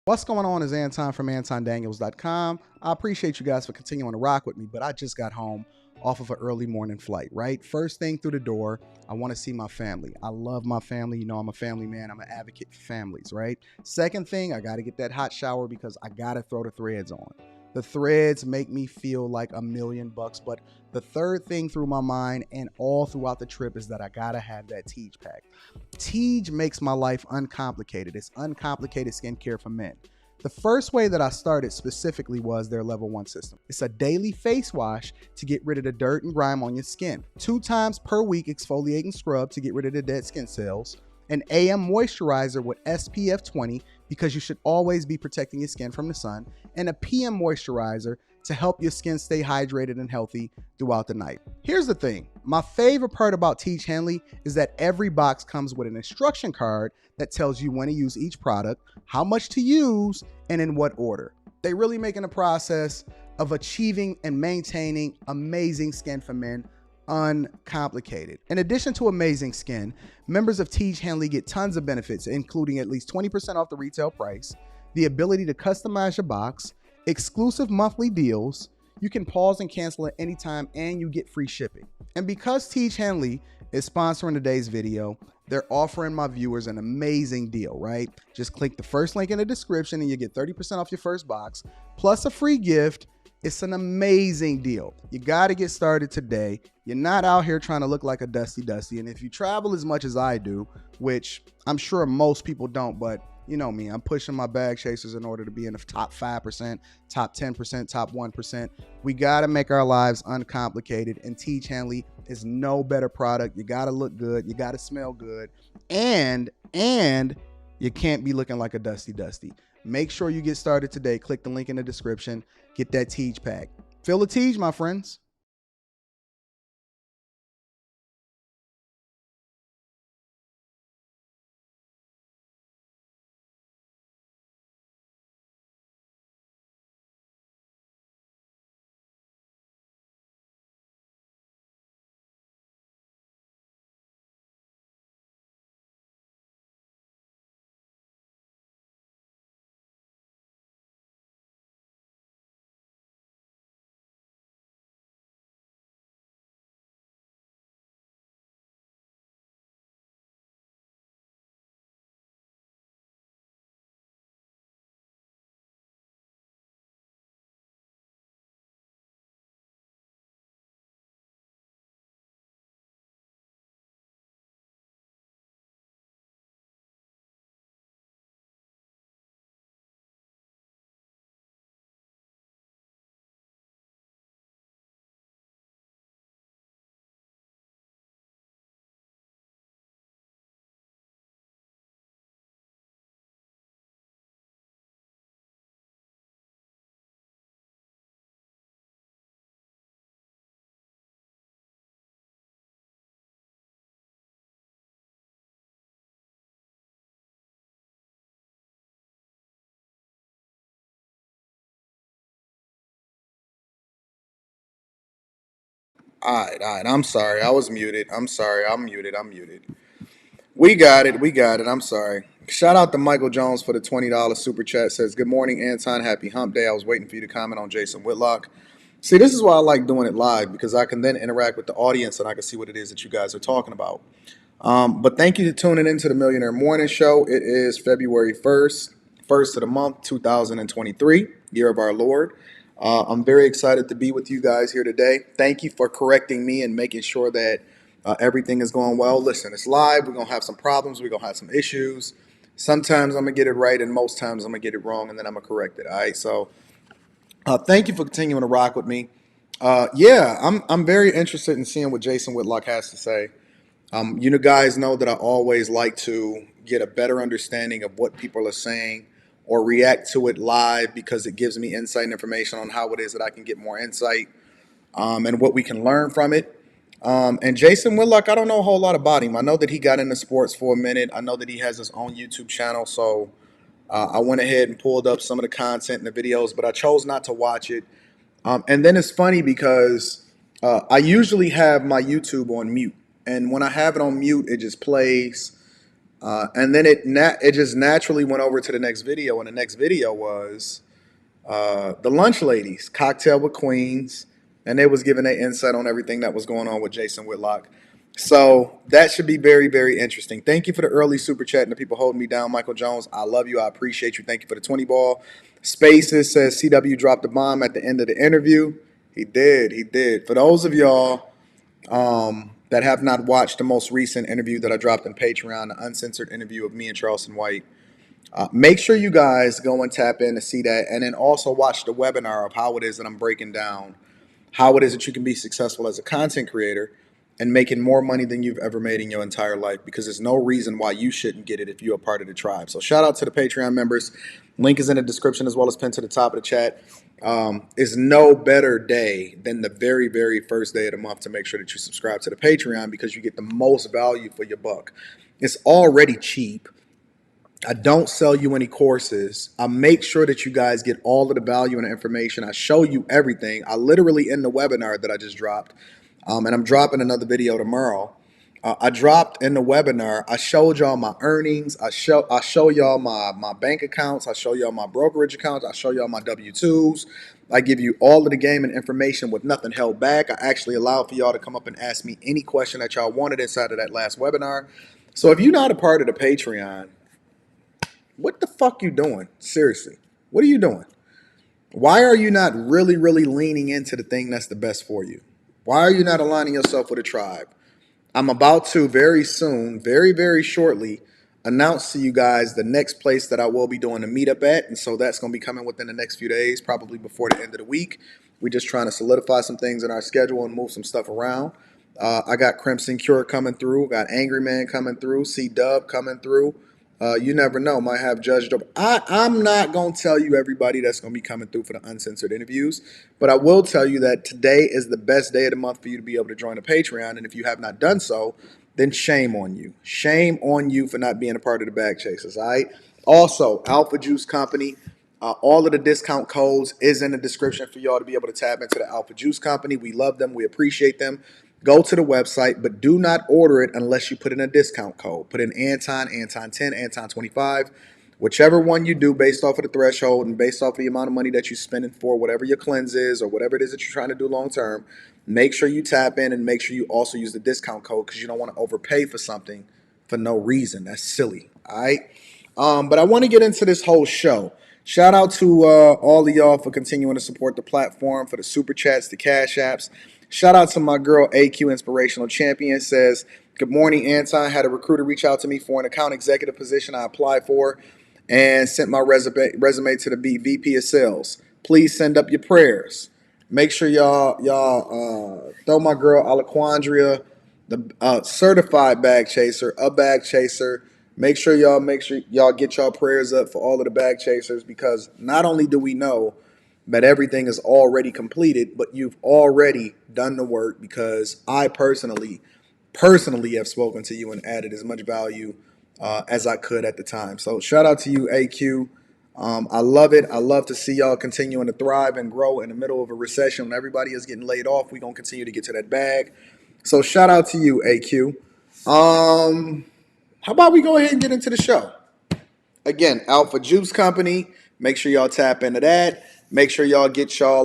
What's going on is Anton from AntonDaniels.com. I appreciate you guys for continuing to rock with me, but I just got home off of an early morning flight, right? First thing through the door, I want to see my family. I love my family. You know, I'm a family man. I'm an advocate for families, right? Second thing, I got to get that hot shower because I got to throw the threads on. The threads make me feel like $1,000,000, but the third thing through my mind and all throughout the trip is that I got to have that Tate pack. Tate makes my life uncomplicated. It's uncomplicated skincare for men. The first way that I started specifically was their level 1 system. It's a daily face wash to get rid of the dirt and grime on your skin. 2 times per week exfoliating scrub to get rid of the dead skin cells. An AM moisturizer with SPF 20 because you should always be protecting your skin from the sun. And a PM moisturizer to help your skin stay hydrated and healthy throughout the night. Here's the thing. My favorite part about Tate Henley is that every box comes with an instruction card that tells you when to use each product, how much to use, and in what order. They really making the process of achieving and maintaining amazing skin for men uncomplicated. In addition to amazing skin, members of Tate Henley get tons of benefits, including at least 20% off the retail price, the ability to customize your box, exclusive monthly deals, you can pause and cancel at any time, and you get free shipping. And because Tate Henley is sponsoring today's video, they're offering my viewers an amazing deal, right? Just click the first link in the description and you get 30% off your first box, plus a free gift. It's an amazing deal. You got to get started today. You're not out here trying to look like a Dusty. And if you travel as much as I do, which I'm sure most people don't, but you know me, I'm pushing my bag chasers in order to be in the top 5%, top 10%, top 1%. We got to make our lives uncomplicated, and Tate Henley is no better product. You got to look good. You got to smell good. And you can't be looking like a Dusty. Make sure you get started today. Click the link in the description. Get that Tate pack. Feel the Tate, my friends. All right. I'm sorry. I was muted. I'm sorry. I'm muted. We got it. We got it. I'm sorry. Shout out to Michael Jones for the $20 super chat. Says, good morning, Anton. Happy hump day. I was waiting for you to comment on Jason Whitlock. See, this is why I like doing it live, because I can then interact with the audience and I can see what it is that you guys are talking about. But thank you for tuning into the Millionaire Morning Show. It is February 1st, first of the month, 2023, year of our Lord. I'm very excited to be with you guys here today. Thank you for correcting me and making sure that everything is going well. Listen, it's live. We're going to have some problems. We're going to have some issues. Sometimes I'm going to get it right, and most times I'm going to get it wrong, and then I'm going to correct it. All right, so thank you for continuing to rock with me. I'm very interested in seeing what Jason Whitlock has to say. You guys know that I always like to get a better understanding of what people are saying or react to it live, because it gives me insight and information on how it is that I can get more insight and what we can learn from it. And Jason Whitlock, I don't know a whole lot about him. I know that he got into sports for a minute. I know that he has his own YouTube channel. So I went ahead and pulled up some of the content and the videos, but I chose not to watch it. And then it's funny because I usually have my YouTube on mute. And when I have it on mute, it just plays And then it just naturally went over to the next video, and the next video was the lunch ladies, cocktail with queens, and they was giving their insight on everything that was going on with Jason Whitlock. So that should be very, very interesting. Thank you for the early super chat and the people holding me down. Michael Jones, I love you. I appreciate you. Thank you for the 20 ball. Spaces says CW dropped the bomb at the end of the interview. He did. He did. For those of y'all that have not watched the most recent interview that I dropped on Patreon, the uncensored interview of me and Charleston White, make sure you guys go and tap in to see that, and then also watch the webinar of how it is that I'm breaking down how it is that you can be successful as a content creator and making more money than you've ever made in your entire life, because there's no reason why you shouldn't get it if you're a part of the tribe. So shout out to the Patreon members. Link is in the description as well as pinned to the top of the chat. Is no better day than the very, very first day of the month to make sure that you subscribe to the Patreon, because you get the most value for your buck. It's already cheap. I don't sell you any courses. I make sure that you guys get all of the value and the information. I show you everything. I literally, in the webinar that I just dropped, and I'm dropping another video tomorrow, I dropped in the webinar, I showed y'all my earnings. I show y'all my bank accounts. I show y'all my brokerage accounts. I show y'all my W-2s. I give you all of the game and information with nothing held back. I actually allow for y'all to come up and ask me any question that y'all wanted inside of that last webinar. So if you're not a part of the Patreon, what the fuck you doing? Seriously, what are you doing? Why are you not really, really leaning into the thing that's the best for you? Why are you not aligning yourself with a tribe? I'm about to very soon, very, very shortly, announce to you guys the next place that I will be doing a meetup at. And so that's going to be coming within the next few days, probably before the end of the week. We're just trying to solidify some things in our schedule and move some stuff around. I got Crimson Cure coming through, got Angry Man coming through, C-Dub coming through. You never know, might have Judge Dope. I'm not going to tell you everybody that's going to be coming through for the uncensored interviews, but I will tell you that today is the best day of the month for you to be able to join the Patreon, and if you have not done so, then shame on you. Shame on you for not being a part of the Bag Chasers, all right? Also, Alpha Juice Company, all of the discount codes is in the description for y'all to be able to tap into the Alpha Juice Company. We love them. We appreciate them. Go to the website, but do not order it unless you put in a discount code. Put in Anton, Anton 10, Anton 25. Whichever one you do based off of the threshold and based off of the amount of money that you're spending for whatever your cleanse is or whatever it is that you're trying to do long term, make sure you tap in and make sure you also use the discount code, because you don't want to overpay for something for no reason. That's silly, all right? But I want to get into this whole show. Shout out to all of y'all for continuing to support the platform, for the super chats, the cash apps. Shout out to my girl AQ Inspirational Champion. Says, good morning, Anton. Had a recruiter reach out to me for an account executive position I applied for and sent my resume to the VP of Sales. Please send up your prayers. Make sure y'all throw my girl Alaquandria, the certified bag chaser, a bag chaser. Make sure y'all get y'all prayers up for all of the bag chasers, because not only do we know that everything is already completed, but you've already done the work, because I personally have spoken to you and added as much value as I could at the time. So shout out to you, AQ. I love it. I love to see y'all continuing to thrive and grow in the middle of a recession. When everybody is getting laid off, we're going to continue to get to that bag. So shout out to you, AQ. How about we go ahead and get into the show? Again, Alpha Juice Company. Make sure y'all tap into that. Make sure y'all get y'all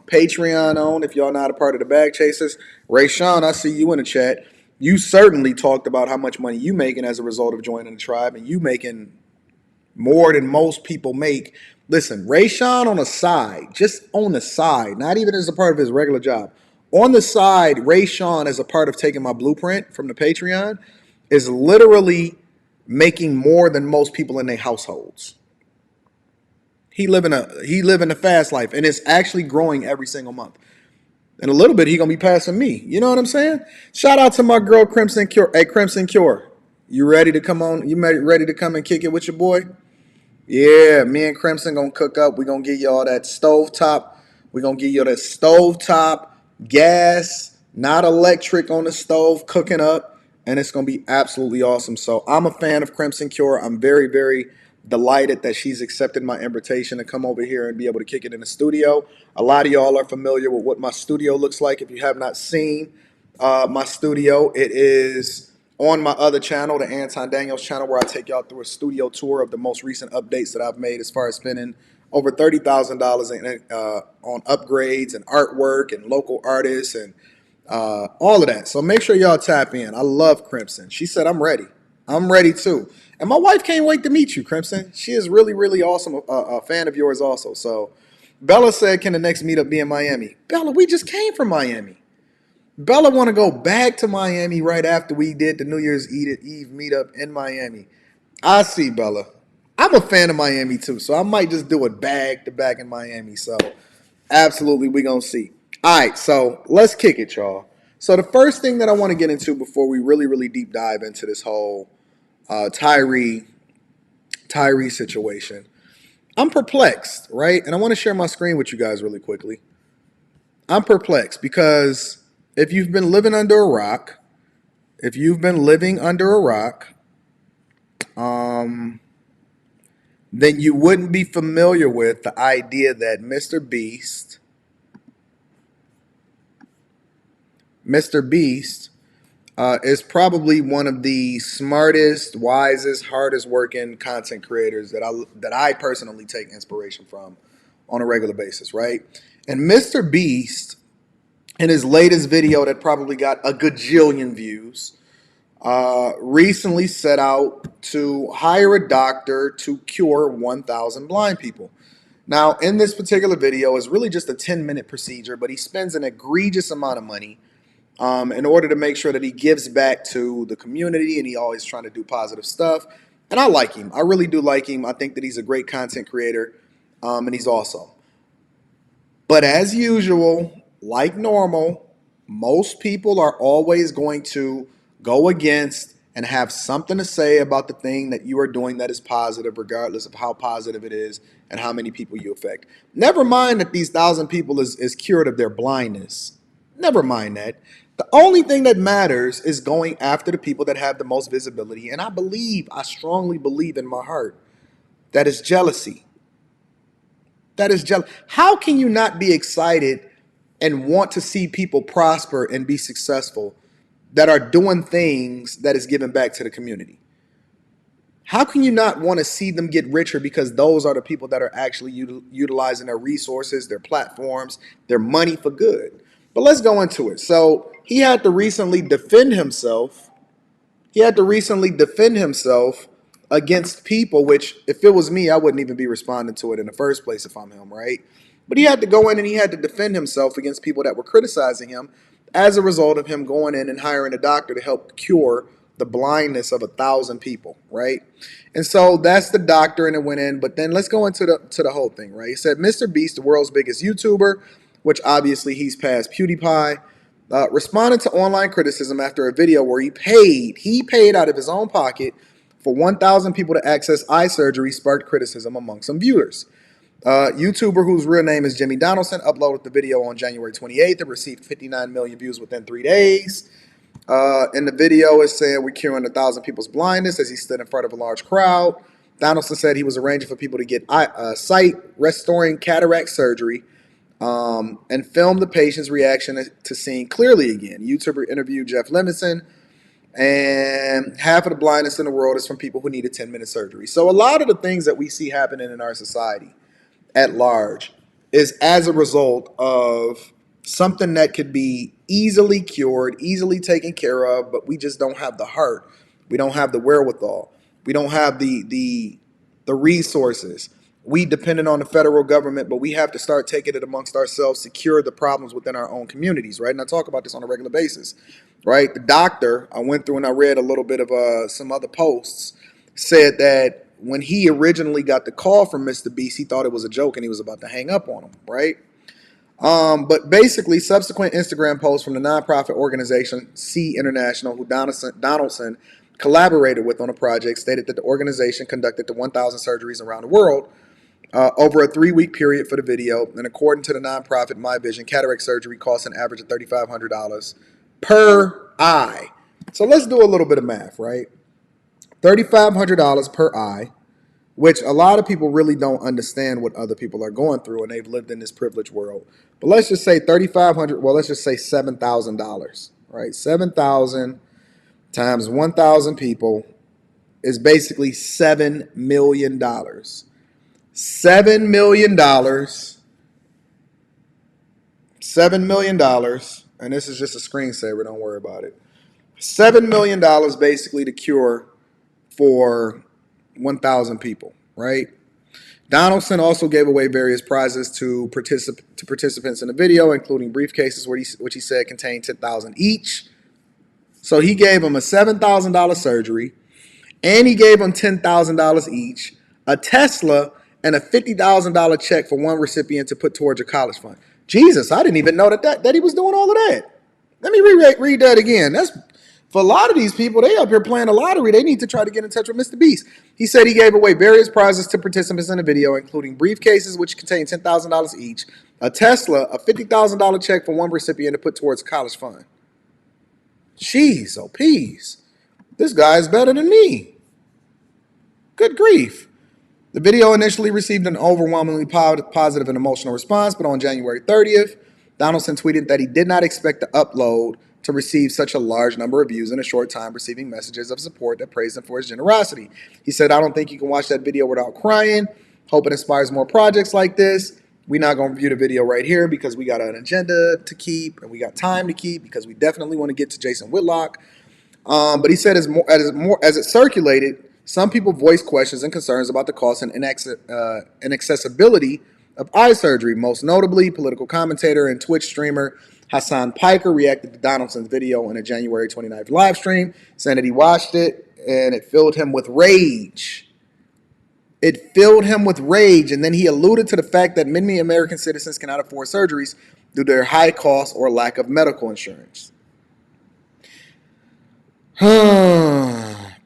Patreon on if y'all not a part of the Bag Chasers. Ray Sean, I see you in the chat. You certainly talked about how much money you making as a result of joining the tribe, and you making more than most people make. Listen, Ray Sean on the side, just on the side, not even as a part of his regular job. On the side, Ray Sean, as a part of taking my blueprint from the Patreon, is literally making more than most people in their households. He living a fast life, and it's actually growing every single month. In a little bit, he gonna be passing me. You know what I'm saying? Shout out to my girl Crimson Cure. Hey, Crimson Cure, you ready to come on? You ready to come and kick it with your boy? Yeah, me and Crimson gonna cook up. We gonna give y'all that stovetop. We gonna give you that stovetop gas, not electric on the stove, cooking up, and it's gonna be absolutely awesome. So I'm a fan of Crimson Cure. I'm very, very delighted that she's accepted my invitation to come over here and be able to kick it in the studio. A lot of y'all are familiar with what my studio looks like. If you have not seen my studio, it is on my other channel, the Anton Daniels channel, where I take y'all through a studio tour of the most recent updates that I've made as far as spending over $30,000 on upgrades and artwork and local artists and all of that. So make sure y'all tap in. I love Crimson. She said, I'm ready. I'm ready too. And my wife can't wait to meet you, Crimson. She is really, really awesome, a fan of yours also. So Bella said, can the next meetup be in Miami? Bella, we just came from Miami. Bella want to go back to Miami right after we did the New Year's Eve meetup in Miami. I see, Bella. I'm a fan of Miami too, so I might just do it back to back in Miami. So absolutely, we gonna see. All right, so let's kick it, y'all. So the first thing that I want to get into before we really, really deep dive into this whole Tyre situation, I'm perplexed, right? And I want to share my screen with you guys really quickly. I'm perplexed because if you've been living under a rock, then you wouldn't be familiar with the idea that MrBeast is probably one of the smartest, wisest, hardest working content creators that I personally take inspiration from on a regular basis, right? And MrBeast, in his latest video that probably got a gajillion views, recently set out to hire a doctor to cure 1,000 blind people. Now, in this particular video, it's really just a 10-minute procedure, but he spends an egregious amount of money in order to make sure that he gives back to the community, and he always trying to do positive stuff. And I like him. I really do like him. I think that he's a great content creator, and he's awesome. But as usual, like normal, most people are always going to go against and have something to say about the thing that you are doing that is positive, regardless of how positive it is and how many people you affect. Never mind that these 1,000 people is cured of their blindness. Never mind that. The only thing that matters is going after the people that have the most visibility. And I strongly believe in my heart, that is jealousy. That is jealous. How can you not be excited and want to see people prosper and be successful that are doing things that is giving back to the community? How can you not want to see them get richer, because those are the people that are actually utilizing their resources, their platforms, their money for good? But let's go into it. So he had to recently defend himself. Against people, which if it was me, I wouldn't even be responding to it in the first place if I'm him, right? But he had to go in and he had to defend himself against people that were criticizing him as a result of him going in and hiring a doctor to help cure the blindness of 1,000 people, right? And so that's the doctor, and it went in. But then let's go into the whole thing, right? He said, MrBeast, the world's biggest YouTuber, which obviously he's past PewDiePie, responded to online criticism after a video where he paid out of his own pocket for 1,000 people to access eye surgery, sparked criticism among some viewers. YouTuber whose real name is Jimmy Donaldson uploaded the video on January 28th and received 59 million views within 3 days. In the video, it's saying we're curing 1,000 people's blindness as he stood in front of a large crowd. Donaldson said he was arranging for people to get sight restoring cataract surgery and filmed the patient's reaction to seeing clearly again. YouTuber interviewed Jeff Levinson, and half of the blindness in the world is from people who need a 10-minute surgery. So a lot of the things that we see happening in our society at large is as a result of something that could be easily cured, easily taken care of, but we just don't have the heart. We don't have the wherewithal. We don't have the resources. We dependent on the federal government, but we have to start taking it amongst ourselves to cure the problems within our own communities, right? And I talk about this on a regular basis, right? The doctor, I went through and I read a little bit of some other posts, said that when he originally got the call from MrBeast, he thought it was a joke and he was about to hang up on him, right? But basically, subsequent Instagram posts from the nonprofit organization C International, who Donaldson collaborated with on a project, stated that the organization conducted the 1,000 surgeries around the world over a 3-week period for the video. And according to the nonprofit My Vision, cataract surgery costs an average of $3,500 per eye. So let's do a little bit of math, right? $3,500 per eye, which a lot of people really don't understand what other people are going through, and they've lived in this privileged world. But let's just say $3,500, well, let's just say $7,000, right? $7,000 times 1,000 people is basically $7 million. $7 million. $7 million. And this is just a screensaver. Don't worry about it. $7 million basically to cure for 1,000 people, right? Donaldson also gave away various prizes to participants in the video, including briefcases, which he said contained $10,000 each. So he gave them a $7,000 surgery, and he gave them $10,000 each, a Tesla, and a $50,000 check for one recipient to put towards a college fund. Jesus, I didn't even know that he was doing all of that. Let me read that again. That's for a lot of these people, they up here playing the lottery. They need to try to get in touch with MrBeast. He said he gave away various prizes to participants in the video, including briefcases, which contain $10,000 each, a Tesla, a $50,000 check for one recipient to put towards a college fund. Jeez, oh, peas. This guy is better than me. Good grief. The video initially received an overwhelmingly positive and emotional response, but on January 30th, Donaldson tweeted that he did not expect the upload to receive such a large number of views in a short time, receiving messages of support that praised him for his generosity. He said, "I don't think you can watch that video without crying. Hope it inspires more projects like this. We're not going to review the video right here because we got an agenda to keep and we got time to keep because we definitely want to get to Jason Whitlock." But he said as it circulated, some people voiced questions and concerns about the cost and inaccessibility of eye surgery. Most notably, political commentator and Twitch streamer Hassan Piker reacted to Donaldson's video in a January 29th live stream, saying that he watched it and it filled him with rage. It filled him with rage, and then he alluded to the fact that many American citizens cannot afford surgeries due to their high costs or lack of medical insurance.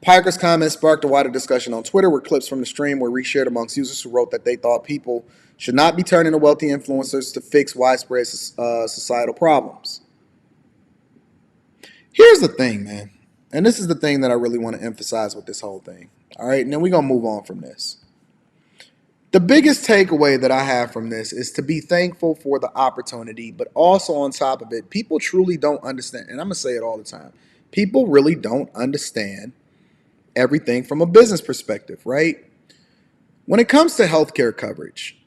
Piker's comments sparked a wider discussion on Twitter, where clips from the stream were reshared amongst users who wrote that they thought people should not be turning to wealthy influencers to fix widespread societal problems. Here's the thing, man, and this is the thing that I really want to emphasize with this whole thing. All right, and then we're going to move on from this. The biggest takeaway that I have from this is to be thankful for the opportunity, but also on top of it, people truly don't understand, and I'm going to say it all the time, people really don't understand everything from a business perspective, right? When it comes to healthcare coverage,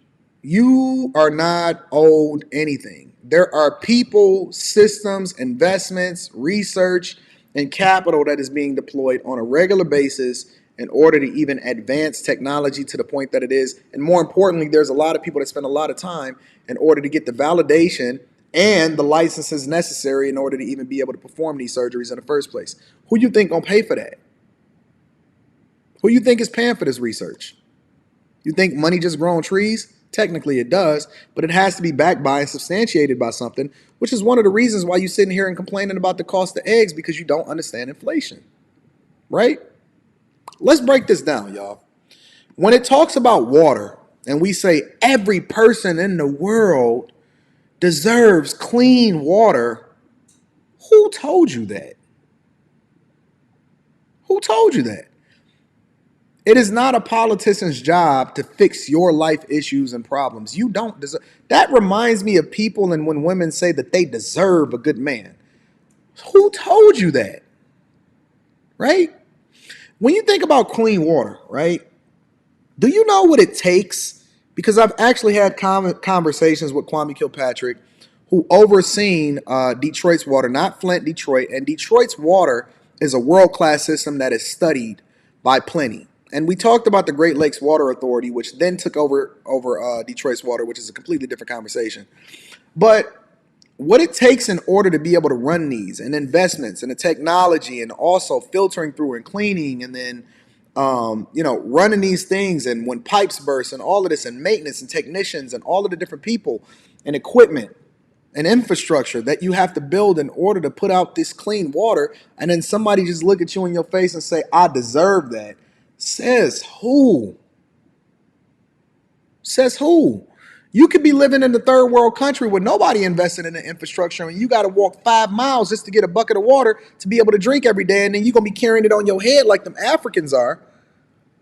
you are not owed anything. There are people, systems, investments, research, and capital that is being deployed on a regular basis in order to even advance technology to the point that it is. And more importantly, there's a lot of people that spend a lot of time in order to get the validation and the licenses necessary in order to even be able to perform these surgeries in the first place. Who you think gonna pay for that? Who you think is paying for this research? You think money just grows on trees? Technically it does, but it has to be backed by and substantiated by something, which is one of the reasons why you're sitting here and complaining about the cost of eggs, because you don't understand inflation, right? Let's break this down, y'all. When it talks about water and we say every person in the world deserves clean water, who told you that? Who told you that? It is not a politician's job to fix your life issues and problems. You don't deserve. That reminds me of people and when women say that they deserve a good man. Who told you that? Right? When you think about clean water, right? Do you know what it takes? Because I've actually had conversations with Kwame Kilpatrick, who overseen Detroit's water, not Flint, Detroit. And Detroit's water is a world-class system that is studied by plenty. And we talked about the Great Lakes Water Authority, which then took over Detroit's water, which is a completely different conversation. But what it takes in order to be able to run these and investments and the technology and also filtering through and cleaning and then, running these things and when pipes burst and all of this and maintenance and technicians and all of the different people and equipment and infrastructure that you have to build in order to put out this clean water, and then somebody just look at you in your face and say, I deserve that. Says who? Says who? You could be living in the third world country where nobody invested in the infrastructure and you got to walk 5 miles just to get a bucket of water to be able to drink every day, and then you're going to be carrying it on your head like them Africans are,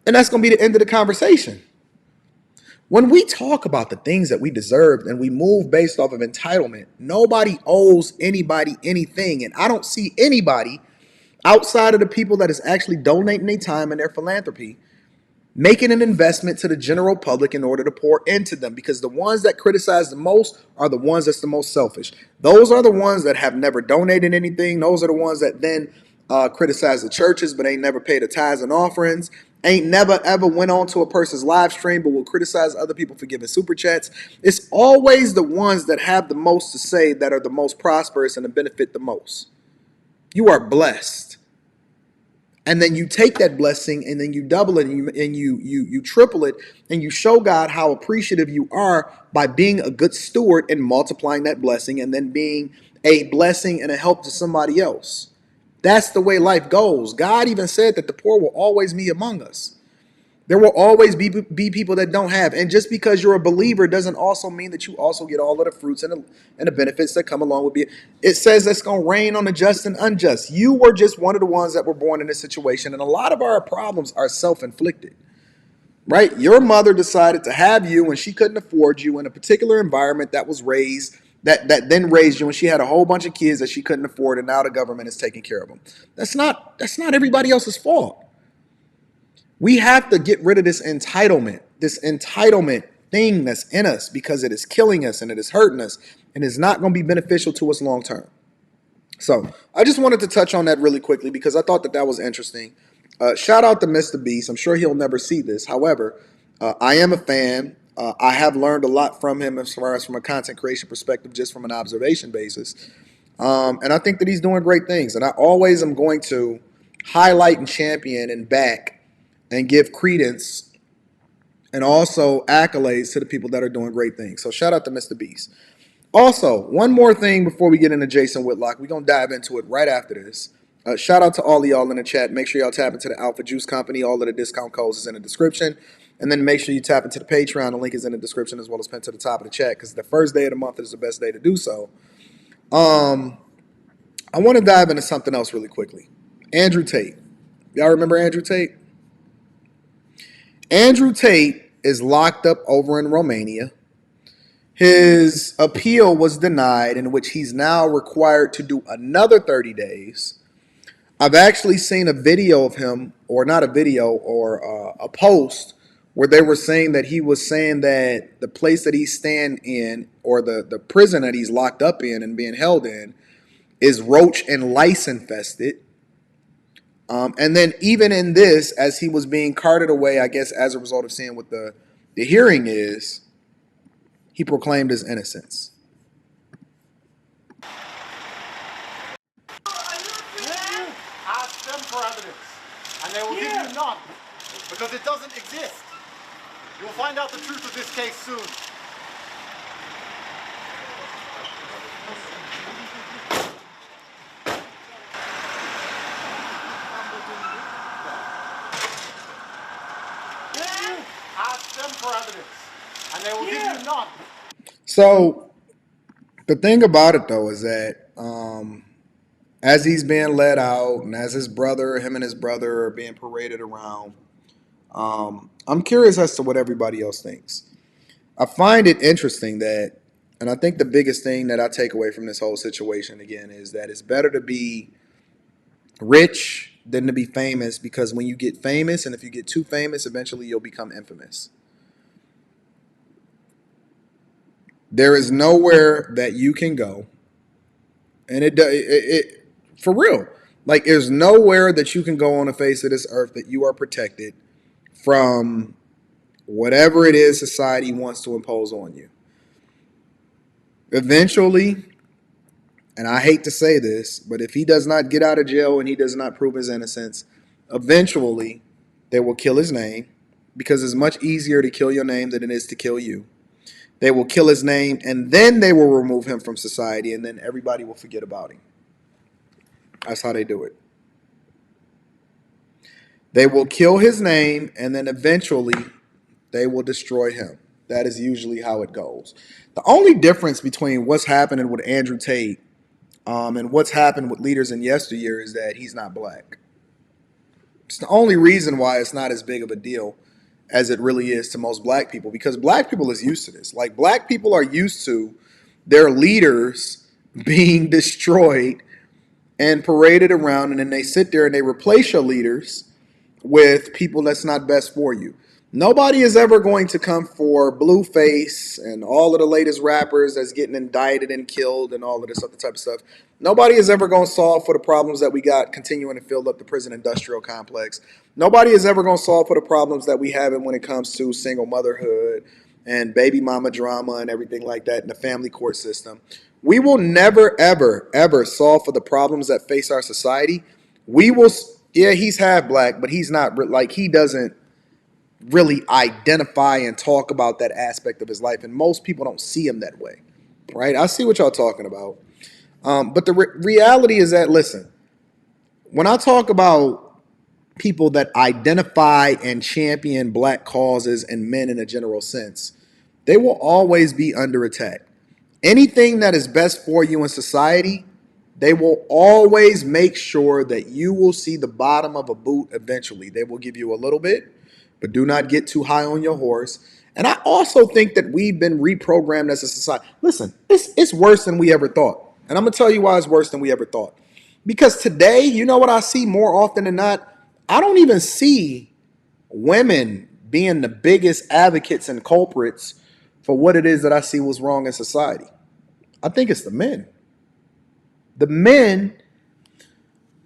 and that's going to be the end of the conversation. When we talk about the things that we deserve and we move based off of entitlement, nobody owes anybody anything, and I don't see anybody outside of the people that is actually donating their time and their philanthropy, making an investment to the general public in order to pour into them, because the ones that criticize the most are the ones that's the most selfish. Those are the ones that have never donated anything. Those are the ones that then criticize the churches but ain't never paid the tithes and offerings, ain't never ever went on to a person's live stream but will criticize other people for giving super chats. It's always the ones that have the most to say that are the most prosperous and to benefit the most. You are blessed. And then you take that blessing and then you double it and you triple it, and you show God how appreciative you are by being a good steward and multiplying that blessing and then being a blessing and a help to somebody else. That's the way life goes. God even said that the poor will always be among us. There will always be people that don't have. And just because you're a believer doesn't also mean that you also get all of the fruits and the benefits that come along with it. It says it's going to rain on the just and unjust. You were just one of the ones that were born in this situation. And a lot of our problems are self-inflicted, right? Your mother decided to have you when she couldn't afford you in a particular environment that was raised, that then raised you, and she had a whole bunch of kids that she couldn't afford, and now the government is taking care of them. That's not everybody else's fault. We have to get rid of this entitlement thing that's in us, because it is killing us and it is hurting us and is not going to be beneficial to us long term. So I just wanted to touch on that really quickly because I thought that was interesting. Shout out to MrBeast. I'm sure he'll never see this. However, I am a fan. I have learned a lot from him as far as from a content creation perspective, just from an observation basis. And I think that he's doing great things. And I always am going to highlight and champion and back and give credence and also accolades to the people that are doing great things. So shout out to MrBeast. Also, one more thing before we get into Jason Whitlock. We're going to dive into it right after this. Shout out to all of y'all in the chat. Make sure y'all tap into the Alpha Juice Company. All of the discount codes is in the description. And then make sure you tap into the Patreon. The link is in the description as well as pinned to the top of the chat, because the first day of the month is the best day to do so. I want to dive into something else really quickly. Andrew Tate. Y'all remember Andrew Tate? Andrew Tate is locked up over in Romania. His appeal was denied, in which he's now required to do another 30 days. I've actually seen a video of him, or not a video, or a post where they were saying that he was saying that the place that he's staying in, or the prison that he's locked up in and being held in, is roach and lice infested. And then even in this, as he was being carted away, I guess as a result of seeing what the hearing is, he proclaimed his innocence. Ask them for evidence, and they will give you none, because it doesn't exist. You will find out the truth of this case soon. Ask them for evidence, and they will give you none. So the thing about it, though, is that as he's being led out, and as him and his brother are being paraded around, I'm curious as to what everybody else thinks. I find it interesting that, and I think the biggest thing that I take away from this whole situation, again, is that it's better to be rich than to be famous, because when you get famous, and if you get too famous, eventually you'll become infamous. There is nowhere that you can go, and it for real, like, there's nowhere that you can go on the face of this earth that you are protected from whatever it is society wants to impose on you. Eventually, and I hate to say this, but if he does not get out of jail and he does not prove his innocence, eventually they will kill his name, because it's much easier to kill your name than it is to kill you. They will kill his name, and then they will remove him from society, and then everybody will forget about him. That's how they do it. They will kill his name, and then eventually they will destroy him. That is usually how it goes. The only difference between what's happening with Andrew Tate and what's happened with leaders in yesteryear is that he's not black. It's the only reason why it's not as big of a deal as it really is to most black people, because black people is used to this. Like, black people are used to their leaders being destroyed and parade it around, and then they sit there and they replace your leaders with people that's not best for you. Nobody is ever going to come for Blueface and all of the latest rappers that's getting indicted and killed and all of this other type of stuff. Nobody is ever going to solve for the problems that we got continuing to fill up the prison industrial complex. Nobody is ever going to solve for the problems that we have when it comes to single motherhood and baby mama drama and everything like that in the family court system. We will never, ever, ever solve for the problems that face our society. We will, yeah, he's half black, but he's not, like, he doesn't really identify and talk about that aspect of his life, and most people don't see him that way, right? I see what y'all talking about, but the reality is that, listen, when I talk about people that identify and champion black causes and men in a general sense, they will always be under attack. Anything that is best for you in society, they will always make sure that you will see the bottom of a boot eventually. They will give you a little bit, but do not get too high on your horse. And I also think that we've been reprogrammed as a society. Listen, it's worse than we ever thought. And I'm going to tell you why it's worse than we ever thought. Because today, you know what I see more often than not? I don't even see women being the biggest advocates and culprits for what it is that I see was wrong in society. I think it's the men. The men,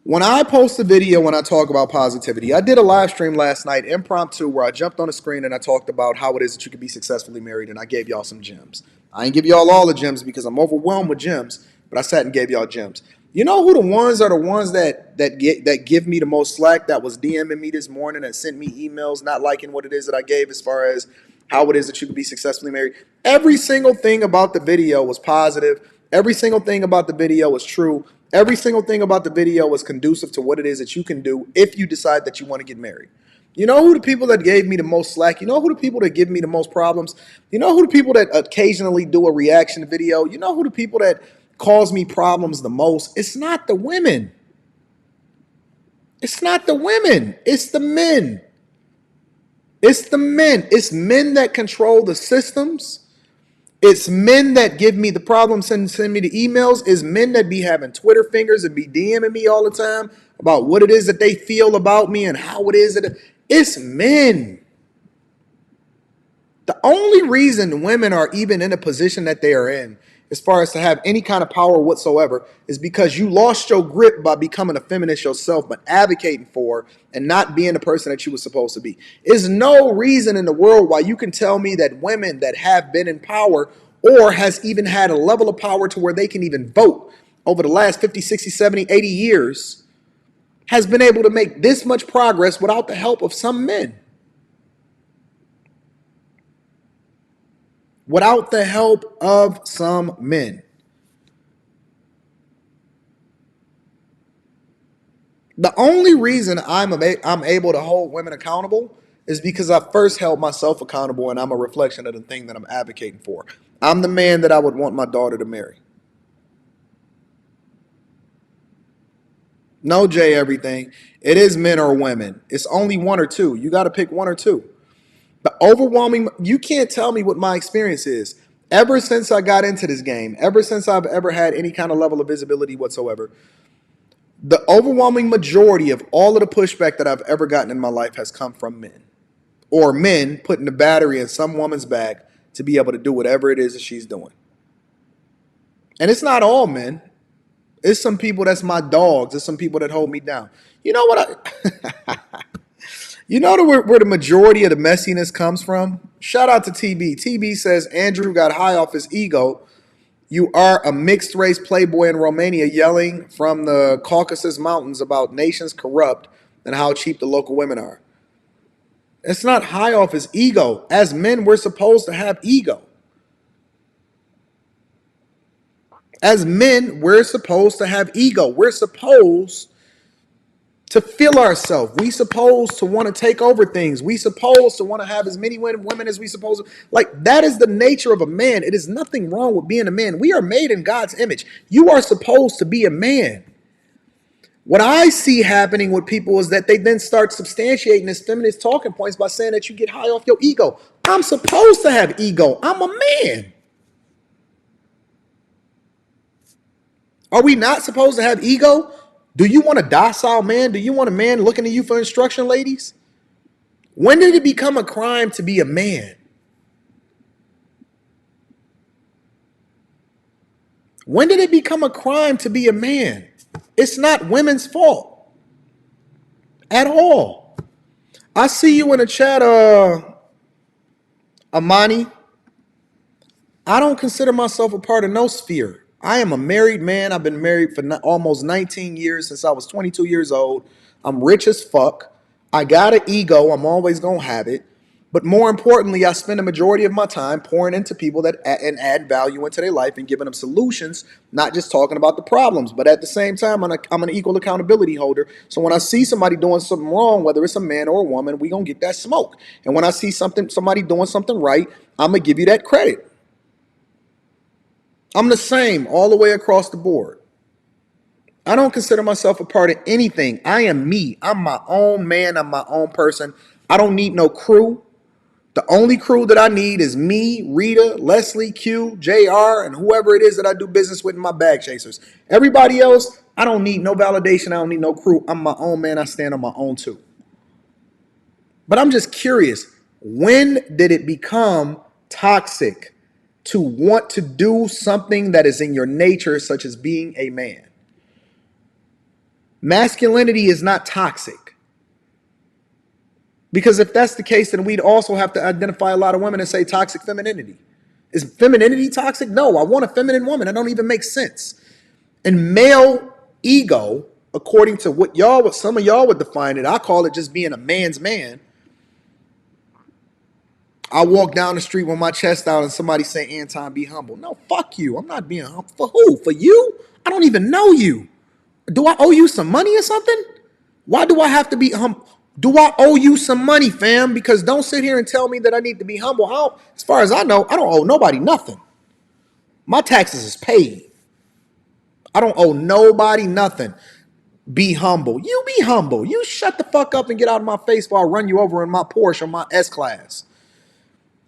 when I post a video, when I talk about positivity, I did a live stream last night, impromptu, where I jumped on the screen and I talked about how it is that you can be successfully married, and I gave y'all some gems. I ain't give y'all all the gems because I'm overwhelmed with gems, but I sat and gave y'all gems. You know who the ones are, the ones that give me the most slack, that was DMing me this morning and sent me emails not liking what it is that I gave as far as how it is that you can be successfully married? Every single thing about the video was positive. Every single thing about the video was true. Every single thing about the video was conducive to what it is that you can do if you decide that you want to get married. You know who the people that gave me the most slack? You know who the people that give me the most problems? You know who the people that occasionally do a reaction video? You know who the people that cause me problems the most? It's not the women. It's not the women. It's the men. It's the men. It's men that control the systems. It's men that give me the problems and send me the emails. It's men that be having Twitter fingers and be DMing me all the time about what it is that they feel about me and how it is that it's men. The only reason women are even in a position that they are in, as far as to have any kind of power whatsoever, is because you lost your grip by becoming a feminist yourself, but advocating for and not being the person that you were supposed to be. There's no reason in the world why you can tell me that women that have been in power or has even had a level of power to where they can even vote over the last 50, 60, 70, 80 years has been able to make this much progress without the help of some men. Without the help of some men. The only reason I'm able to hold women accountable is because I first held myself accountable, and I'm a reflection of the thing that I'm advocating for. I'm the man that I would want my daughter to marry. No, Jay, everything. It is men or women. It's only one or two. You got to pick one or two. The overwhelming, you can't tell me what my experience is. Ever since I got into this game, ever since I've ever had any kind of level of visibility whatsoever, the overwhelming majority of all of the pushback that I've ever gotten in my life has come from men. Or men putting the battery in some woman's back to be able to do whatever it is that she's doing. And it's not all men. It's some people that's my dogs. It's some people that hold me down. You know what You know where the majority of the messiness comes from? Shout out to TB. TB says Andrew got high off his ego. You are a mixed race playboy in Romania yelling from the Caucasus Mountains about nations corrupt and how cheap the local women are. It's not high off his ego. As men, we're supposed to have ego. As men, we're supposed to have ego. We're supposed to feel ourselves. We supposed to want to take over things. We supposed to want to have as many women as we supposed to. Like, that is the nature of a man. It is nothing wrong with being a man. We are made in God's image. You are supposed to be a man. What I see happening with people is that they then start substantiating this feminist talking points by saying that you get high off your ego. I'm supposed to have ego. I'm a man. Are we not supposed to have ego? Do you want a docile man? Do you want a man looking to you for instruction, ladies? When did it become a crime to be a man? When did it become a crime to be a man? It's not women's fault at all. I see you in the chat, Amani. I don't consider myself a part of no sphere. I am a married man. I've been married for almost 19 years, since I was 22 years old. I'm rich as fuck. I got an ego. I'm always going to have it. But more importantly, I spend a majority of my time pouring into people that add value into their life and giving them solutions, not just talking about the problems. But at the same time, I'm an equal accountability holder. So when I see somebody doing something wrong, whether it's a man or a woman, we going to get that smoke. And when I see somebody doing something right, I'm going to give you that credit. I'm the same all the way across the board. I don't consider myself a part of anything. I am me. I'm my own man. I'm my own person. I don't need no crew. The only crew that I need is me, Rita, Leslie, Q, JR, and whoever it is that I do business with in my bag chasers. Everybody else, I don't need no validation. I don't need no crew. I'm my own man. I stand on my own too. But I'm just curious, when did it become toxic to want to do something that is in your nature, such as being a man? Masculinity is not toxic. Because if that's the case, then we'd also have to identify a lot of women and say toxic femininity. Is femininity toxic? No, I want a feminine woman. That don't even make sense. And male ego, according to what some of y'all would define it, I call it just being a man's man. I walk down the street with my chest out and somebody say, Anton, be humble. No, fuck you. I'm not being humble. For who? For you? I don't even know you. Do I owe you some money or something? Why do I have to be humble? Do I owe you some money, fam? Because don't sit here and tell me that I need to be humble. As far as I know, I don't owe nobody nothing. My taxes is paid. I don't owe nobody nothing. Be humble. You be humble. You shut the fuck up and get out of my face while I run you over in my Porsche or my S-Class.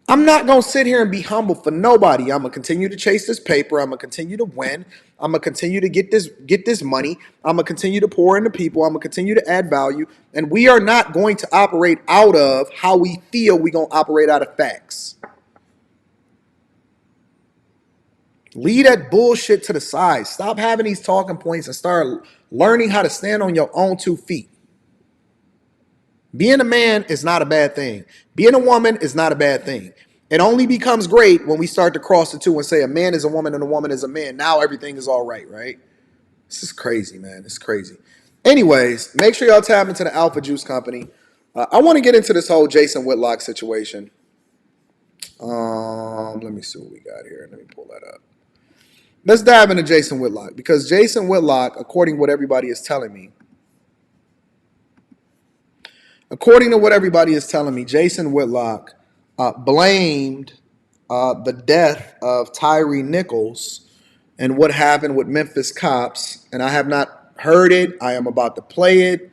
I'm not going to sit here and be humble for nobody. I'm going to continue to chase this paper. I'm going to continue to win. I'm going to continue to get this money. I'm going to continue to pour into people. I'm going to continue to add value. And we are not going to operate out of how we feel. We're going to operate out of facts. Leave that bullshit to the side. Stop having these talking points and start learning how to stand on your own 2 feet. Being a man is not a bad thing. Being a woman is not a bad thing. It only becomes great when we start to cross the two and say a man is a woman and a woman is a man. Now everything is all right, right? This is crazy, man. It's crazy. Anyways, make sure y'all tap into the Alpha Juice Company. I want to get into this whole Jason Whitlock situation. Let me see what we got here. Let me pull that up. Let's dive into Jason Whitlock, because Jason Whitlock, according to what everybody is telling me, Jason Whitlock blamed the death of Tyre Nichols and what happened with Memphis cops. And I have not heard it. I am about to play it.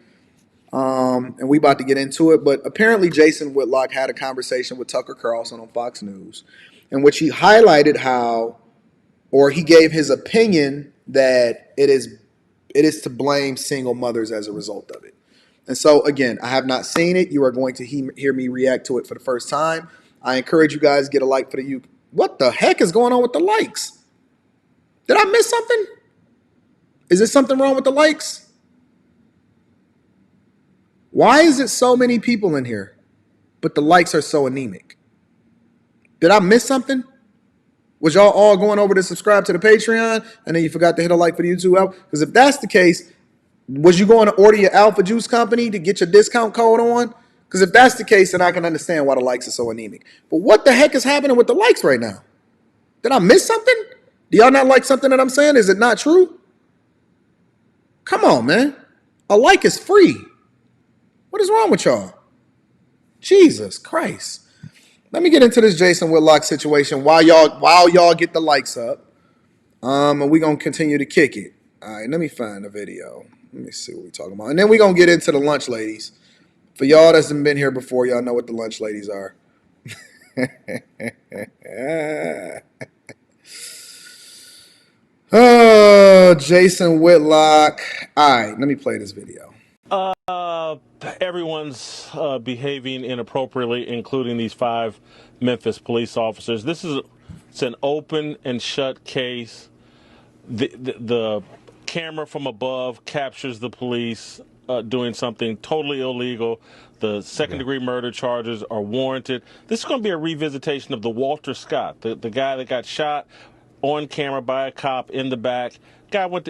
And we about to get into it. But apparently Jason Whitlock had a conversation with Tucker Carlson on Fox News, in which he highlighted he gave his opinion that it is to blame single mothers as a result of it. And so, again, I have not seen it. You are going to hear me react to it for the first time. I encourage you guys, get a like for the What the heck is going on with the likes? Did I miss something? Is there something wrong with the likes? Why is it so many people in here, but the likes are so anemic? Did I miss something? Was y'all all going over to subscribe to the Patreon and then you forgot to hit a like for the YouTube app? Because if that's the case, was you going to order your Alpha Juice Company to get your discount code on? Because if that's the case, then I can understand why the likes are so anemic. But what the heck is happening with the likes right now? Did I miss something? Do y'all not like something that I'm saying? Is it not true? Come on, man. A like is free. What is wrong with y'all? Jesus Christ. Let me get into this Jason Whitlock situation while y'all get the likes up. And we're going to continue to kick it. All right, let me find the video. Let me see what we're talking about. And then we're going to get into the lunch ladies. For y'all that's been here before, y'all know what the lunch ladies are. Let me get into this. Jason Whitlock. All right, let me play this video. Everyone's behaving inappropriately, including these 5 Memphis police officers. It's an open and shut case. The camera from above captures the police doing something totally illegal. The second-degree murder charges are warranted. This is going to be a revisitation of the Walter Scott, the guy that got shot on camera by a cop in the back.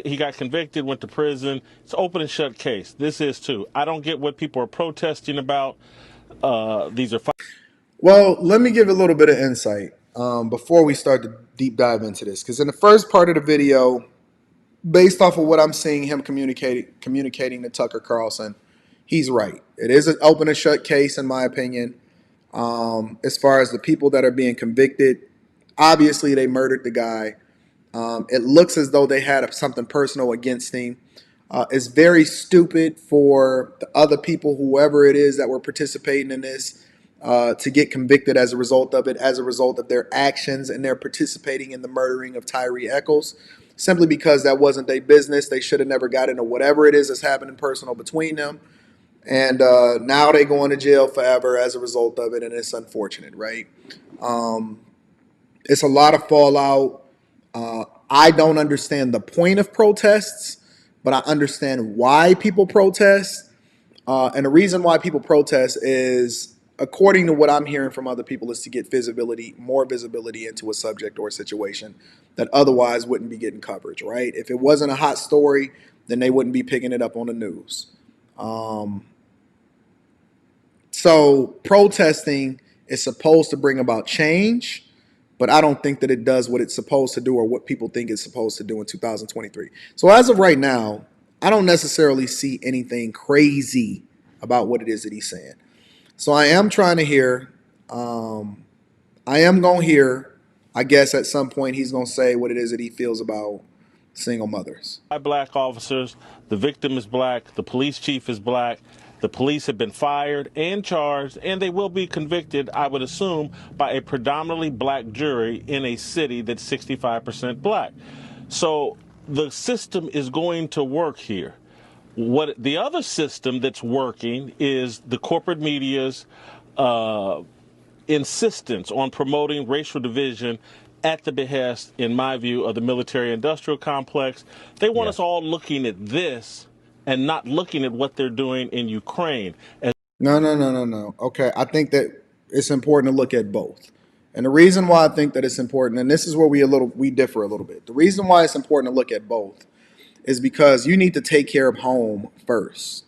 He got convicted, went to prison. It's an open and shut case. This is too. I don't get what people are protesting about. These are. Well, let me give a little bit of insight before we start to deep dive into this. Because in the first part of the video, based off of what I'm seeing him communicating to Tucker Carlson, he's right. It is an open and shut case, in my opinion. As far as the people that are being convicted, obviously they murdered the guy. It looks as though they had something personal against him. It's very stupid for the other people, whoever it is that were participating in this, to get convicted as a result of it, as a result of their actions, and they're participating in the murdering of Tyre Nichols, simply because that wasn't their business. They should have never got into whatever it is that's happening personal between them. And now they're going to jail forever as a result of it, and it's unfortunate, right? It's a lot of fallout. I don't understand the point of protests, but I understand why people protest. And the reason why people protest is, according to what I'm hearing from other people, is to get more visibility into a subject or a situation that otherwise wouldn't be getting coverage, right? If it wasn't a hot story, then they wouldn't be picking it up on the news. So protesting is supposed to bring about change, but I don't think that it does what it's supposed to do or what people think it's supposed to do in 2023. So as of right now, I don't necessarily see anything crazy about what it is that he's saying. So I am trying to hear, I guess at some point he's going to say what it is that he feels about single mothers. Black officers, the victim is black, the police chief is black. The police have been fired and charged, and they will be convicted, I would assume, by a predominantly black jury in a city that's 65% black. So the system is going to work here. What the other system that's working is the corporate media's insistence on promoting racial division at the behest, in my view, of the military-industrial complex. They want us all looking at this and not looking at what they're doing in Ukraine. No. Okay, I think that it's important to look at both. And the reason why I think that it's important, and this is where we differ a little bit. The reason why it's important to look at both is because you need to take care of home first,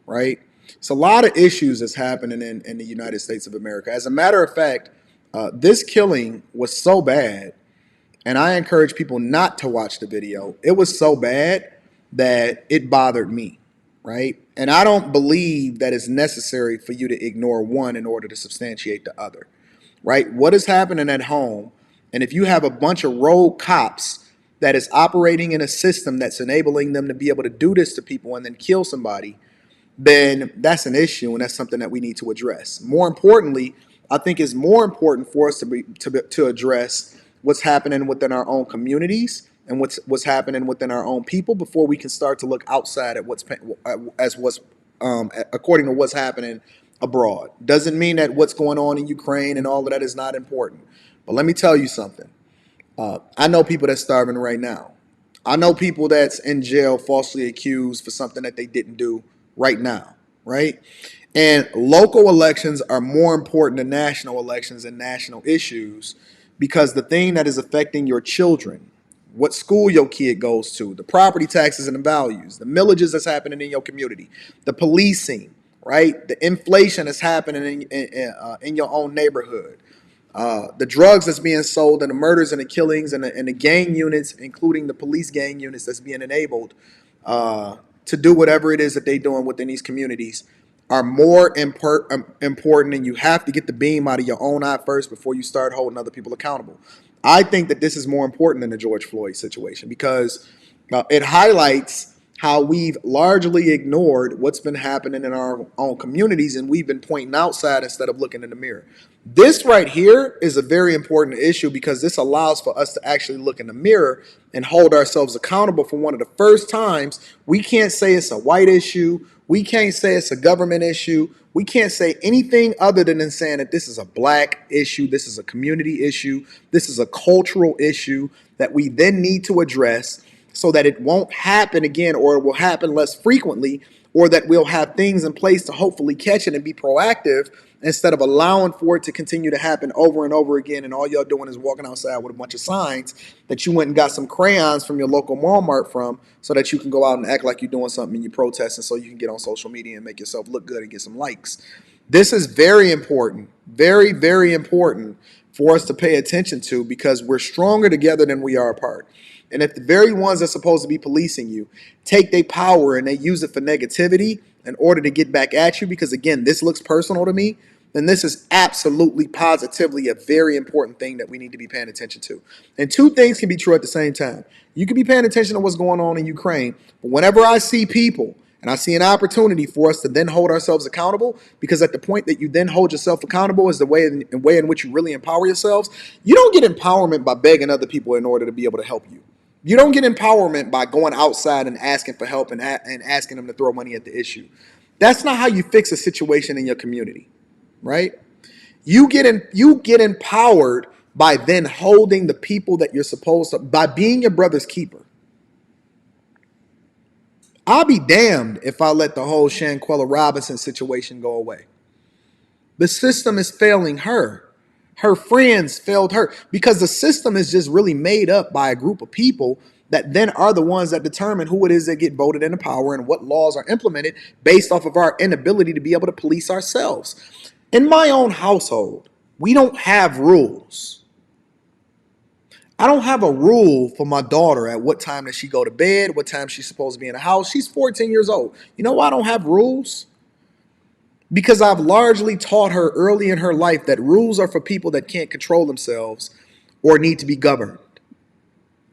right? It's a lot of issues that's happening in the United States of America. As a matter of fact, this killing was so bad, and I encourage people not to watch the video. It was so bad that it bothered me, right? And I don't believe that it's necessary for you to ignore one in order to substantiate the other, right? What is happening at home, and if you have a bunch of rogue cops that is operating in a system that's enabling them to be able to do this to people and then kill somebody, then that's an issue, and that's something that we need to address. More importantly, I think it's more important for us to address what's happening within our own communities and what's happening within our own people before we can start to look outside at according to what's happening abroad. Doesn't mean that what's going on in Ukraine and all of that is not important. But let me tell you something. I know people that's starving right now. I know people that's in jail falsely accused for something that they didn't do right now, right? And local elections are more important than national elections and national issues, because the thing that is affecting your children, what school your kid goes to, the property taxes and the values, the millages that's happening in your community, the policing, right? The inflation that's happening in your own neighborhood, the drugs that's being sold, and the murders and the killings and the gang units, including the police gang units that's being enabled to do whatever it is that they're doing within these communities, are more important, and you have to get the beam out of your own eye first before you start holding other people accountable. I think that this is more important than the George Floyd situation, because it highlights how we've largely ignored what's been happening in our own communities, and we've been pointing outside instead of looking in the mirror. This right here is a very important issue because this allows for us to actually look in the mirror and hold ourselves accountable for one of the first times. We can't say it's a white issue. We can't say it's a government issue. We can't say anything other than saying that this is a black issue. This is a community issue. This is a cultural issue that we then need to address so that it won't happen again, or it will happen less frequently, or that we'll have things in place to hopefully catch it and be proactive instead of allowing for it to continue to happen over and over again. And all y'all doing is walking outside with a bunch of signs that you went and got some crayons from your local Walmart from so that you can go out and act like you're doing something and you're protesting so you can get on social media and make yourself look good and get some likes. This is very important, very, very important for us to pay attention to because we're stronger together than we are apart. And if the very ones that's supposed to be policing you take their power and they use it for negativity in order to get back at you, because again, this looks personal to me, then this is absolutely positively a very important thing that we need to be paying attention to. And two things can be true at the same time. You can be paying attention to what's going on in Ukraine, but whenever I see people and I see an opportunity for us to then hold ourselves accountable, because at the point that you then hold yourself accountable is the way in which you really empower yourselves. You don't get empowerment by begging other people in order to be able to help you. You don't get empowerment by going outside and asking for help and asking them to throw money at the issue. That's not how you fix a situation in your community, right? You get empowered by then holding the people that you're supposed to, by being your brother's keeper. I'll be damned if I let the whole Shanquella Robinson situation go away. The system is failing her. Her friends failed her because the system is just really made up by a group of people that then are the ones that determine who it is that get voted into power and what laws are implemented based off of our inability to be able to police ourselves. In my own household, we don't have rules. I don't have a rule for my daughter at what time does she go to bed, what time she's supposed to be in the house. She's 14 years old. You know why I don't have rules? Because I've largely taught her early in her life that rules are for people that can't control themselves or need to be governed.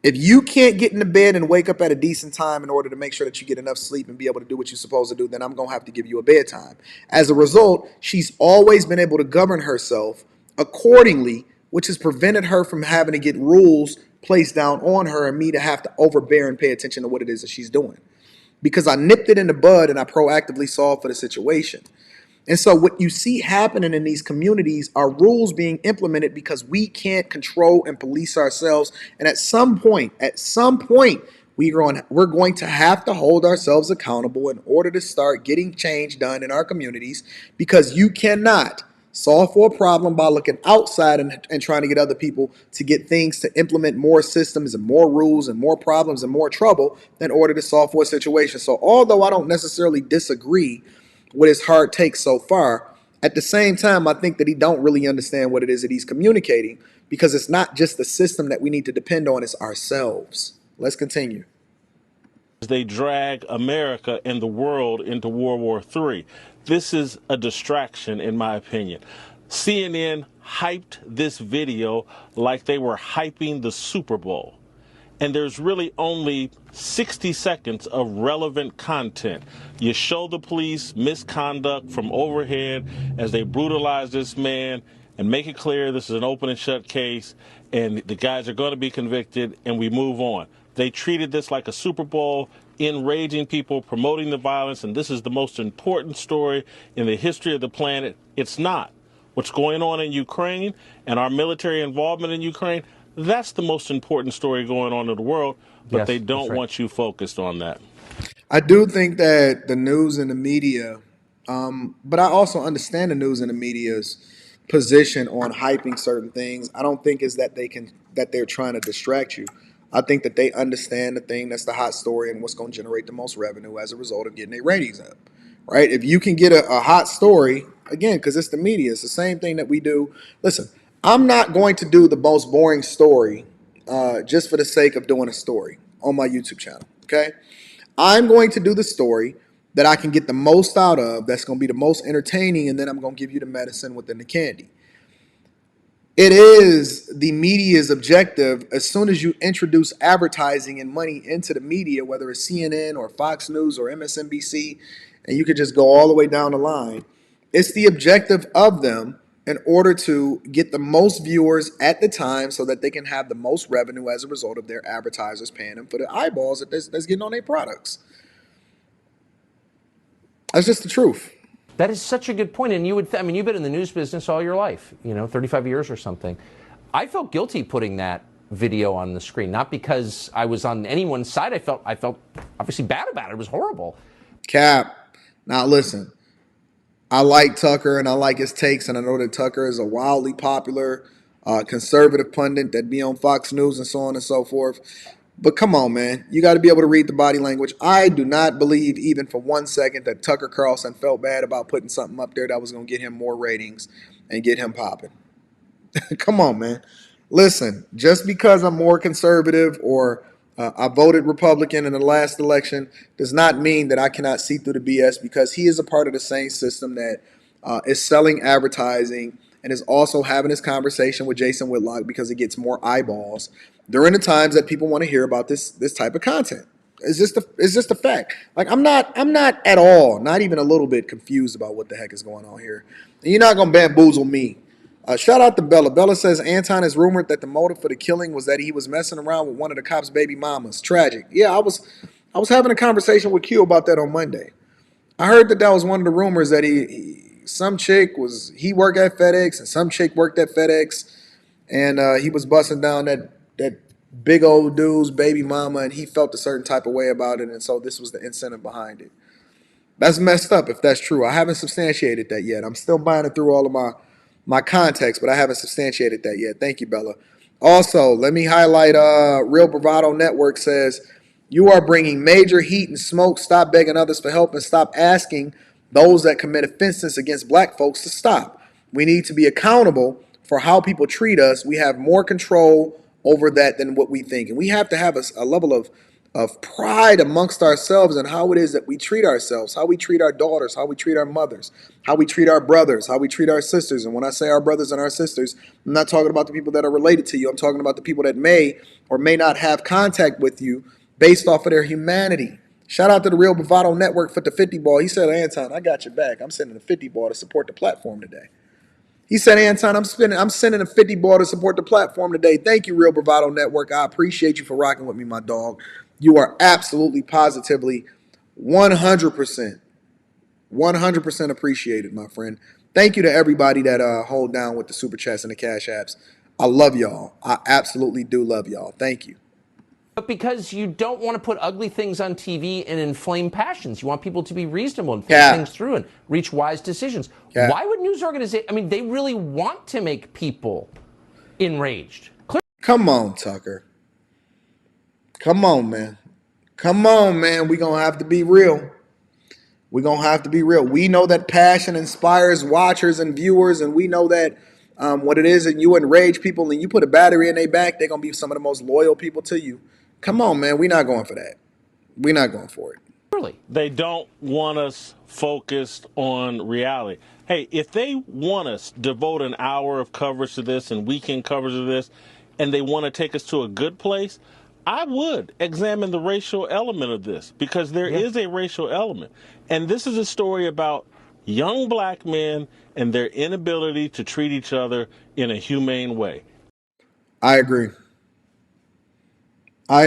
If you can't get into bed and wake up at a decent time in order to make sure that you get enough sleep and be able to do what you're supposed to do, then I'm going to have to give you a bedtime. As a result, she's always been able to govern herself accordingly, which has prevented her from having to get rules placed down on her and me to have to overbear and pay attention to what it is that she's doing. Because I nipped it in the bud and I proactively solved for the situation. And so what you see happening in these communities are rules being implemented because we can't control and police ourselves. And at some point, we're going to have to hold ourselves accountable in order to start getting change done in our communities, because you cannot solve for a problem by looking outside and trying to get other people to get things to implement more systems and more rules and more problems and more trouble in order to solve for a situation. So although I don't necessarily disagree with his hard takes so far, at the same time, I think that he don't really understand what it is that he's communicating, because it's not just the system that we need to depend on, it's ourselves. Let's continue. They drag America and the world into World War III. This is a distraction, in my opinion. CNN hyped this video like they were hyping the Super Bowl. And there's really only 60 seconds of relevant content. You show the police misconduct from overhead as they brutalize this man and make it clear this is an open and shut case and the guys are going to be convicted, and we move on. They treated this like a Super Bowl, enraging people, promoting the violence, and this is the most important story in the history of the planet. It's not. What's going on in Ukraine and our military involvement in Ukraine, that's the most important story going on in the world, but Yes, they don't right. want you focused on that. I do think that the news and the media, but I also understand the news and the media's position on hyping certain things. I don't think is that they're trying to distract you. I think that they understand the thing that's the hot story and what's going to generate the most revenue as a result of getting their ratings up, right? If you can get a hot story, again, because it's the media, it's the same thing that we do. Listen, I'm not going to do the most boring story just for the sake of doing a story on my YouTube channel, okay? I'm going to do the story that I can get the most out of, that's going to be the most entertaining, and then I'm going to give you the medicine within the candy. It is the media's objective as soon as you introduce advertising and money into the media, whether it's CNN or Fox News or MSNBC, and you could just go all the way down the line. It's the objective of them in order to get the most viewers at the time so that they can have the most revenue as a result of their advertisers paying them for the eyeballs that's getting on their products. That's just the truth. That is such a good point. And you would, I mean, you've been in the news business all your life, 35 years or something. I felt guilty putting that video on the screen, not because I was on anyone's side. I felt obviously bad about it. It was horrible. Cap. Now listen, I like Tucker and I like his takes, and I know that Tucker is a wildly popular conservative pundit that be on Fox News and so on and so forth. But come on, man. You got to be able to read the body language. I do not believe even for 1 second that Tucker Carlson felt bad about putting something up there that was going to get him more ratings and get him popping. Come on, man. Listen, just because I'm more conservative or I voted Republican in the last election does not mean that I cannot see through the BS, because he is a part of the same system that is selling advertising and is also having this conversation with Jason Whitlock because it gets more eyeballs during the times that people want to hear about this type of content. It's just a fact. Like I'm not at all, not even a little bit confused about what the heck is going on here. And you're not gonna bamboozle me. Shout out to Bella. Bella says Anton is rumored that the motive for the killing was that he was messing around with one of the cops' baby mamas. Tragic. Yeah, I was having a conversation with Q about that on Monday. I heard that was one of the rumors that some chick he worked at FedEx and some chick worked at FedEx, and he was busting down that big old dude's baby mama, and he felt a certain type of way about it, and so this was the incentive behind it. That's messed up if that's true. I haven't substantiated that yet. I'm still buying it through all of my context, but I haven't substantiated that yet. Thank you, Bella. Also, let me highlight Real Bravado Network says, you are bringing major heat and smoke. Stop begging others for help and stop asking those that commit offenses against black folks to stop. We need to be accountable for how people treat us. We have more control over that than what we think. And we have to have a level of pride amongst ourselves and how it is that we treat ourselves, how we treat our daughters, how we treat our mothers, how we treat our brothers, how we treat our sisters. And when I say our brothers and our sisters, I'm not talking about the people that are related to you. I'm talking about the people that may or may not have contact with you based off of their humanity. Shout out to the Real Bravado Network for the 50 ball. He said, Anton, I got your back. I'm sending a 50 ball to support the platform today. He said, Anton, I'm sending a 50 ball to support the platform today. Thank you, Real Bravado Network. I appreciate you for rocking with me, my dog. You are absolutely, positively, 100% appreciated, my friend. Thank you to everybody that hold down with the Super Chats and the Cash Apps. I love y'all. I absolutely do love y'all. Thank you. But because you don't want to put ugly things on TV and inflame passions. You want people to be reasonable and think things through and reach wise decisions. Why would news organizations, I mean, they really want to make people enraged. Come on, Tucker. Come on, man. Come on, man. We're going to have to be real. We're going to have to be real. We know that passion inspires watchers and viewers, and we know that what it is, and you enrage people and you put a battery in their back, they're going to be some of the most loyal people to you. Come on, man. We're not going for that. We're not going for it. Really? They don't want us focused on reality. Hey, if they want us to devote an hour of coverage to this and weekend coverage of this, and they want to take us to a good place, I would examine the racial element of this, because there is a racial element. And this is a story about young black men and their inability to treat each other in a humane way. I agree. I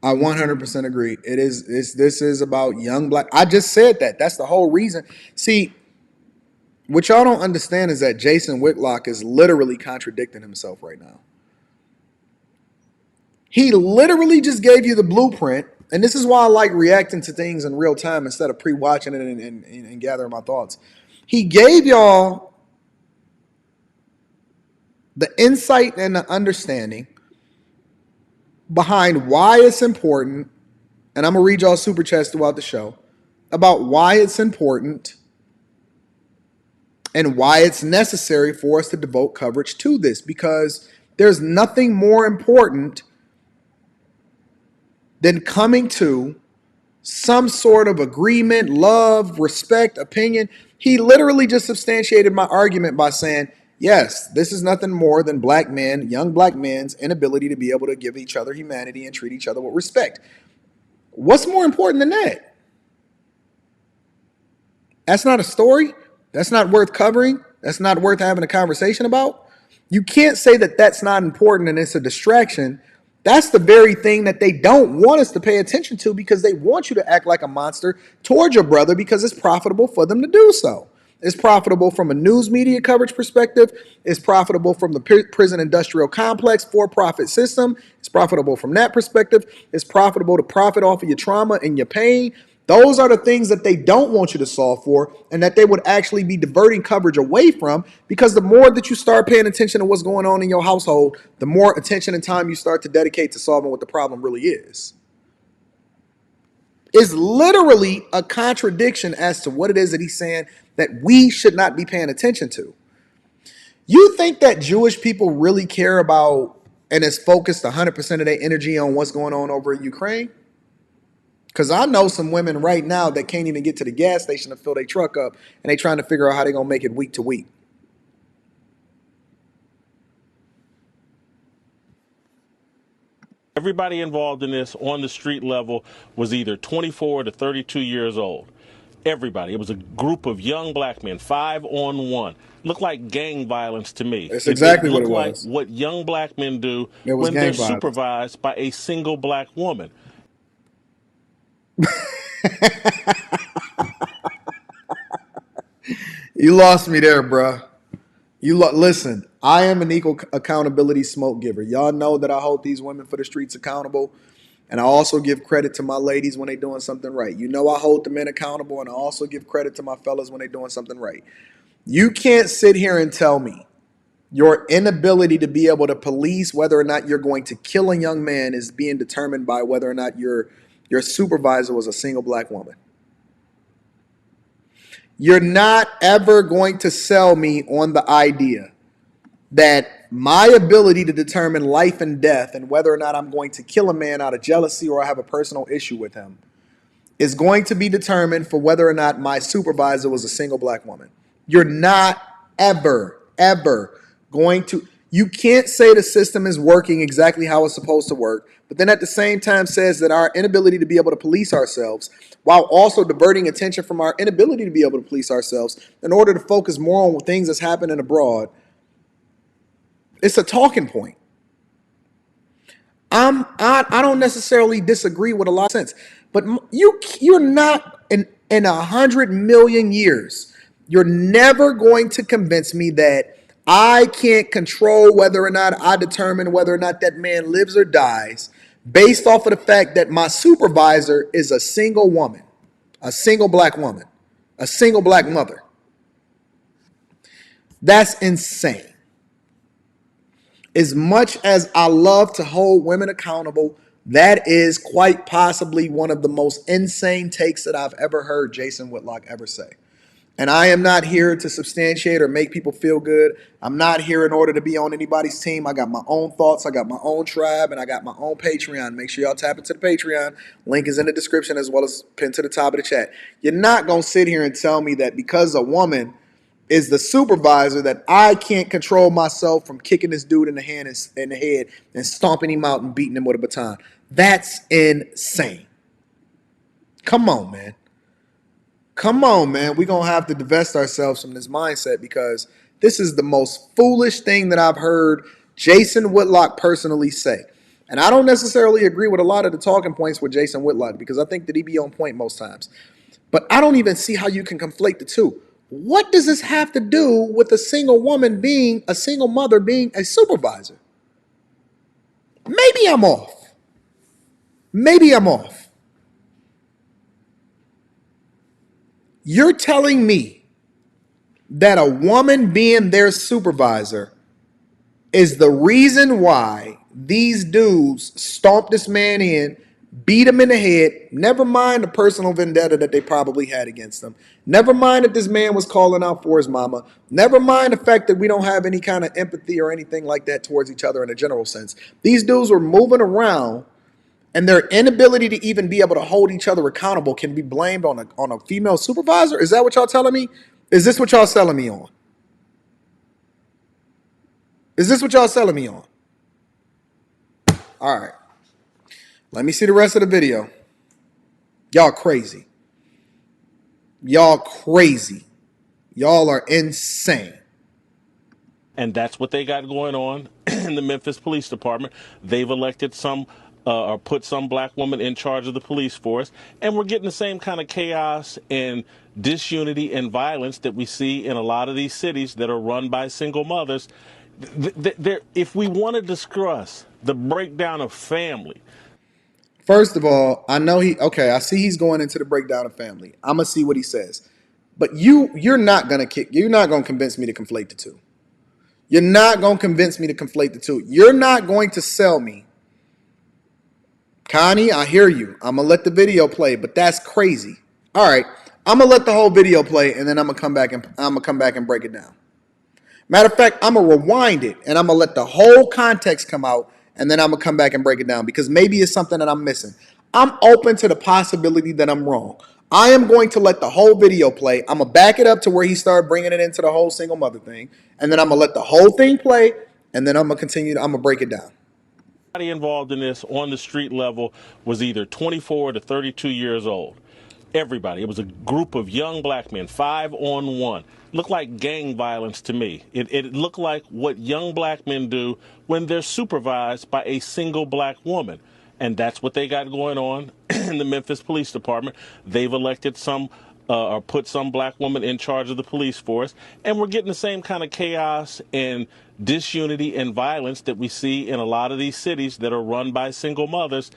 100% agree. This is about young black. I just said that. That's the whole reason. See, what y'all don't understand is that Jason Whitlock is literally contradicting himself right now. He literally just gave you the blueprint, and this is why I like reacting to things in real time instead of pre-watching it and gathering my thoughts. He gave y'all the insight and the understanding behind why it's important, and I'm going to read y'all super chats throughout the show, about why it's important and why it's necessary for us to devote coverage to this, because there's nothing more important than coming to some sort of agreement, love, respect, opinion. He literally just substantiated my argument by saying, yes, this is nothing more than black men, young black men's inability to be able to give each other humanity and treat each other with respect. What's more important than that? That's not a story. That's not worth covering. That's not worth having a conversation about. You can't say that that's not important and it's a distraction. That's the very thing that they don't want us to pay attention to, because they want you to act like a monster towards your brother because it's profitable for them to do so. It's profitable from a news media coverage perspective. It's profitable from the prison industrial complex for-profit system. It's profitable from that perspective. It's profitable to profit off of your trauma and your pain. Those are the things that they don't want you to solve for, and that they would actually be diverting coverage away from, because the more that you start paying attention to what's going on in your household, the more attention and time you start to dedicate to solving what the problem really is. It's literally a contradiction as to what it is that he's saying that we should not be paying attention to. You think that Jewish people really care about and is focused 100% of their energy on what's going on over in Ukraine? Because I know some women right now that can't even get to the gas station to fill their truck up, and they trying to figure out how they're going to make it week to week. Everybody involved in this on the street level was either 24 to 32 years old. Everybody. It was a group of young black men, 5-on-1. Looked like gang violence to me. That's exactly what it was. Looked like what young black men do when they're supervised by a single black woman. You lost me there, bruh. Listen, I am an equal accountability smoke giver. Y'all know that I hold these women for the streets accountable, and I also give credit to my ladies when they're doing something right. You know I hold the men accountable, and I also give credit to my fellas when they're doing something right. You can't sit here and tell me your inability to be able to police whether or not you're going to kill a young man is being determined by whether or not your supervisor was a single black woman. You're not ever going to sell me on the idea that my ability to determine life and death and whether or not I'm going to kill a man out of jealousy or I have a personal issue with him is going to be determined for whether or not my supervisor was a single black woman. You're not ever going to. You can't say the system is working exactly how it's supposed to work, but then at the same time says that our inability to be able to police ourselves, while also diverting attention from our inability to be able to police ourselves in order to focus more on things that's happening abroad, it's a talking point. I don't necessarily disagree with a lot of sense, but you're not in 100 million years. You're never going to convince me that I can't control whether or not I determine whether or not that man lives or dies based off of the fact that my supervisor is a single woman, a single black woman, a single black mother. That's insane. As much as I love to hold women accountable, that is quite possibly one of the most insane takes that I've ever heard Jason Whitlock ever say. And I am not here to substantiate or make people feel good. I'm not here in order to be on anybody's team. I got my own thoughts. I got my own tribe, and I got my own Patreon. Make sure y'all tap into the Patreon. Link is in the description as well as pinned to the top of the chat. You're not going to sit here and tell me that because a woman is the supervisor that I can't control myself from kicking this dude in the head and stomping him out and beating him with a baton. That's insane. Come on, man. Come on, man. We're going to have to divest ourselves from this mindset because this is the most foolish thing that I've heard Jason Whitlock personally say. And I don't necessarily agree with a lot of the talking points with Jason Whitlock because I think that he be on point most times. But I don't even see how you can conflate the two. What does this have to do with a single woman being, a single mother being a supervisor? Maybe I'm off. Maybe I'm off. You're telling me that a woman being their supervisor is the reason why these dudes stomped this man in, beat him in the head, never mind the personal vendetta that they probably had against him. Never mind that this man was calling out for his mama. Never mind the fact that we don't have any kind of empathy or anything like that towards each other in a general sense. These dudes were moving around and their inability to even be able to hold each other accountable can be blamed on a female supervisor? Is that what y'all telling me? Is this what y'all selling me on? Is this what y'all selling me on? All right. Let me see the rest of the video. Y'all crazy. Y'all crazy. Y'all are insane. And that's what they got going on in the Memphis Police Department. They've elected some or put some black woman in charge of the police force. And we're getting the same kind of chaos and disunity and violence that we see in a lot of these cities that are run by single mothers. If we want to discuss the breakdown of family. First of all, I know I see he's going into the breakdown of family. I'm going to see what he says. But you're not going to convince me to conflate the two. You're not going to convince me to conflate the two. You're not going to sell me. Connie, I hear you. I'm going to let the video play, but that's crazy. All right. I'm going to let the whole video play, and then I'm going to come back and break it down. Matter of fact, I'm going to rewind it, and I'm going to let the whole context come out, and then I'm going to come back and break it down, because maybe it's something that I'm missing. I'm open to the possibility that I'm wrong. I am going to let the whole video play. I'm going to back it up to where he started bringing it into the whole single mother thing, and then I'm going to let the whole thing play, and then I'm going to continue. I'm going to break it down. Everybody involved in this on the street level was either 24 to 32 years old. Everybody. It was a group of young black men, 5-on-1. Looked like gang violence to me. It looked like what young black men do when they're supervised by a single black woman. And that's what they got going on in the Memphis Police Department. They've elected some or put some black woman in charge of the police force. And we're getting the same kind of chaos and disunity and violence that we see in a lot of these cities that are run by single mothers.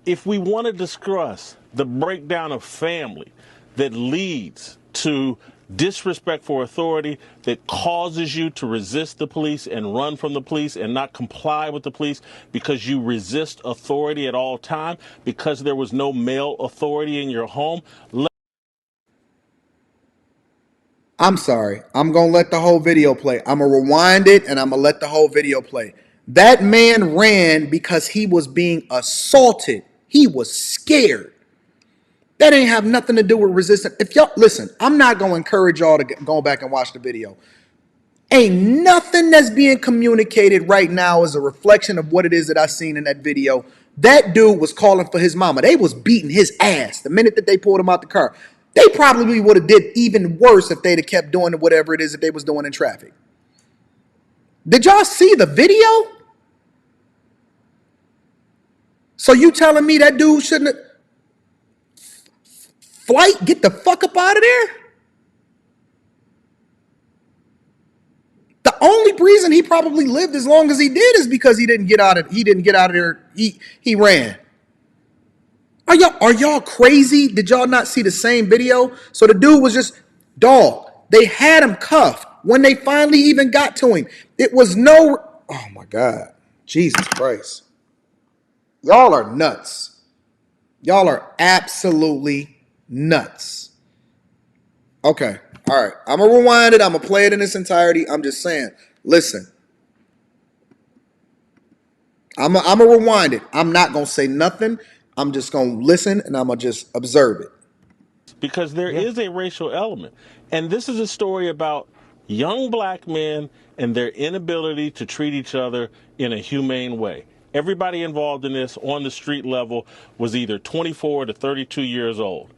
If we want to discuss the breakdown of family that leads to disrespect for authority, that causes you to resist the police and run from the police and not comply with the police because you resist authority at all time, because there was no male authority in your home. I'm sorry. I'm going to let the whole video play. I'm going to rewind it, and I'm going to let the whole video play. That man ran because he was being assaulted. He was scared. That ain't have nothing to do with resistance. If y'all listen, I'm not going to encourage y'all to go back and watch the video. Ain't nothing that's being communicated right now is a reflection of what it is that I seen in that video. That dude was calling for his mama. They was beating his ass the minute that they pulled him out the car. They probably would have did even worse if they'd have kept doing whatever it is that they was doing in traffic. Did y'all see the video? So you telling me that dude shouldn't have... Flight, get the fuck up out of there? The only reason he probably lived as long as he did is because he didn't get out of there. He ran. Are y'all crazy? Did y'all not see the same video? So the dude was just dog. They had him cuffed when they finally even got to him. It was no... Oh my God. Jesus Christ. Y'all are nuts. Y'all are absolutely nuts. Okay. All right. I'm going to rewind it. I'm going to play it in its entirety. I'm just saying. Listen. I'm going to rewind it. I'm not going to say nothing. I'm just going to listen, and I'm going to just observe it. Because there is a racial element. And this is a story about young black men and their inability to treat each other in a humane way. Everybody involved in this on the street level was either 24 to 32 years old.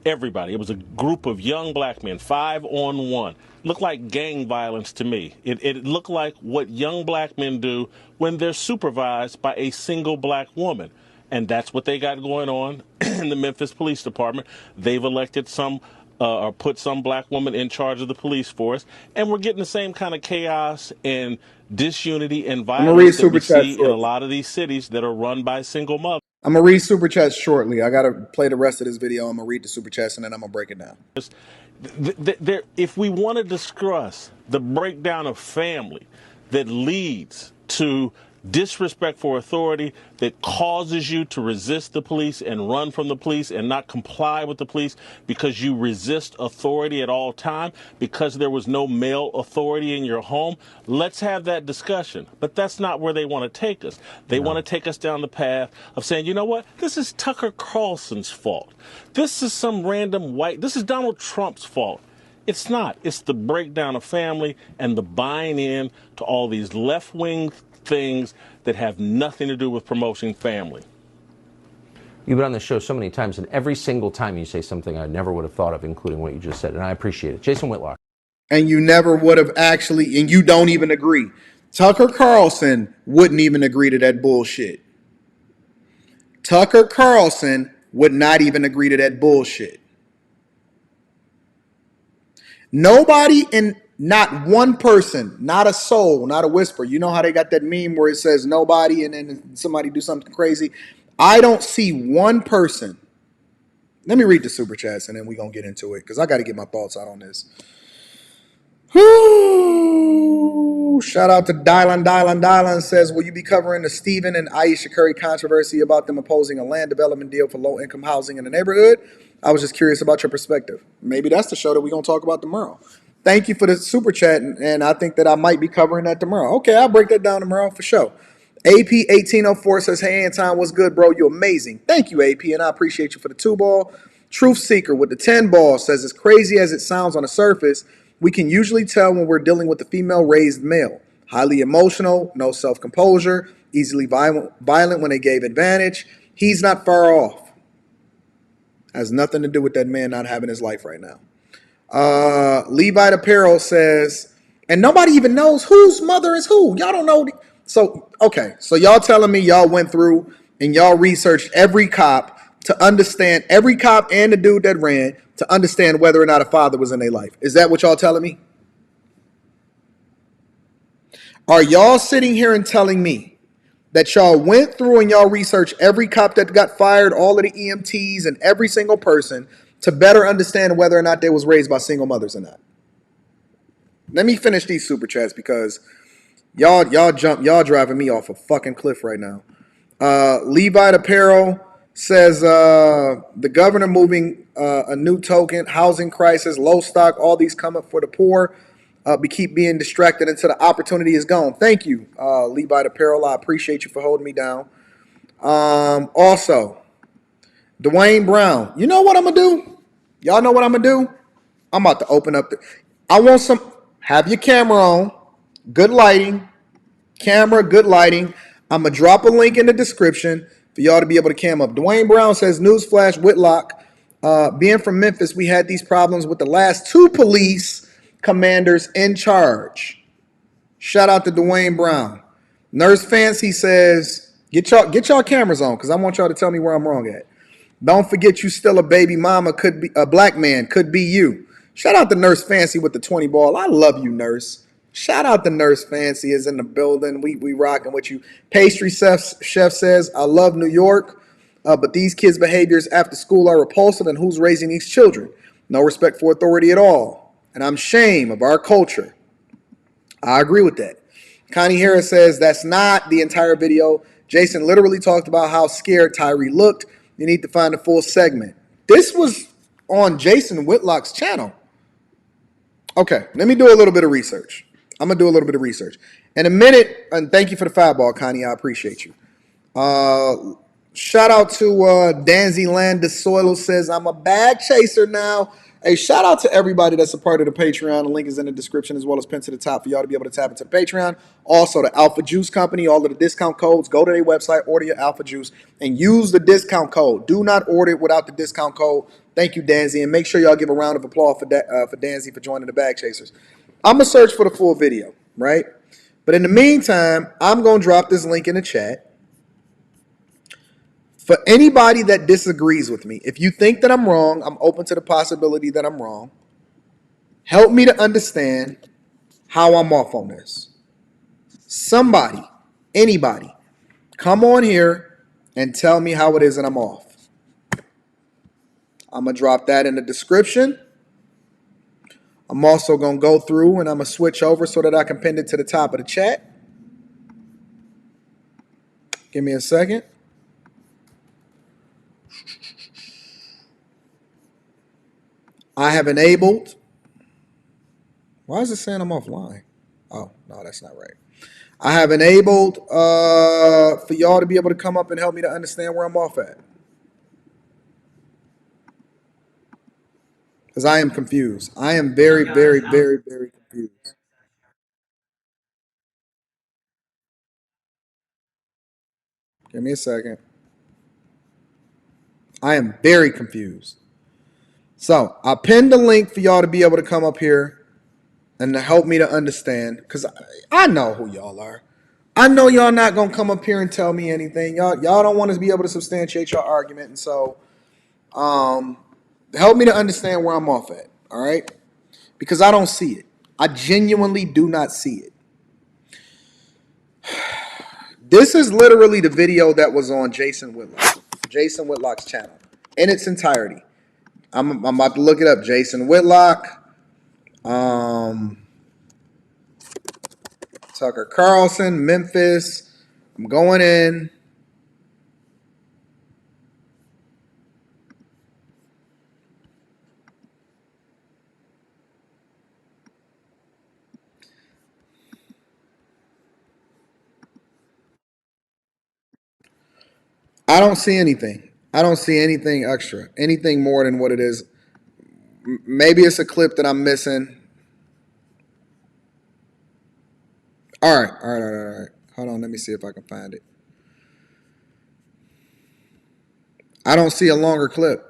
Everybody. It was a group of young black men, 5-on-1. Looked like gang violence to me. It looked like what young black men do when they're supervised by a single black woman. And that's what they got going on in the Memphis Police Department. They've elected some or put some black woman in charge of the police force. And we're getting the same kind of chaos and disunity and violence that we see in a lot of these cities that are run by single mothers. I'm going to read Super Chats shortly. I got to play the rest of this video. I'm going to read the Super Chats, and then I'm going to break it down. If we want to discuss the breakdown of family that leads to disrespect for authority that causes you to resist the police and run from the police and not comply with the police because you resist authority at all time, because there was no male authority in your home, let's have that discussion. But that's not where they want to take us. They want to take us down the path of saying, you know what, this is Tucker Carlson's fault. This is some random this is Donald Trump's fault. It's not. It's the breakdown of family and the buying in to all these left-wing things that have nothing to do with promoting family. You've been on the show so many times, and every single time you say something I never would have thought of, including what you just said, and I appreciate it. Jason Whitlock. And you never would have actually, and you don't even agree. Tucker Carlson wouldn't even agree to that bullshit. Tucker Carlson would not even agree to that bullshit. Nobody in not one person, not a soul, not a whisper. You know how they got that meme where it says nobody and then somebody do something crazy? I don't see one person. Let me read the super chats and then we're going to get into it because I got to get my thoughts out on this. Whoo! Shout out to Dylan says, will you be covering the Stephen and Aisha Curry controversy about them opposing a land development deal for low-income housing in the neighborhood? I was just curious about your perspective. Maybe that's the show that we're going to talk about tomorrow. Thank you for the super chat, and I think that I might be covering that tomorrow. Okay, I'll break that down tomorrow for sure. AP1804 says, hey, Anton, what's good, bro? You're amazing. Thank you, AP, and I appreciate you for the 2-ball. Truth Seeker with the 10-ball says, as crazy as it sounds on the surface, we can usually tell when we're dealing with a female-raised male. Highly emotional, no self-composure, easily violent when they gave advantage. He's not far off. Has nothing to do with that man not having his life right now. Levi Apparel says, and nobody even knows whose mother is who. Y'all don't know. So, okay. So y'all telling me y'all went through and y'all researched every cop to understand, every cop and the dude that ran, to understand whether or not a father was in their life. Is that what y'all telling me? Are y'all sitting here and telling me that y'all went through and y'all researched every cop that got fired, all of the EMTs and every single person to better understand whether or not they was raised by single mothers or not? Let me finish these super chats because y'all driving me off a fucking cliff right now. Levi Apparel says the governor moving a new token, housing crisis, low stock, all these come up for the poor. We keep being distracted until the opportunity is gone. Thank you, Levi Apparel. I appreciate you for holding me down. Also, Dwayne Brown. You know what I'm going to do? Y'all know what I'm going to do? I'm about to open up. I want some. Have your camera on. Good lighting. Camera, good lighting. I'm going to drop a link in the description for y'all to be able to cam up. Dwayne Brown says, newsflash, Whitlock. Being from Memphis, we had these problems with the last 2 police commanders in charge. Shout out to Dwayne Brown. Nurse Fancy says, get y'all cameras on because I want y'all to tell me where I'm wrong at. Don't forget you still a baby mama, could be a black man, could be you. Shout out to Nurse Fancy with the 20 ball. I love you, Nurse. Shout out to Nurse Fancy is in the building. We rocking with you. Pastry Chef says, I love New York, but these kids' behaviors after school are repulsive, and who's raising these children? No respect for authority at all. And I'm ashamed of our culture. I agree with that. Connie Harris says, that's not the entire video. Jason literally talked about how scared Tyre looked. You need to find the full segment. This was on Jason Whitlock's channel. Okay, let me do a little bit of research. I'm going to do a little bit of research. In a minute, and thank you for the 5-ball, Connie. I appreciate you. Shout out to Danzy Landesoilo says, I'm a bag chaser now. Hey, shout out to everybody that's a part of the Patreon. The link is in the description as well as pinned to the top for y'all to be able to tap into Patreon. Also, the Alpha Juice Company, all of the discount codes. Go to their website, order your Alpha Juice, and use the discount code. Do not order it without the discount code. Thank you, Danzy. And make sure y'all give a round of applause for Danzy for joining the Bag Chasers. I'm going to search for the full video, right? But in the meantime, I'm going to drop this link in the chat. For anybody that disagrees with me, if you think that I'm wrong, I'm open to the possibility that I'm wrong. Help me to understand how I'm off on this. Somebody, anybody, come on here and tell me how it is that I'm off. I'm going to drop that in the description. I'm also going to go through and I'm going to switch over so that I can pin it to the top of the chat. Give me a second. I have enabled. Why is it saying I'm offline? Oh, no, that's not right. I have enabled for y'all to be able to come up and help me to understand where I'm off at. Because I am confused. I am very, very, very, very confused. Give me a second. I am very confused. So I pinned the link for y'all to be able to come up here and to help me to understand. Because I know who y'all are. I know y'all not going to come up here and tell me anything. Y'all don't want to be able to substantiate your argument. And so help me to understand where I'm off at. All right? Because I don't see it. I genuinely do not see it. This is literally the video that was on Jason Whitlock's channel in its entirety. I'm about to look it up. Jason Whitlock, Tucker Carlson, Memphis. I'm going in. I don't see anything. I don't see anything extra, anything more than what it is. Maybe it's a clip that I'm missing. All right. Hold on, let me see if I can find it. I don't see a longer clip.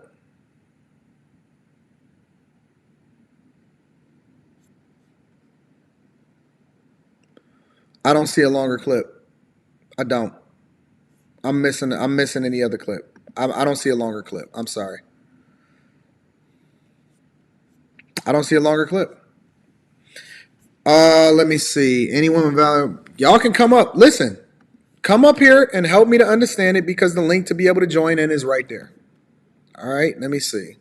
I don't see a longer clip. I don't. I'm missing any other clip. I don't see a longer clip. I'm sorry. I don't see a longer clip. Let me see. Anyone value? Y'all can come up. Listen, come up here and help me to understand it because the link to be able to join in is right there. All right, let me see.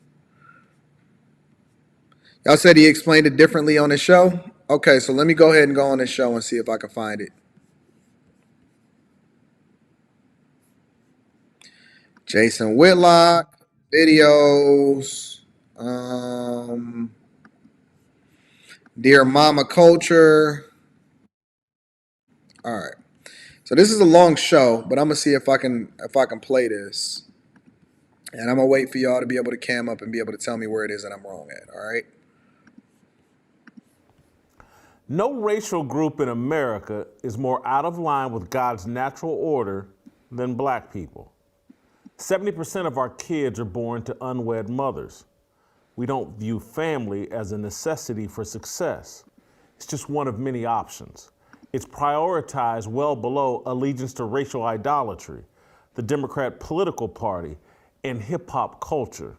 Y'all said he explained it differently on his show. Okay, so let me go ahead and go on his show and see if I can find it. Jason Whitlock videos. Dear Mama Culture. All right. So this is a long show, but I'm gonna see if I can play this. And I'm gonna wait for y'all to be able to cam up and be able to tell me where it is that I'm wrong at. All right. No racial group in America is more out of line with God's natural order than black people. 70% of our kids are born to unwed mothers. We don't view family as a necessity for success. It's just one of many options. It's prioritized well below allegiance to racial idolatry, the Democrat political party, and hip-hop culture.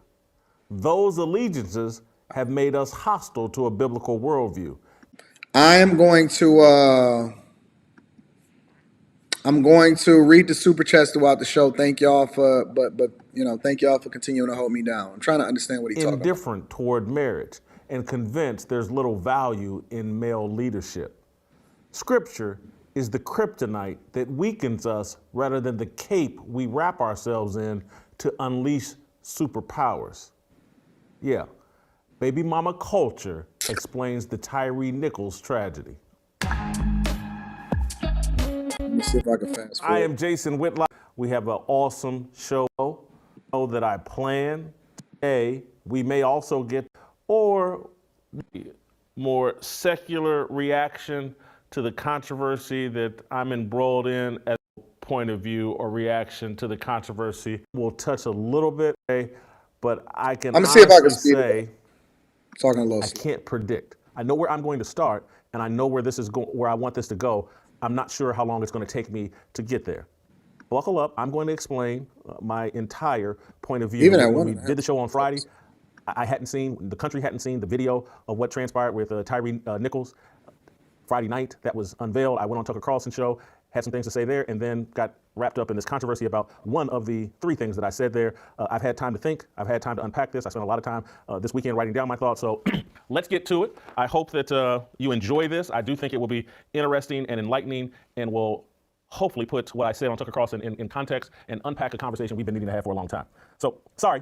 Those allegiances have made us hostile to a biblical worldview. I'm going to read the super chats throughout the show. Thank y'all for, thank y'all for continuing to hold me down. I'm trying to understand what he's talking about. Indifferent toward marriage and convinced there's little value in male leadership. Scripture is the kryptonite that weakens us rather than the cape we wrap ourselves in to unleash superpowers. Yeah, baby mama culture explains the Tyre Nichols tragedy. Let me see if I can fast forward. I am Jason Whitlock. We have an awesome show that I plan. We may also get or more secular reaction to the controversy that I'm embroiled in as a point of view or reaction to the controversy. We'll touch a little bit, but I can honestly say talking a little I can't predict. I know where I'm going to start, and I know where this is where I want this to go. I'm not sure how long it's going to take me to get there. Buckle up. I'm going to explain my entire point of view. Even when we did the show on Friday, the country hadn't seen the video of what transpired with Tyre Nichols. Friday night that was unveiled. I went on Tucker Carlson's show, had some things to say there, and then got wrapped up in this controversy about one of the three things that I said there. I've had time to think. I've had time to unpack this. I spent a lot of time this weekend writing down my thoughts. So let's get to it. I hope that you enjoy this. I do think it will be interesting and enlightening and will hopefully put what I said on Tucker Carlson in context and unpack a conversation we've been needing to have for a long time. So, sorry,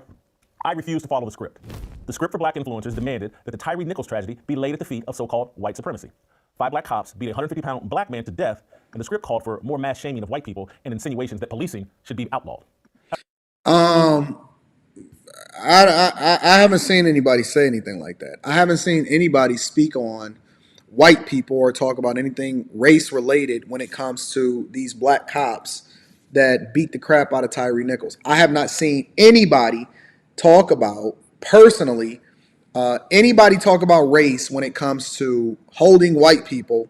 I refuse to follow the script. The script for black influencers demanded that the Tyre Nichols tragedy be laid at the feet of so-called white supremacy. 5 black cops beat a 150-pound black man to death, and the script called for more mass shaming of white people and insinuations that policing should be outlawed. I haven't seen anybody say anything like that. I haven't seen anybody speak on white people or talk about anything race related when it comes to these black cops that beat the crap out of Tyre Nichols. I have not seen anybody talk about personally anybody talk about race when it comes to holding white people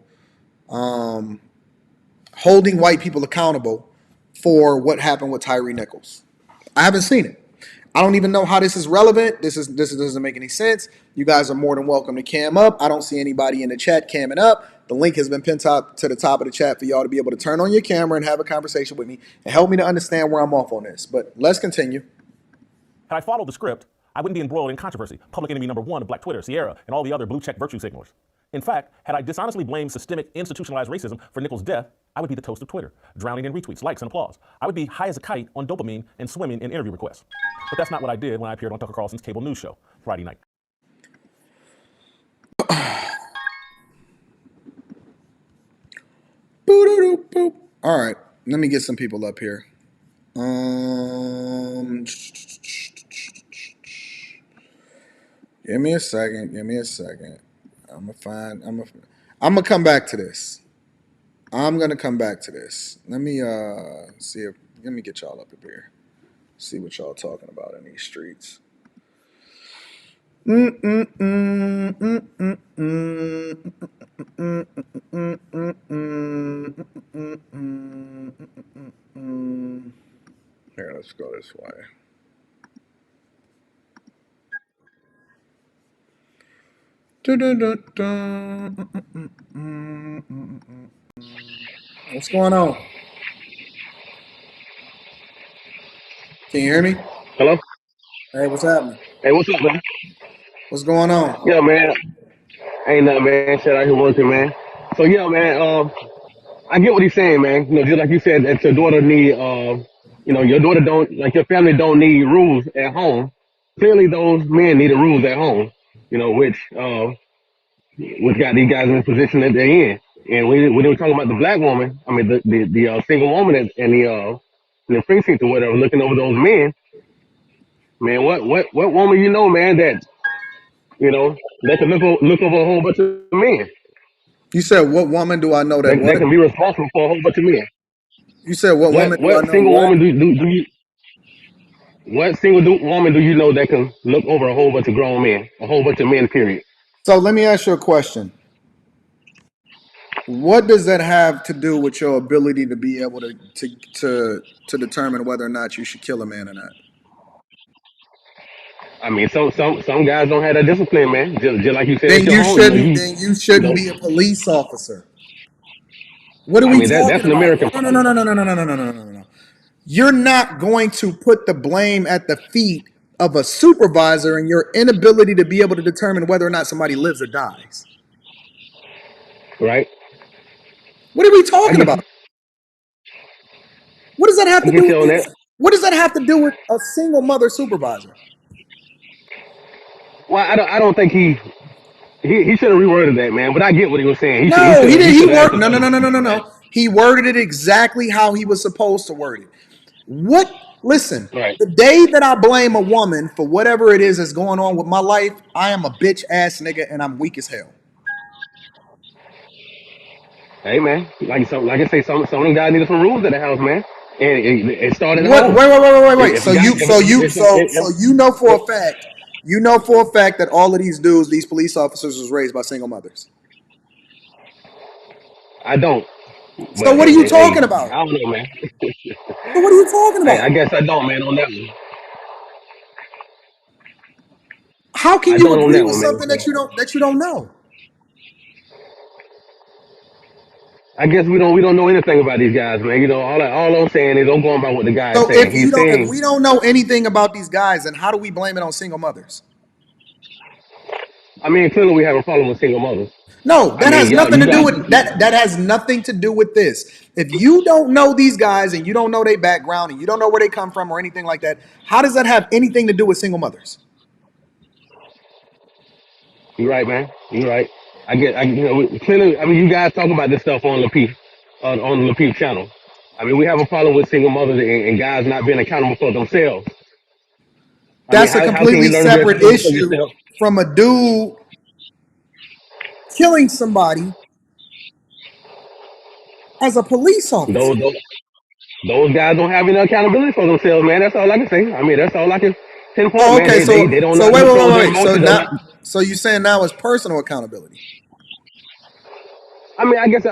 accountable for what happened with Tyre Nichols. I haven't seen it. I don't even know how this is relevant. This doesn't make any sense. You guys are more than welcome to cam up. I don't see anybody in the chat camming up. The link has been pinned to the top of the chat for y'all to be able to turn on your camera and have a conversation with me and help me to understand where I'm off on this. But let's continue. Had I followed the script, I wouldn't be embroiled in controversy, public enemy number 1 of Black Twitter, Sierra, and all the other blue check virtue signalers. In fact, had I dishonestly blamed systemic institutionalized racism for Nichols' death, I would be the toast of Twitter, drowning in retweets, likes, and applause. I would be high as a kite on dopamine and swimming in interview requests. But that's not what I did when I appeared on Tucker Carlson's cable news show Friday night. All right, let me get some people up here. Give me a second. I'm gonna come back to this. Let me see if let me get y'all up here. See what y'all talking about in these streets. Here, let's go this way. What's going on? Can you hear me? Hello? Hey, what's happening? Hey, what's up, man? What's going on? Yeah, man. Ain't nothing, man. Shit out here working, man. So, yeah, man, I get what he's saying, man. You know, just like you said, that your daughter need, your daughter don't, like your family don't need rules at home. Clearly, those men needed rules at home, which got these guys in the position that they're in. And when they were talking about the black woman, I mean, the single woman in the precinct or whatever, looking over those men, man, what woman you know, man, that they can look over a whole bunch of men. You said, what woman do I know that They can be responsible for a whole bunch of men. You said, what woman do I know single what? woman what single woman do you know that can look over a whole bunch of grown men, a whole bunch of men, period? So let me ask you a question. What does that have to do with your ability to be able to determine whether or not you should kill a man or not? I mean, some guys don't have that discipline, man. Just like you said, Then you shouldn't be a police officer. What are we talking that's an about? American problem. No. You're not going to put the blame at the feet of a supervisor and your inability to be able to determine whether or not somebody lives or dies. Right. What are we talking about? What does that have to do with this? What does that have to do with a single mother supervisor? Well, I don't think he should have reworded that, man. But I get what he was saying. No. He worded it exactly how he was supposed to word it. Listen, right. The day that I blame a woman for whatever it is that's going on with my life, I am a bitch ass nigga and I'm weak as hell. Hey, man, like I say, some of them guys needed some rules at the house, man. And it started. Wait. So you know for a fact that all of these dudes, these police officers, was raised by single mothers. I don't. So what are you talking about? I don't know, man. So what are you talking about? I guess I don't, man, on that one. How can you agree with something that you don't know? I guess we don't know anything about these guys, man. You know, all I'm saying is I'm going by what the guy is saying. If we don't know anything about these guys, then how do we blame it on single mothers? I mean, clearly we have a problem with single mothers. No, I that mean, has y'all, nothing you to do guys, with that. That has nothing to do with this. If you don't know these guys and you don't know their background and you don't know where they come from or anything like that, how does that have anything to do with single mothers? you're right, man. You're right. Clearly, I mean, you guys talk about this stuff on Lapeef, on the Lapeef channel. I mean, we have a problem with single mothers and guys not being accountable for themselves. I mean, That's a how can completely you learn to be separate accountable for issue yourself? from a dude killing somebody as a police officer. Those, those those guys don't have any accountability for themselves, man. That's all I can say. I mean, that's all I can pinpoint, Oh, man. okay. They So don't know so how to wait, wait, control wait, their wait. So emotions. They're now, not. so you saying now it's personal accountability? I mean, I guess it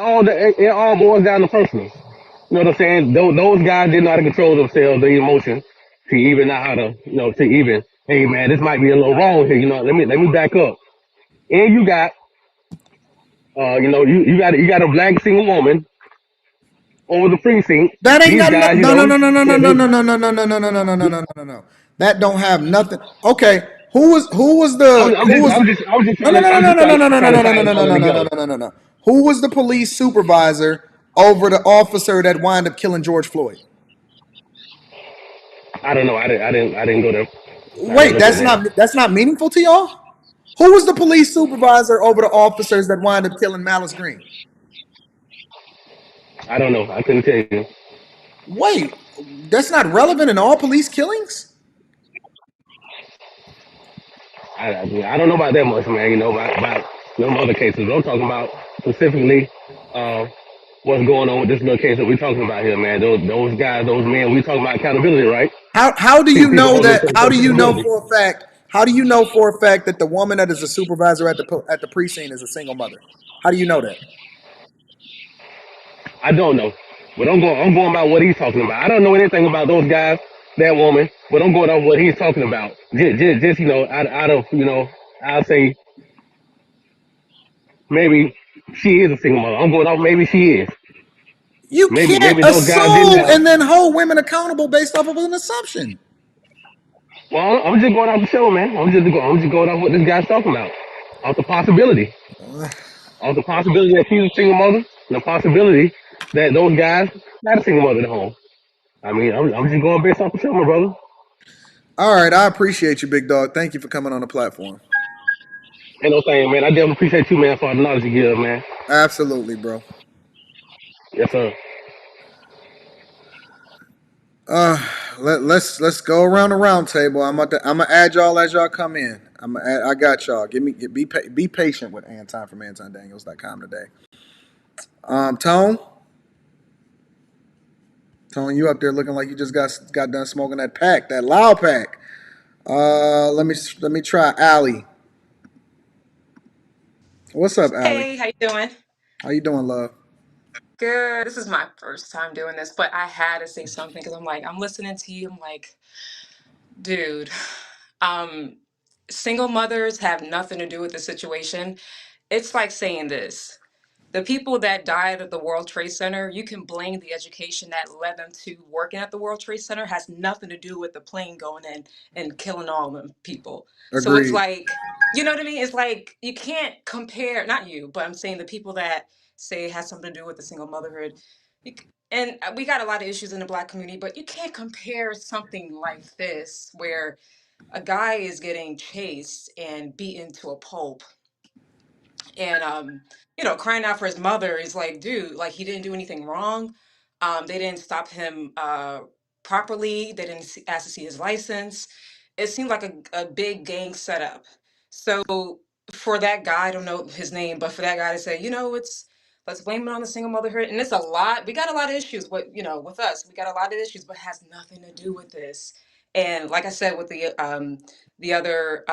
all boils down to personal. You know what I'm saying? Those guys didn't know how to control themselves, their emotions, to even know how to, to even, hey man, this might be a little wrong here. Let me back up. And you got, you got a black single woman over the precinct. That ain't These got guys, no no no no no no yeah, no no no no no no no no no no no no no no. That don't have nothing. Okay, I was just no trying no to, no I was no just no trying no to, no no no trying to no no tie no it no all no in no no together. no no no no. Who was the police supervisor over the officer that wound up killing George Floyd? I don't know. I didn't go there. I didn't Wait, look at that. that's not meaningful to y'all. Who was the police supervisor over the officers that wound up killing Malice Green? I don't know. I couldn't tell you. Wait, that's not relevant in all police killings. I don't know about that much, man. About them other cases. I'm talking about specifically uh, what's going on with this little case that we're talking about here, man. Those guys, those men. We talking about accountability, right? How do you People know holding that? themselves How to do you know accountability. for a fact? How do you know for a fact that the woman that is a supervisor at the precinct is a single mother? How do you know that? I don't know, but I'm going by what he's talking about. I don't know anything about those guys, that woman, but I'm going on what he's talking about. Just out of I'll say maybe she is a single mother. I'm going off maybe she is. You can't Maybe those guys didn't assume have. and then hold women accountable based off of an assumption. Well, I'm just going off the show, man. I'm just going off what this guy's talking about. Off the possibility. Off the possibility that she's a single mother, and the possibility that those guys had a single mother at home. I mean, I'm just going based off the show, my brother. All right, I appreciate you, big dog. Thank you for coming on the platform. Ain't no thing, man. I definitely appreciate you, man, for all the knowledge you give, man. Absolutely, bro. Yes, sir. Uh, let's go around the round table. I'm gonna add y'all as y'all come in. I got y'all. Be patient with Anton from AntonDaniels.com today. Tone, you up there looking like you just got done smoking that pack, that loud pack. Let me try Allie. What's up, Allie? Hey, how you doing? How you doing, love? Good. This is my first time doing this, but I had to say something because I'm listening to you. I'm like, dude, um, single mothers have nothing to do with the situation. It's like saying this. The people that died at the World Trade Center, you can blame the education that led them to working at the World Trade Center, has nothing to do with the plane going in and killing all them people. So it's Agreed. like, you know what I mean? It's like you can't compare, not you, but I'm saying the people that say it has something to do with the single motherhood. And we got a lot of issues in the Black community, but you can't compare something like this where a guy is getting chased and beaten to a pulp and crying out for his mother. He's like, dude, like he didn't do anything wrong. They didn't stop him properly. They didn't ask to see his license. It seemed like a big gang setup. So for that guy, I don't know his name, but for that guy to say, let's blame it on the single motherhood, and it's a lot. We got a lot of issues with with us. We got a lot of issues, but it has nothing to do with this. And like I said, with the other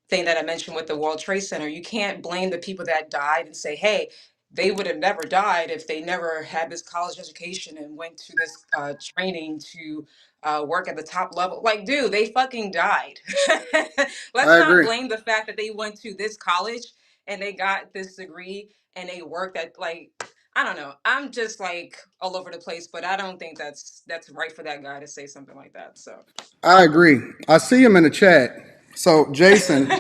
thing that I mentioned with the World Trade Center, you can't blame the people that died and say, hey, they would have never died if they never had this college education and went to this training to work at the top level. Like, dude, they fucking died. Let's I not agree. blame the fact that they went to this college and they got this degree and they worked at like, I don't know. I'm just like all over the place, but I don't think that's right for that guy to say something like that. So I agree. I see him in the chat. So, Jason,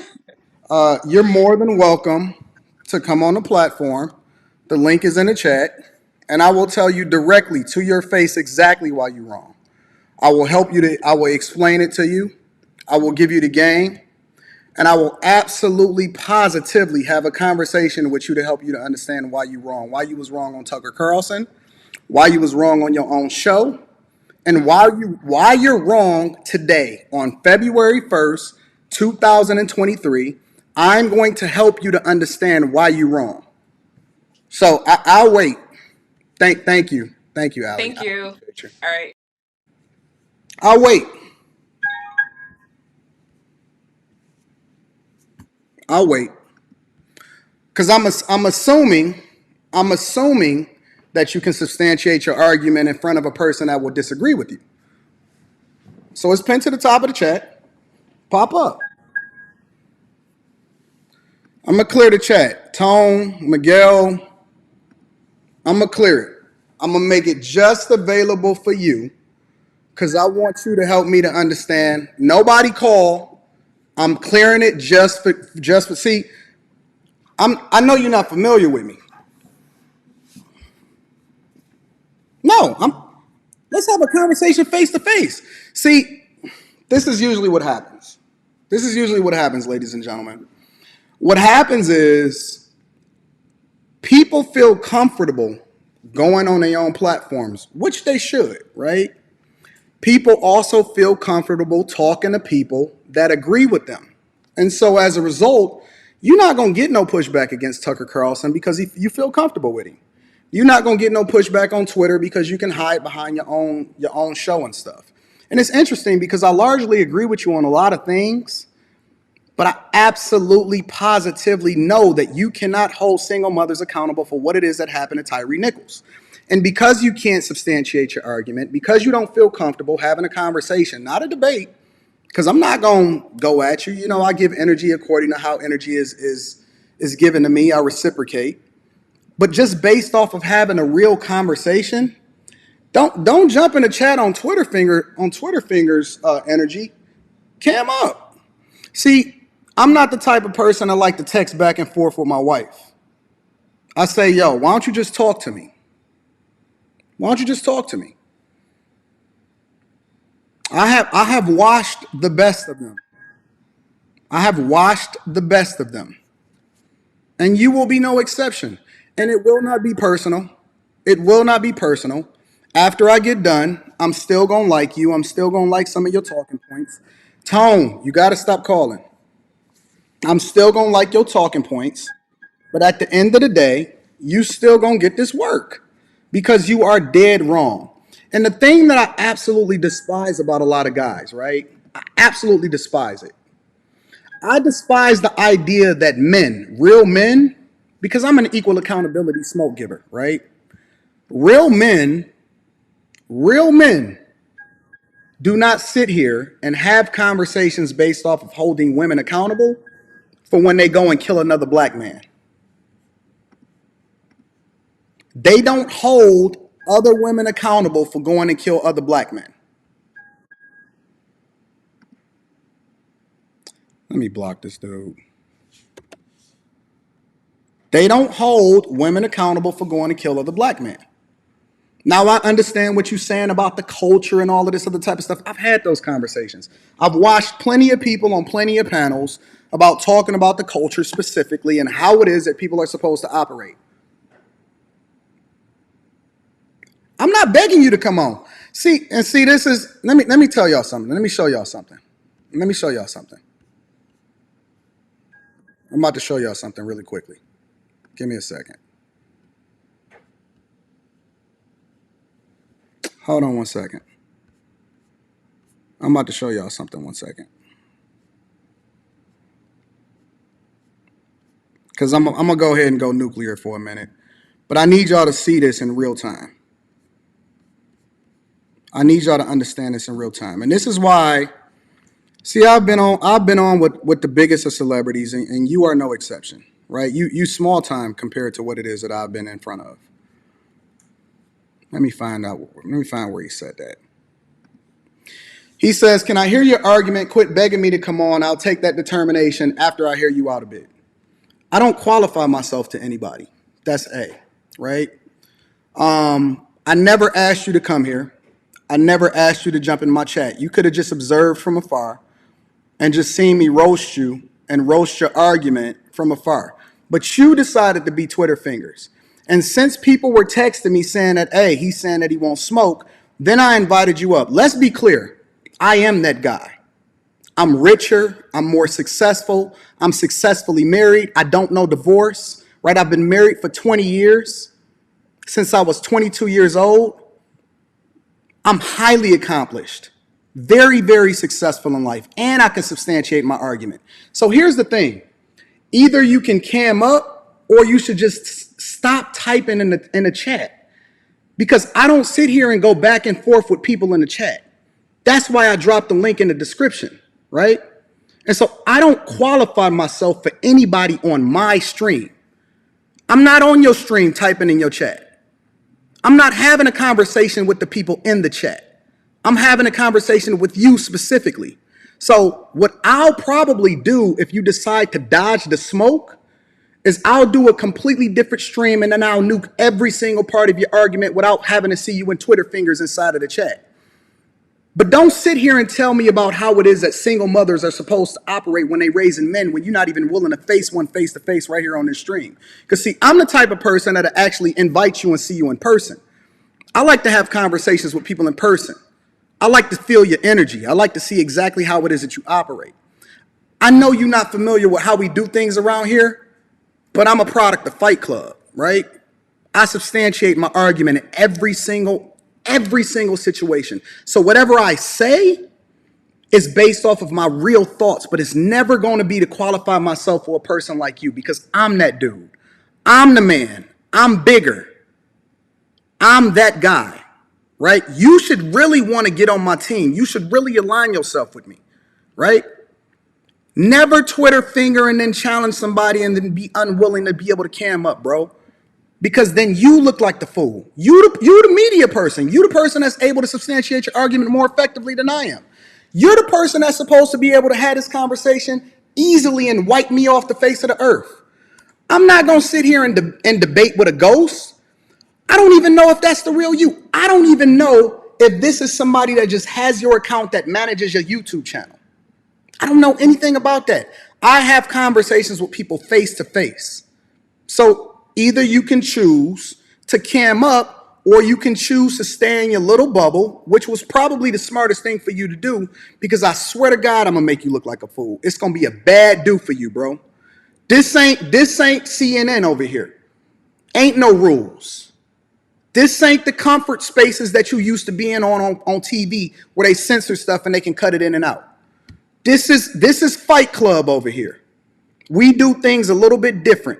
you're more than welcome to come on the platform. The link is in the chat, and I will tell you directly to your face exactly why you're wrong. I will help you I will explain it to you. I will give you the game, and I will absolutely positively have a conversation with you to help you to understand why you're wrong, why you was wrong on Tucker Carlson, why you was wrong on your own show, and why you're wrong today on February 1st, 2023. I'm going to help you to understand why you're wrong. So I'll wait. Thank you, Allie. Thank you. All right. I'll wait. Because I'm assuming that you can substantiate your argument in front of a person that will disagree with you. So it's pinned to the top of the chat. Pop up. I'm going to clear the chat. Tone, Miguel, I'm going to clear it. I'm going to make it just available for you because I want you to help me to understand. Nobody call. I'm clearing it just for see, I know you're not familiar with me. No, let's have a conversation face to face. See, this is usually what happens. Ladies and gentlemen. What happens is people feel comfortable going on their own platforms, which they should, right? People also feel comfortable talking to people that agree with them. And so as a result, you're not going to get no pushback against Tucker Carlson because you feel comfortable with him. You're not going to get no pushback on Twitter because you can hide behind your own show and stuff. And it's interesting because I largely agree with you on a lot of things, but I absolutely positively know that you cannot hold single mothers accountable for what it is that happened to Tyre Nichols. And because you can't substantiate your argument, because you don't feel comfortable having a conversation, not a debate, because I'm not going to go at you. You know, I give energy according to how energy is given to me. I reciprocate. But just based off of having a real conversation, don't jump in the chat on Twitter fingers energy. Cam up. See, I'm not the type of person that like to text back and forth with my wife. I say, yo, why don't you just talk to me? Why don't you just talk to me? I have washed the best of them. And you will be no exception. And it will not be personal. After I get done, I'm still going to like you. I'm still going to like some of your talking points. Tone, you got to stop calling. I'm still going to like your talking points. But at the end of the day, you still going to get this work because you are dead wrong. And the thing that I absolutely despise about a lot of guys, right? I absolutely despise it. I despise the idea that men, real men, because I'm an equal accountability smoke giver, right? Real men do not sit here and have conversations based off of holding women accountable for when they go and kill another black man. They don't hold other women accountable for going and kill other black men. Let me block this dude. They don't hold women accountable for going to kill other black men. Now, I understand what you're saying about the culture and all of this other type of stuff. I've had those conversations. I've watched plenty of people on plenty of panels about talking about the culture specifically and how it is that people are supposed to operate. I'm not begging you to come on. This is, let me tell y'all something. Let me show y'all something. I'm about to show y'all something really quickly. Give me a second. Hold on one second. I'm about to show y'all something 1 second. Because I'm going to go ahead and go nuclear for a minute. But I need y'all to see this in real time. I need y'all to understand this in real time. And this is why, see, I've been on with the biggest of celebrities, and you are no exception, right? You small time compared to what it is that I've been in front of. Let me find where he said that. He says, "Can I hear your argument? Quit begging me to come on. I'll take that determination after I hear you out a bit." I don't qualify myself to anybody. That's A, right? I never asked you to come here. I never asked you to jump in my chat. You could have just observed from afar and just seen me roast you and roast your argument from afar. But you decided to be Twitter fingers. And since people were texting me saying that, hey, he's saying that he won't smoke, then I invited you up. Let's be clear. I am that guy. I'm richer. I'm more successful. I'm successfully married. I don't know divorce, right? I've been married for 20 years. Since I was 22 years old. I'm highly accomplished, very, very successful in life, and I can substantiate my argument. So here's the thing. Either you can cam up or you should just stop typing in the chat, because I don't sit here and go back and forth with people in the chat. That's why I dropped the link in the description, right? And so I don't qualify myself for anybody on my stream. I'm not on your stream typing in your chat. I'm not having a conversation with the people in the chat. I'm having a conversation with you specifically. So what I'll probably do if you decide to dodge the smoke is I'll do a completely different stream, and then I'll nuke every single part of your argument without having to see you in Twitter fingers inside of the chat. But don't sit here and tell me about how it is that single mothers are supposed to operate when they raising men when you're not even willing to face one face to face right here on this stream. Because see, I'm the type of person that actually invite you and see you in person. I like to have conversations with people in person. I like to feel your energy. I like to see exactly how it is that you operate. I know you're not familiar with how we do things around here, but I'm a product of Fight Club, right? I substantiate my argument in every single situation. So whatever I say is based off of my real thoughts, but it's never going to be to qualify myself for a person like you, because I'm that dude. I'm the man. I'm bigger. I'm that guy, right? You should really want to get on my team. You should really align yourself with me, right? Never Twitter finger and then challenge somebody and then be unwilling to be able to cam up, bro. Because then you look like the fool. You the media person. You the person that's able to substantiate your argument more effectively than I am. You're the person that's supposed to be able to have this conversation easily and wipe me off the face of the earth. I'm not going to sit here and debate with a ghost. I don't even know if that's the real you. I don't even know if this is somebody that just has your account that manages your YouTube channel. I don't know anything about that. I have conversations with people face to face. So either you can choose to cam up or you can choose to stay in your little bubble, which was probably the smartest thing for you to do, because I swear to God, I'm going to make you look like a fool. It's going to be a bad do for you, bro. This ain't CNN over here. Ain't no rules. This ain't the comfort spaces that you used to be in on TV where they censor stuff and they can cut it in and out. This is Fight Club over here. We do things a little bit different.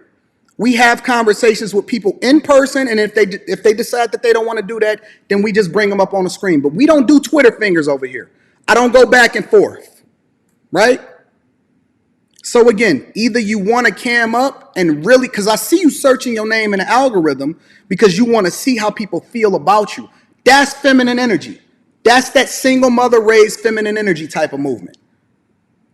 We have conversations with people in person, and if they decide that they don't want to do that, then we just bring them up on the screen. But we don't do Twitter fingers over here. I don't go back and forth, right? So again, either you want to cam up and really, because I see you searching your name in the algorithm because you want to see how people feel about you. That's feminine energy. That's that single mother raised feminine energy type of movement.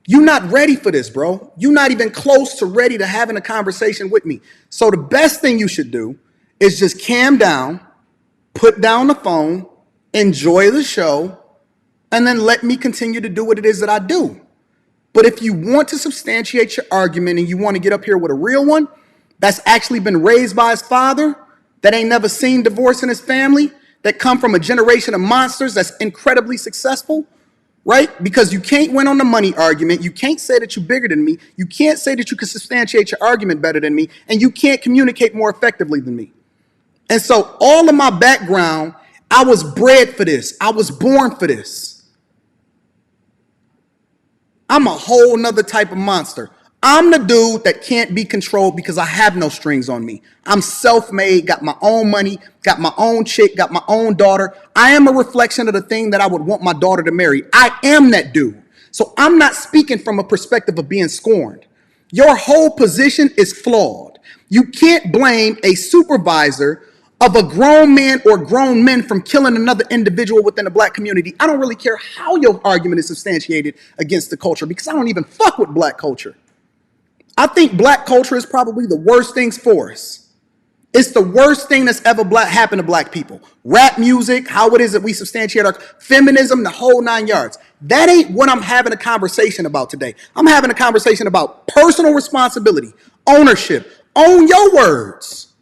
You're not ready for this, bro. You're not even close to ready to having a conversation with me. So the best thing you should do is just calm down, put down the phone, enjoy the show, and then let me continue to do what it is that I do. But if you want to substantiate your argument and you want to get up here with a real one that's actually been raised by his father, that ain't never seen divorce in his family, that come from a generation of monsters that's incredibly successful, right? Because you can't win on the money argument. You can't say that you're bigger than me. You can't say that you can substantiate your argument better than me. And you can't communicate more effectively than me. And so all of my background, I was bred for this. I was born for this. I'm a whole nother type of monster. I'm the dude that can't be controlled because I have no strings on me. I'm self-made, got my own money, got my own chick, got my own daughter. I am a reflection of the thing that I would want my daughter to marry. I am that dude. So I'm not speaking from a perspective of being scorned. Your whole position is flawed. You can't blame a supervisor of a grown man or grown men from killing another individual within the black community. I don't really care how your argument is substantiated against the culture because I don't even fuck with black culture. I think black culture is probably the worst things for us. It's the worst thing that's ever happened to black people. Rap music, how it is that we substantiate our feminism, the whole 9 yards. That ain't what I'm having a conversation about today. I'm having a conversation about personal responsibility, ownership. Own your words.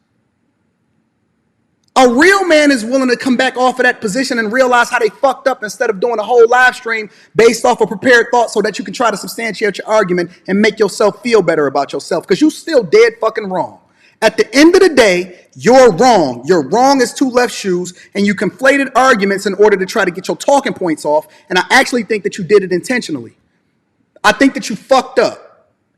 A real man is willing to come back off of that position and realize how they fucked up instead of doing a whole live stream based off of prepared thought so that you can try to substantiate your argument and make yourself feel better about yourself, because you still dead fucking wrong. At the end of the day, you're wrong. You're wrong as two left shoes, and you conflated arguments in order to try to get your talking points off, and I actually think that you did it intentionally. I think that you fucked up.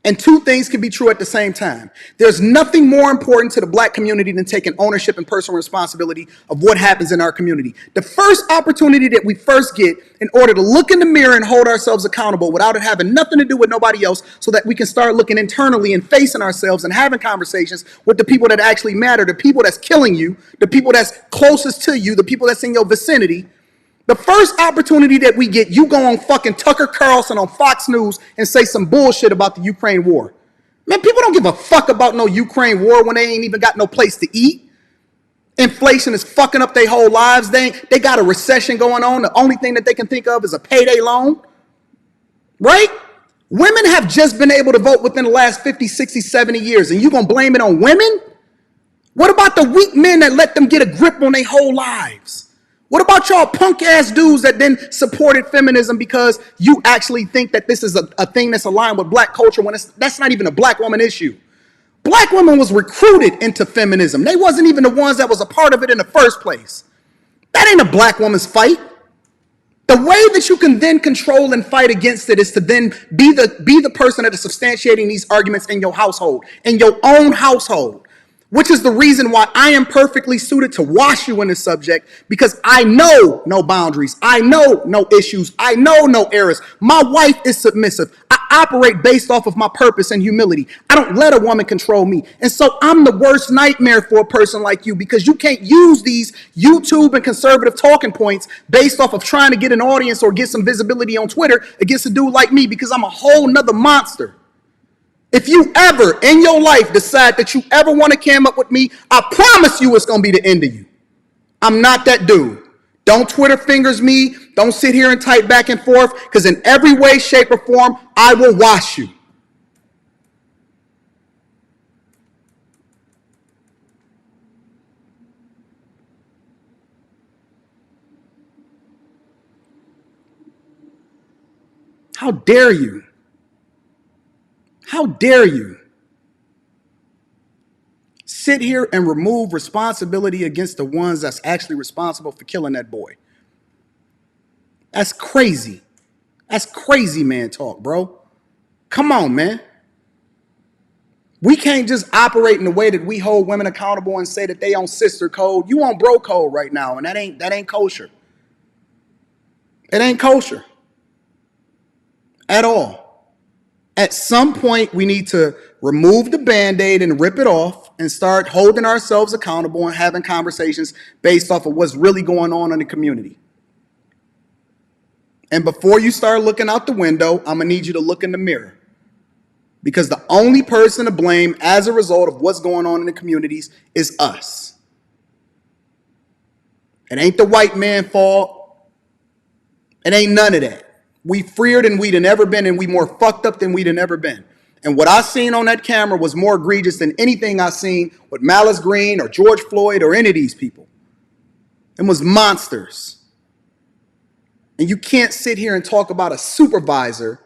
And two things can be true at the same time. There's nothing more important to the black community than taking ownership and personal responsibility of what happens in our community. The first opportunity that we first get in order to look in the mirror and hold ourselves accountable without it having nothing to do with nobody else, so that we can start looking internally and facing ourselves and having conversations with the people that actually matter, the people that's killing you, the people that's closest to you, the people that's in your vicinity. The first opportunity that we get, you go on fucking Tucker Carlson on Fox News and say some bullshit about the Ukraine war. Man, people don't give a fuck about no Ukraine war when they ain't even got no place to eat. Inflation is fucking up their whole lives. They got a recession going on. The only thing that they can think of is a payday loan. Right? Women have just been able to vote within the last 50, 60, 70 years, and you gonna blame it on women? What about the weak men that let them get a grip on their whole lives? What about y'all punk ass dudes that then supported feminism because you actually think that this is a thing that's aligned with black culture when that's not even a black woman issue? Black women was recruited into feminism. They wasn't even the ones that was a part of it in the first place. That ain't a black woman's fight. The way that you can then control and fight against it is to then be the person that is substantiating these arguments in your household, in your own household. Which is the reason why I am perfectly suited to wash you in this subject, because I know no boundaries. I know no issues. I know no errors. My wife is submissive. I operate based off of my purpose and humility. I don't let a woman control me. And so I'm the worst nightmare for a person like you, because you can't use these YouTube and conservative talking points based off of trying to get an audience or get some visibility on Twitter against a dude like me, because I'm a whole nother monster. If you ever in your life decide that you ever want to cam up with me, I promise you it's going to be the end of you. I'm not that dude. Don't Twitter fingers me. Don't sit here and type back and forth, because in every way, shape, or form, I will wash you. How dare you? How dare you sit here and remove responsibility against the ones that's actually responsible for killing that boy? That's crazy. That's crazy man talk, bro. Come on, man. We can't just operate in the way that we hold women accountable and say that they on sister code. You on bro code right now, and that ain't kosher. It ain't kosher at all. At some point, we need to remove the Band-Aid and rip it off and start holding ourselves accountable and having conversations based off of what's really going on in the community. And before you start looking out the window, I'm going to need you to look in the mirror. Because the only person to blame as a result of what's going on in the communities is us. It ain't the white man's fault. It ain't none of that. We freer than we'd ever been, and we more fucked up than we'd ever been. And what I seen on that camera was more egregious than anything I seen with Malice Green or George Floyd or any of these people. It was monsters. And you can't sit here and talk about a supervisor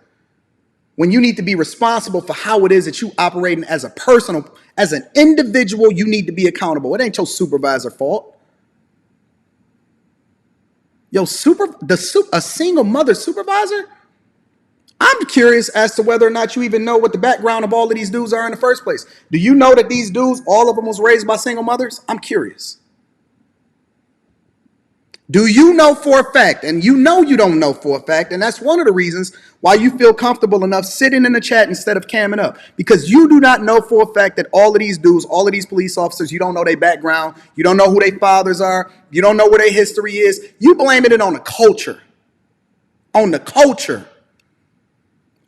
when you need to be responsible for how it is that you operating as a personal, as an individual. You need to be accountable. It ain't your supervisor's fault. A single mother supervisor? I'm curious as to whether or not you even know what the background of all of these dudes are in the first place. Do you know that these dudes, all of them was raised by single mothers? I'm curious. Do you know for a fact, and you know you don't know for a fact, and that's one of the reasons why you feel comfortable enough sitting in the chat instead of camming up, because you do not know for a fact that all of these dudes, all of these police officers, you don't know their background, you don't know who their fathers are, you don't know where their history is. You blaming it on the culture. On the culture.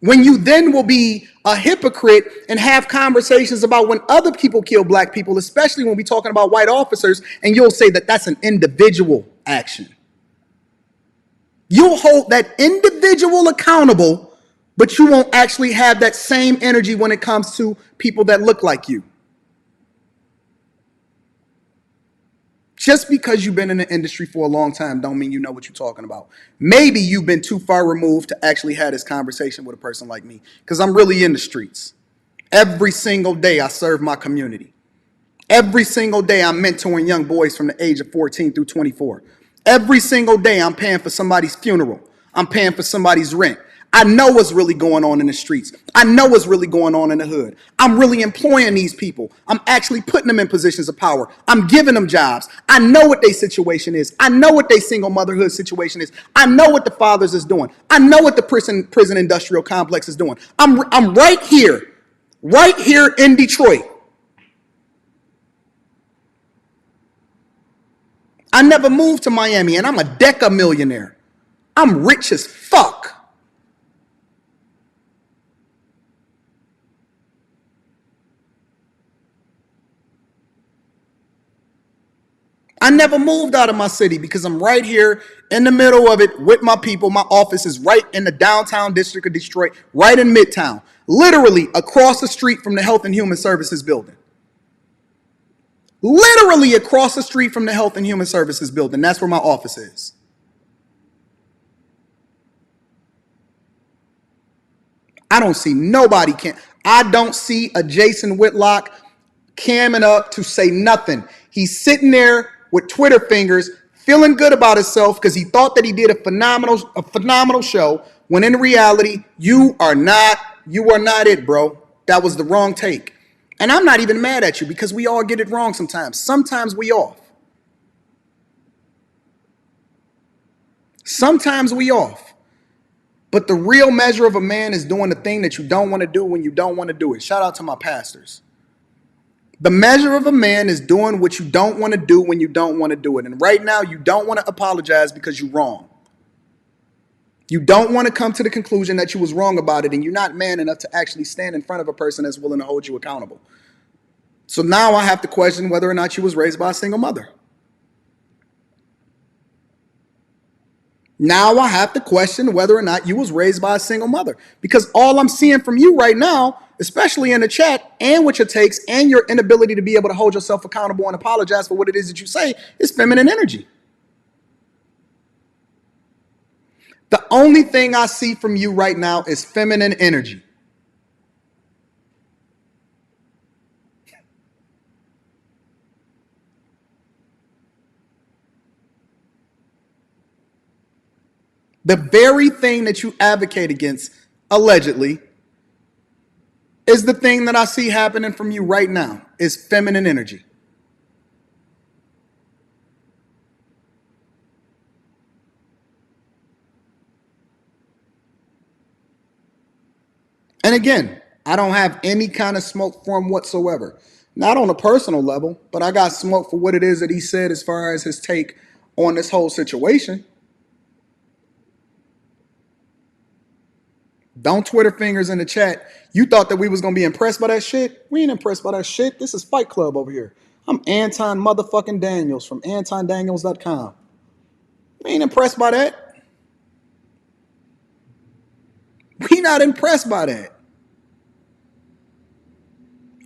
When you then will be a hypocrite and have conversations about when other people kill black people, especially when we're talking about white officers, and you'll say that that's an individual action. You'll hold that individual accountable, but you won't actually have that same energy when it comes to people that look like you. Just because you've been in the industry for a long time don't mean you know what you're talking about. Maybe you've been too far removed to actually have this conversation with a person like me, because I'm really in the streets. Every single day I serve my community. Every single day I'm mentoring young boys from the age of 14 through 24. Every single day I'm paying for somebody's funeral. I'm paying for somebody's rent. I know what's really going on in the streets. I know what's really going on in the hood. I'm really employing these people. I'm actually putting them in positions of power. I'm giving them jobs. I know what their situation is. I know what their single motherhood situation is. I know what the fathers is doing. I know what the prison industrial complex is doing. I'm right here in Detroit. I never moved to Miami, and I'm a deca millionaire. I'm rich as fuck. I never moved out of my city because I'm right here in the middle of it with my people. My office is right in the downtown district of Detroit, right in Midtown, literally across the street from the Health and Human Services building. Literally across the street from the Health and Human Services building. That's where my office is. I don't see nobody I don't see a Jason Whitlock camming up to say nothing. He's sitting there with Twitter fingers, feeling good about himself because he thought that he did a phenomenal show, when in reality, you are not it, bro. That was the wrong take. And I'm not even mad at you, because we all get it wrong sometimes. Sometimes we off. Sometimes we off. But the real measure of a man is doing the thing that you don't want to do when you don't want to do it. Shout out to my pastors. The measure of a man is doing what you don't want to do when you don't want to do it. And right now, you don't want to apologize because you're wrong. You don't want to come to the conclusion that you was wrong about it, and you're not man enough to actually stand in front of a person that's willing to hold you accountable. So now I have to question whether or not you was raised by a single mother. Now I have to question whether or not you was raised by a single mother, because all I'm seeing from you right now, especially in the chat and with your takes and your inability to be able to hold yourself accountable and apologize for what it is that you say, is feminine energy. The only thing I see from you right now is feminine energy. The very thing that you advocate against, allegedly, is the thing that I see happening from you right now, is feminine energy. And again, I don't have any kind of smoke for him whatsoever. Not on a personal level, but I got smoke for what it is that he said as far as his take on this whole situation. Don't Twitter fingers in the chat. You thought that we was going to be impressed by that shit? We ain't impressed by that shit. This is Fight Club over here. I'm Anton motherfucking Daniels from AntonDaniels.com. We ain't impressed by that. We not impressed by that.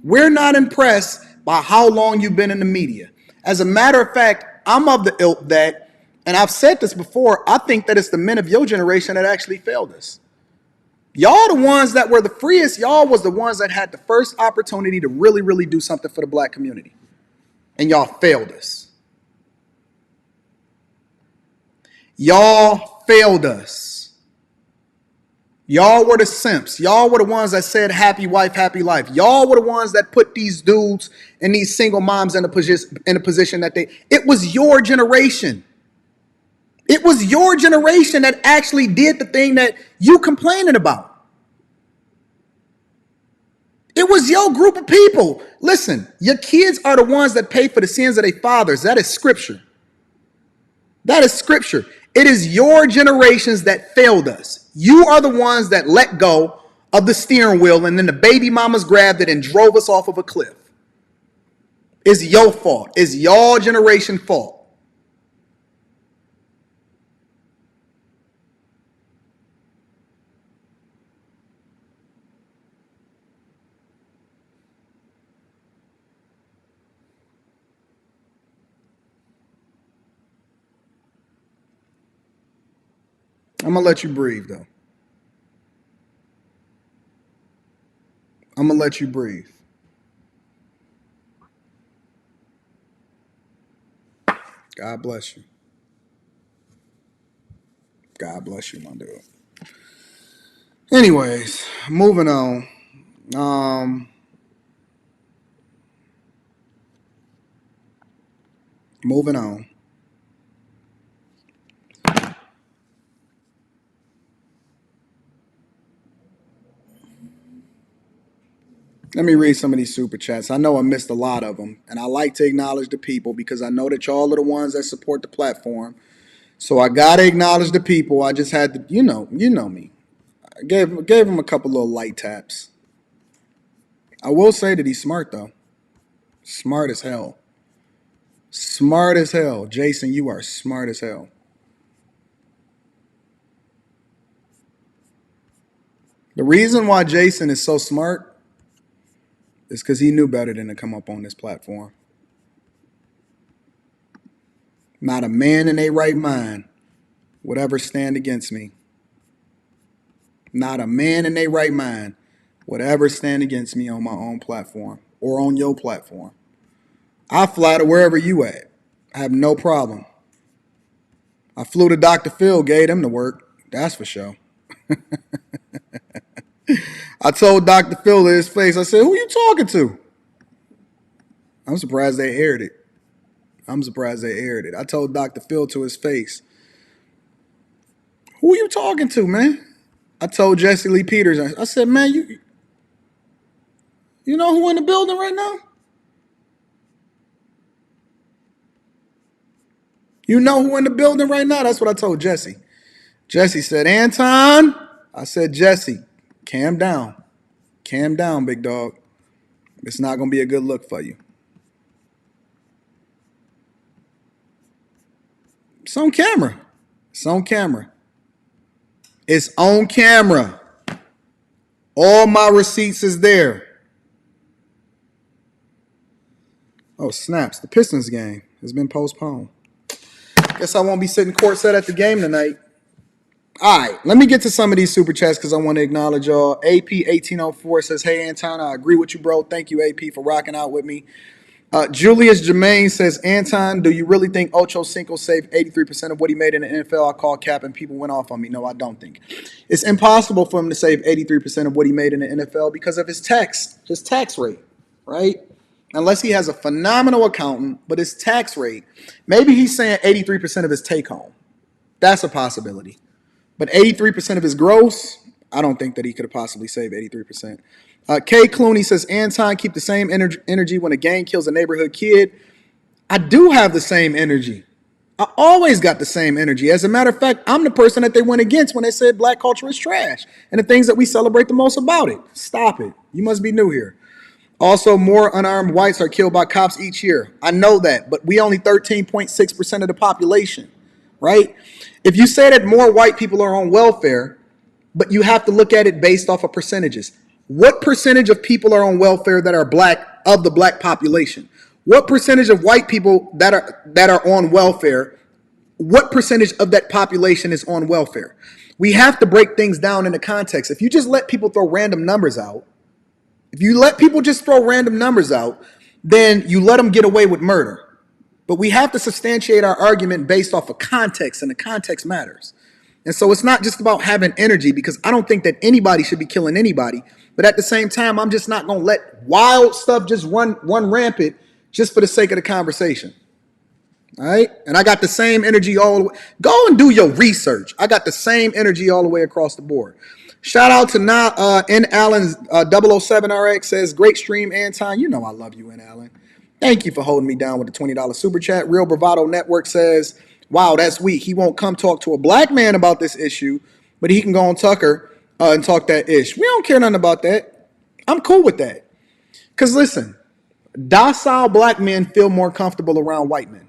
We're not impressed by how long you've been in the media. As a matter of fact, I'm of the ilk that, and I've said this before, I think that it's the men of your generation that actually failed us. Y'all the ones that were the freest. Y'all was the ones that had the first opportunity to really, really do something for the black community. And y'all failed us. Y'all failed us. Y'all were the simps. Y'all were the ones that said happy wife, happy life. Y'all were the ones that put these dudes and these single moms in a position that it was your generation. It was your generation that actually did the thing that you complaining about. It was your group of people. Listen, your kids are the ones that pay for the sins of their fathers. That is scripture. That is scripture. It is your generations that failed us. You are the ones that let go of the steering wheel, and then the baby mamas grabbed it and drove us off of a cliff. It's your fault. It's y'all generation fault. I'm going to let you breathe, though. I'm going to let you breathe. God bless you. God bless you, my dude. Anyways, moving on. Moving on. Let me read some of these super chats. I know I missed a lot of them, and I like to acknowledge the people because I know that y'all are the ones that support the platform. So I gotta acknowledge the people. I just had to, you know me. I gave him a couple little light taps. I will say that he's smart though. Smart as hell. Smart as hell. Jason, you are smart as hell. The reason why Jason is so smart is because he knew better than to come up on this platform. Not a man in their right mind would ever stand against me. Not a man in their right mind would ever stand against me on my own platform or on your platform. I fly to wherever you at. I have no problem. I flew to Dr. Phil, gave him to work. That's for sure. I told Dr. Phil to his face, I said, who you talking to? I'm surprised they aired it. I told Dr. Phil to his face, who you talking to, man? I told Jesse Lee Peters, I said, man, you know who in the building right now? You know who in the building right now? That's what I told Jesse. Jesse said, Anton. I said, Jesse, calm down. Calm down, big dog. It's not going to be a good look for you. It's on camera. It's on camera. It's on camera. All my receipts is there. Oh, snaps. The Pistons game has been postponed. Guess I won't be sitting courtside at the game tonight. All right, let me get to some of these super chats because I want to acknowledge y'all. AP1804 says, hey, Anton, I agree with you, bro. Thank you, AP, for rocking out with me. Julius Jermaine says, Anton, do you really think Ocho Cinco saved 83% of what he made in the NFL? I called cap and people went off on me. No, I don't think. It's impossible for him to save 83% of what he made in the NFL because of his tax rate, right? Unless he has a phenomenal accountant, but his tax rate, maybe he's saying 83% of his take home. That's a possibility. But 83% of his gross, I don't think that he could have possibly saved 83%. Kay Clooney says, Anton, keep the same energy when a gang kills a neighborhood kid. I do have the same energy. I always got the same energy. As a matter of fact, I'm the person that they went against when they said black culture is trash and the things that we celebrate the most about it. Stop it. You must be new here. Also, more unarmed whites are killed by cops each year. I know that, but we only 13.6% of the population, right? If you say that more white people are on welfare, but you have to look at it based off of percentages. What percentage of people are on welfare that are black of the black population? What percentage of white people that are on welfare, what percentage of that population is on welfare? We have to break things down into context. If you just let people throw random numbers out, then you let them get away with murder. But we have to substantiate our argument based off of context, and the context matters. And so it's not just about having energy, because I don't think that anybody should be killing anybody. But at the same time, I'm just not going to let wild stuff just run rampant just for the sake of the conversation. All right? And I got the same energy all the way. Go and do your research. I got the same energy all the way across the board. Shout out to N. Allen 007RX says, great stream, Anton. You know I love you, N. Allen. Thank you for holding me down with the $20 super chat. Real Bravado Network says, wow, that's weak. He won't come talk to a black man about this issue, but he can go on Tucker and talk that ish. We don't care nothing about that. I'm cool with that. Because listen, docile black men feel more comfortable around white men.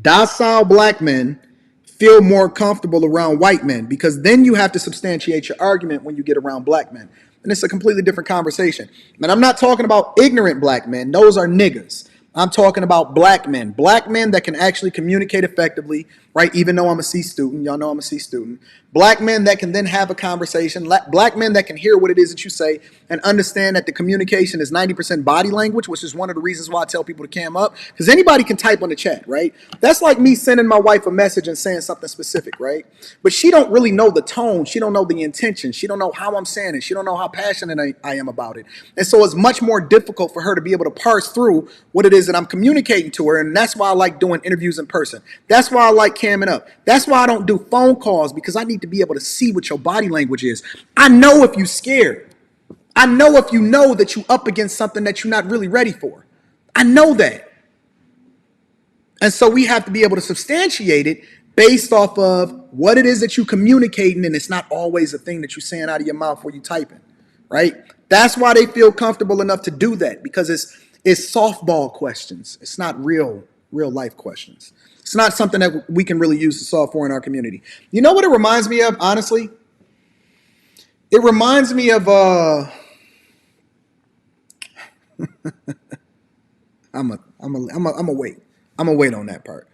Docile black men feel more comfortable around white men because then you have to substantiate your argument when you get around black men. And it's a completely different conversation. And I'm not talking about ignorant black men. Those are niggas. I'm talking about black men that can actually communicate effectively, right? Even though I'm a C student, y'all know I'm a C student. Black men that can then have a conversation, black men that can hear what it is that you say and understand that the communication is 90% body language, which is one of the reasons why I tell people to cam up, because anybody can type on the chat, right? That's like me sending my wife a message and saying something specific, right? But she don't really know the tone. She don't know the intention. She don't know how I'm saying it. She don't know how passionate I am about it. And so it's much more difficult for her to be able to parse through what it is that I'm communicating to her. And that's why I like doing interviews in person. That's why I like camming up. That's why I don't do phone calls, because I need to be able to see what your body language is. I know if you're scared. I know if you know that you're up against something that you're not really ready for. I know that. And so we have to be able to substantiate it based off of what it is that you're communicating, and it's not always a thing that you're saying out of your mouth when you're typing, right? That's why they feel comfortable enough to do that, because it's softball questions. It's not real life questions. It's not something that we can really use to solve for in our community. You know what it reminds me of, honestly? It reminds me of I'm a wait. I'm gonna wait on that part.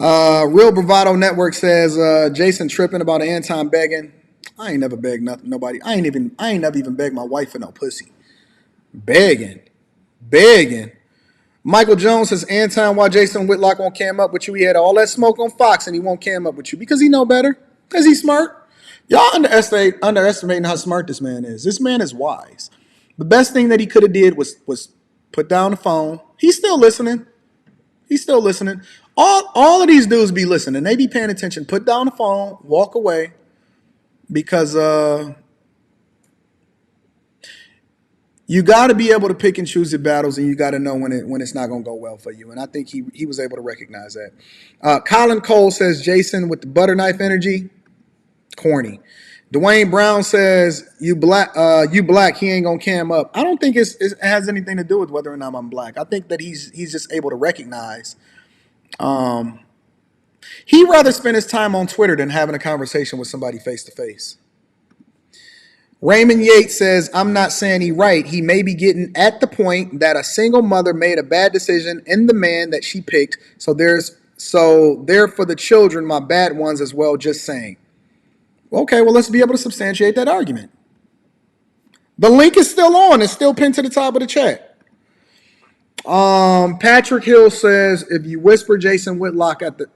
Real Bravado Network says Jason tripping about Anton begging. I ain't never begged nothing, nobody. I ain't never even begged my wife for no pussy. Begging. Michael Jones says, Anton, why Jason Whitlock won't cam up with you? He had all that smoke on Fox and he won't cam up with you because he know better. Because he's smart. Y'all underestimating how smart this man is. This man is wise. The best thing that he could have did was put down the phone. He's still listening. All of these dudes be listening. They be paying attention. Put down the phone. Walk away. Because you got to be able to pick and choose your battles, and you got to know when it's not going to go well for you. And I think he was able to recognize that. Colin Cole says, Jason with the butter knife energy, corny. Dwayne Brown says, you black, he ain't going to cam up. I don't think it has anything to do with whether or not I'm black. I think that he's just able to recognize. He'd rather spend his time on Twitter than having a conversation with somebody face to face. Raymond Yates says, I'm not saying he right. He may be getting at the point that a single mother made a bad decision in the man that she picked. So there for the children, my bad ones as well, just saying. Okay, well, let's be able to substantiate that argument. The link is still on. It's still pinned to the top of the chat. Patrick Hill says, if you whisper Jason Whitlock at the...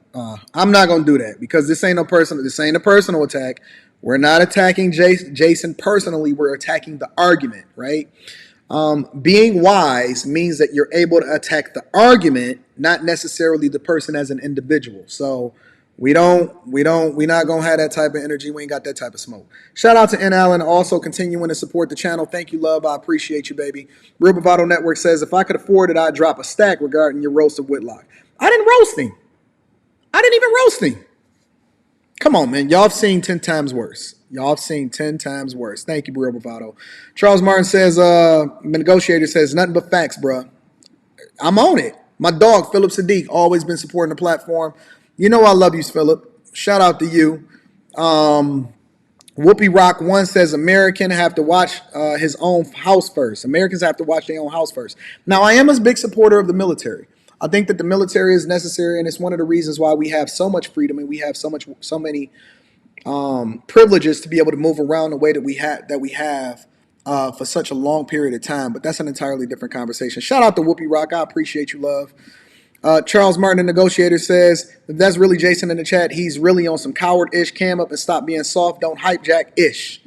I'm not going to do that because this ain't a personal attack. We're not attacking Jason personally. We're attacking the argument, right? Being wise means that you're able to attack the argument, not necessarily the person as an individual. So we're not gonna have that type of energy. We ain't got that type of smoke. Shout out to N. Allen, also continuing to support the channel. Thank you, love. I appreciate you, baby. Real Bravado Network says, if I could afford it, I'd drop a stack regarding your roast of Whitlock. I didn't roast him. I didn't even roast him. Come on, man. Y'all have seen 10 times worse. Thank you, Real Bravado. Charles Martin says, negotiator says, nothing but facts, bro. I'm on it. My dog, Philip Sadiq, always been supporting the platform. You know I love you, Philip. Shout out to you. Whoopi Rock 1 says, Americans have to watch his own house first. Americans have to watch their own house first. Now, I am a big supporter of the military. I think that the military is necessary, and it's one of the reasons why we have so much freedom and we have so many privileges to be able to move around the way that we have for such a long period of time. But that's an entirely different conversation. Shout out to Whoopi Rock. I appreciate you, love. Charles Martin, the negotiator, says, if that's really Jason in the chat, he's really on some coward-ish. Cam up and stop being soft. Don't hype jack-ish.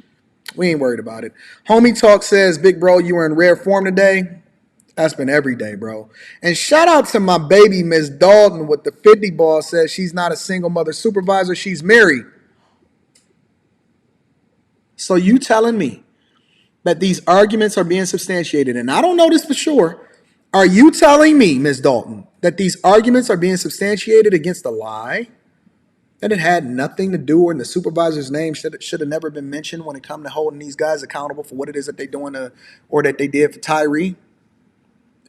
We ain't worried about it. Homie Talk says, big bro, you were in rare form today. That's been every day, bro. And shout out to my baby, Miss Dalton, with the 50 ball, says she's not a single mother supervisor. She's married. So you telling me that these arguments are being substantiated, and I don't know this for sure. Are you telling me, Miss Dalton, that these arguments are being substantiated against a lie? that it had nothing to do, and the supervisor's name should have never been mentioned when it come to holding these guys accountable for what it is that they doing or that they did for Tyre?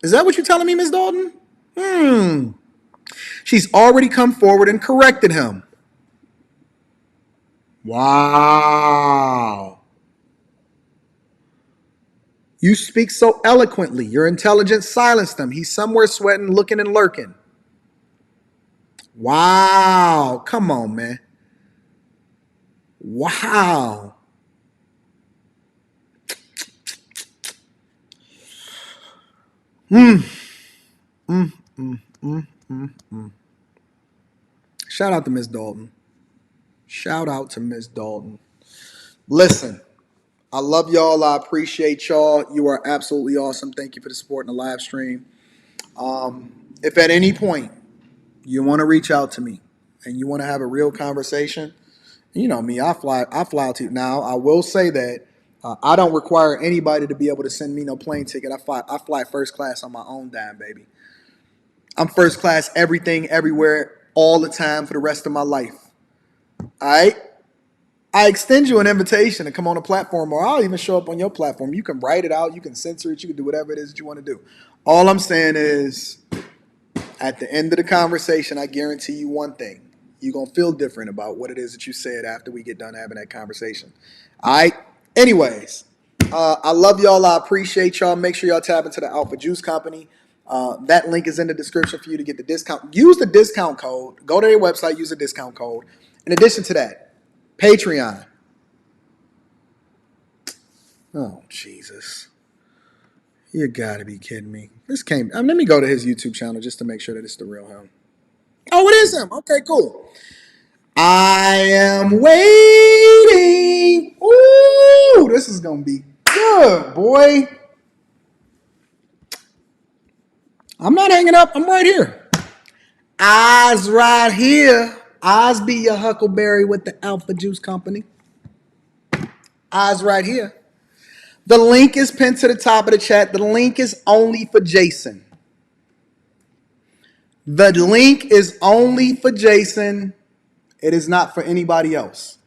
Is that what you're telling me, Ms. Dalton? She's already come forward and corrected him. Wow. You speak so eloquently. Your intelligence silenced him. He's somewhere sweating, looking, and lurking. Wow. Come on, man. Wow. Shout out to Ms. Dalton. Shout out to Ms. Dalton. Listen, I love y'all. I appreciate y'all. You are absolutely awesome. Thank you for the support in the live stream. If at any point you want to reach out to me and you want to have a real conversation, you know me, I fly out to you. Now, I will say that I don't require anybody to be able to send me no plane ticket. I fly first class on my own dime, baby. I'm first class everything, everywhere, all the time for the rest of my life. All right? I extend you an invitation to come on a platform, or I'll even show up on your platform. You can write it out. You can censor it. You can do whatever it is that you want to do. All I'm saying is, at the end of the conversation, I guarantee you one thing. You're going to feel different about what it is that you said after we get done having that conversation. All right? Anyways, I love y'all. I appreciate y'all. Make sure y'all tap into the Alpha Juice Company. That link is in the description for you to get the discount. Use the discount code. Go to their website. Use the discount code. In addition to that, Patreon. Oh, Jesus. You got to be kidding me. Let me go to his YouTube channel just to make sure that it's the real him. Oh, it is him. Okay, cool. I am waiting. Ooh, this is going to be good, boy. I'm not hanging up. I'm right here. Eyes right here. Eyes be your huckleberry with the Alpha Juice Company. Eyes right here. The link is pinned to the top of the chat. The link is only for Jason. The link is only for Jason. It is not for anybody else.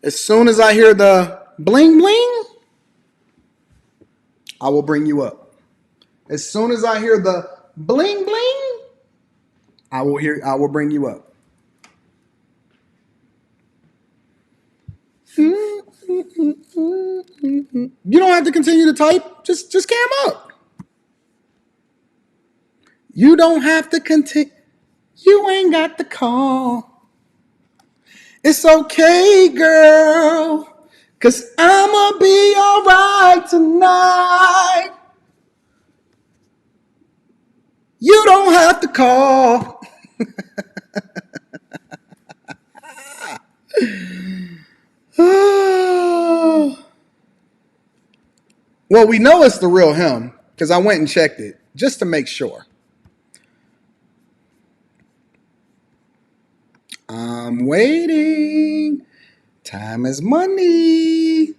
As soon as I hear the bling bling, I will bring you up. As soon as I hear the bling bling, I will bring you up. You don't have to continue to type. Just cam up. You don't have to continue. You ain't got the call. It's okay, girl. 'Cause I'ma be all right tonight. You don't have to call. Well, we know it's the real him because I went and checked it just to make sure. I'm waiting. Time is money.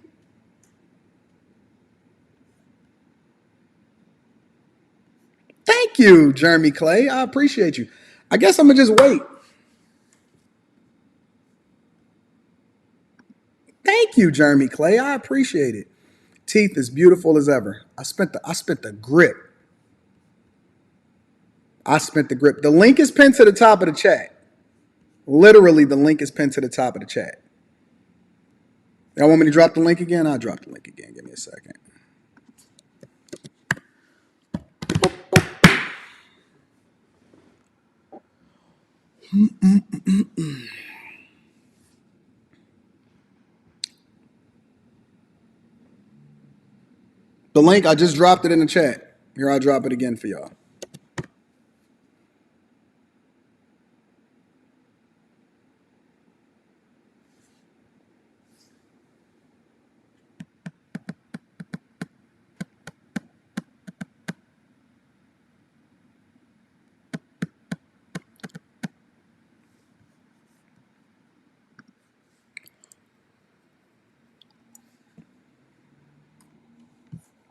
Thank you, Jeremy Clay. I appreciate you. I guess I'm going to just wait. Thank you, Jeremy Clay. I appreciate it. Teeth as beautiful as ever. I spent the grip. I spent the grip. The link is pinned to the top of the chat. Literally, the link is pinned to the top of the chat. Y'all want me to drop the link again? I'll drop the link again. Give me a second. The link, I just dropped it in the chat. Here, I'll drop it again for y'all.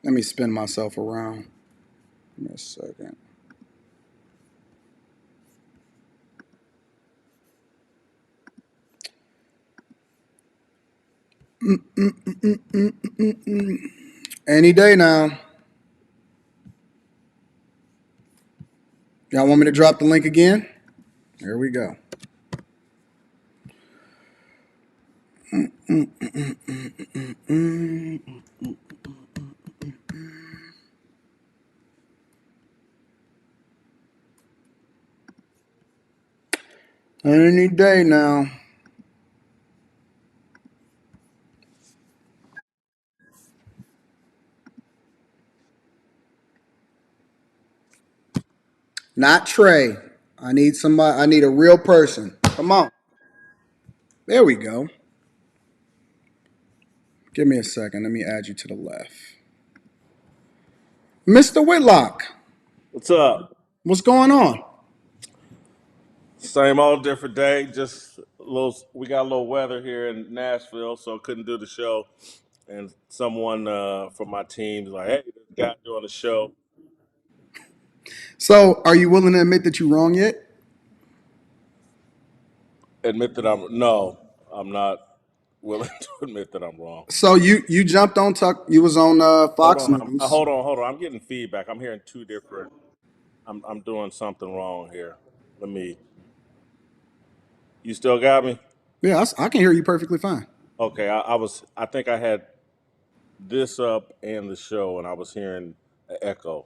Let me spin myself around. Give me a second. Any day now. Y'all want me to drop the link again? Here we go. Any day now. Not Trey. I need somebody. I need a real person. Come on. There we go. Give me a second. Let me add you to the left. Mr. Whitlock, What's up? what's going on? Same old different day. Just a little. We got a little weather here in Nashville, so couldn't do the show. And someone from my team's like, "Hey, this guy doing a show." So, are you willing to admit that you're wrong yet? Admit that I'm not willing to admit that I'm wrong. So you jumped on Tuck. You was on Fox News. Hold on. I'm getting feedback. I'm hearing two different. I'm doing something wrong here. Let me. You still got me? Yeah, I can hear you perfectly fine. Okay, I think I had this up and the show, and I was hearing an echo.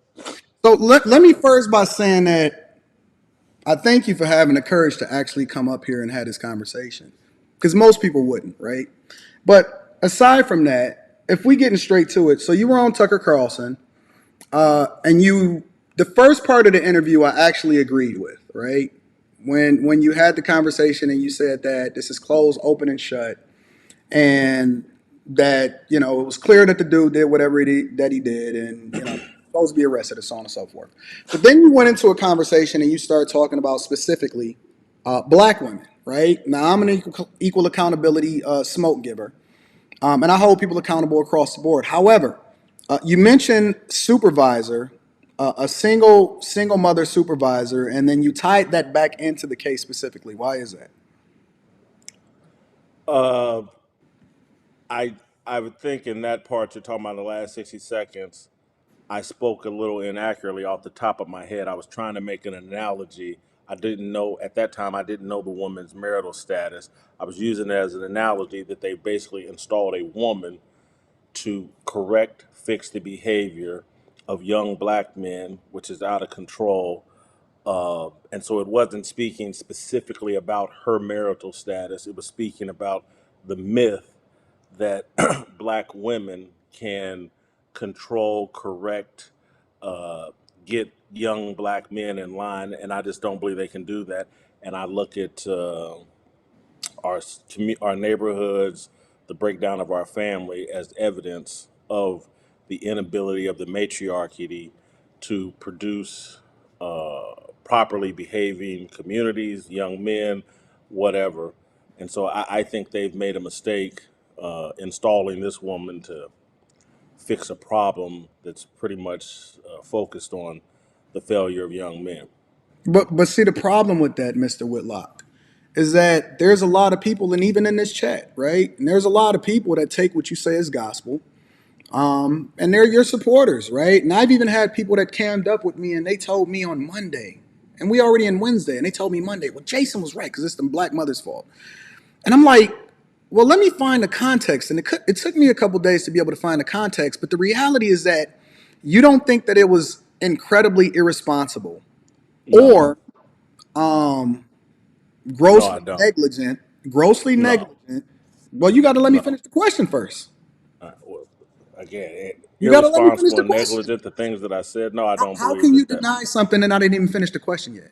So let me first by saying that I thank you for having the courage to actually come up here and have this conversation, because most people wouldn't, right? But aside from that, if we getting straight to it, so you were on Tucker Carlson, and the first part of the interview I actually agreed with, right? When you had the conversation and you said that this is closed, open, and shut, and that it was clear that the dude did whatever that he did, and supposed to be arrested and so on and so forth. But then you went into a conversation and you started talking about specifically black women, right? Now I'm an equal accountability smoke giver, and I hold people accountable across the board. However, you mentioned supervisor, a single mother supervisor, and then you tied that back into the case specifically. Why is that? Uh, I would think in that part you're talking about the last 60 seconds. I spoke a little inaccurately off the top of my head. I was trying to make an analogy. I didn't know at that time. I didn't know the woman's marital status. I was using it as an analogy that they basically installed a woman to fix the behavior of young black men, which is out of control. And so it wasn't speaking specifically about her marital status. It was speaking about the myth that black women can control, correct, get young black men in line, and I just don't believe they can do that. And I look at our neighborhoods, the breakdown of our family as evidence of the inability of the matriarchy to produce properly behaving communities, young men, whatever. And so I think they've made a mistake installing this woman to fix a problem that's pretty much focused on the failure of young men. But see, the problem with that, Mr. Whitlock, is that there's a lot of people, and even in this chat, right? And there's a lot of people that take what you say as gospel, and they're your supporters, right? And I've even had people that cammed up with me, and they told me on Monday, and we already in Wednesday, and they told me Monday, well, Jason was right because it's the black mother's fault. And I'm like, well, let me find the context. And it took me a couple days to be able to find the context. But the reality is that you don't think that it was incredibly irresponsible or grossly negligent. Negligent. Well, you got to let me finish the question first. Again, You got to let me finish irresponsible the and question. negligent, the things that I said. No, I don't How believe can you that. deny something and I didn't even finish the question yet?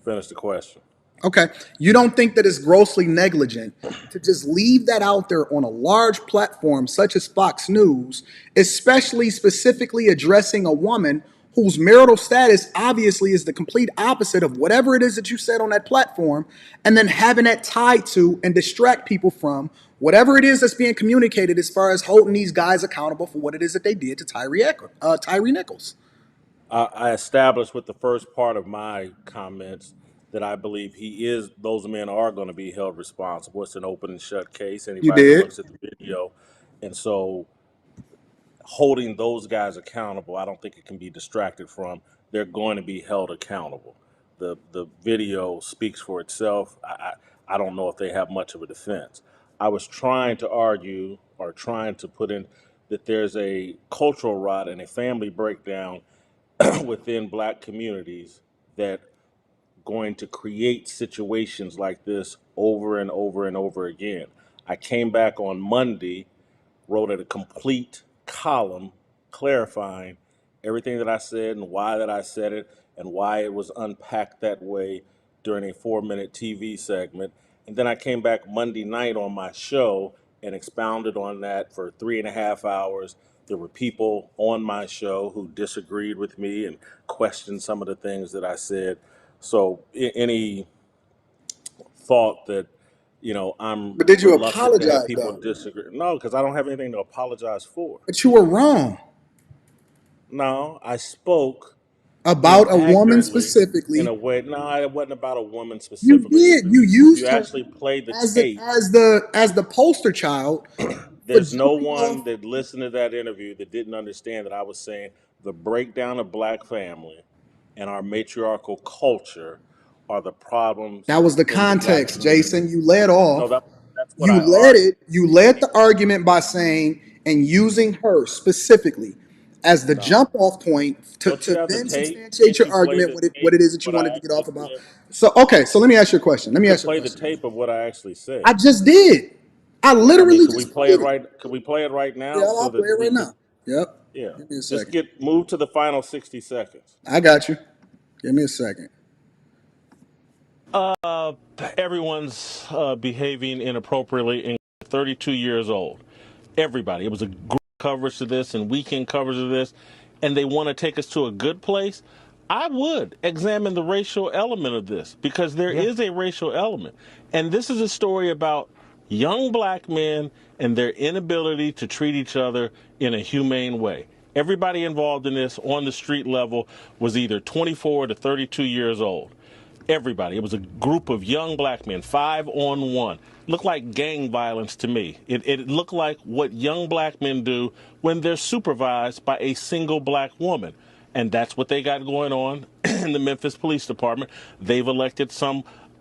Finish the question. Okay. You don't think that it's grossly negligent to just leave that out there on a large platform such as Fox News, especially specifically addressing a woman whose marital status obviously is the complete opposite of whatever it is that you said on that platform, and then having that tied to and distract people from whatever it is that's being communicated as far as holding these guys accountable for what it is that they did to Tyre Nichols? I established with the first part of my comments that I believe those men are going to be held responsible. It's an open and shut case. You Anybody that did. looks at the video, and so holding those guys accountable, I don't think it can be distracted from. They're going to be held accountable. The video speaks for itself. I don't know if they have much of a defense. I was trying to argue or trying to put in that there's a cultural rot and a family breakdown within black communities that going to create situations like this over and over and over again. I came back on Monday, wrote a complete column clarifying everything that I said and why that I said it and why it was unpacked that way during a 4-minute TV segment. And then I came back Monday night on my show and expounded on that for 3.5 hours. There were people on my show who disagreed with me and questioned some of the things that I said. So any thought that I'm But did you reluctant to have apologize people though? disagree. No, because I don't have anything to apologize for. But you were wrong No, I spoke about a woman inaccurately in specifically. a way. No, it wasn't about a woman You specifically. did. You If you used her actually play the as the tape, as the poster child for there's no jumping one off. that listened to that interview that didn't understand that I was saying the breakdown of black family and our matriarchal culture are the problems That was the in the black context, Jason. community. You led No, off. that's what You I led argued. it. You led the argument by saying and using her specifically as the No. jump off point Don't you to have the then tape? substantiate Can't your you play argument, the what tape it is of that you what I wanted to get off actually about. said? So, okay, so let me ask you a question. You could play the tape of what I actually said. I just did. I I mean, literally could we just play it played it. right? Could we play it right Yeah, now so I'll play that it we right could? now. Yep. Yeah. Give me a Just second. move to the final 60 seconds. I got you. Give me a second. Everyone's behaving inappropriately and 32 years old. Everybody. It was a group coverage to this and weekend coverage of this, and they want to take us to a good place. I would examine the racial element of this because there is a racial element. And this is a story about young black men and their inability to treat each other in a humane way. Everybody involved in this on the street level was either 24 to 32 years old. Everybody. It was a group of young black men, 5-on-1. Looked like gang violence to me. It looked like what young black men do when they're supervised by a single black woman. And that's what they got going on in the Memphis Police Department. They've elected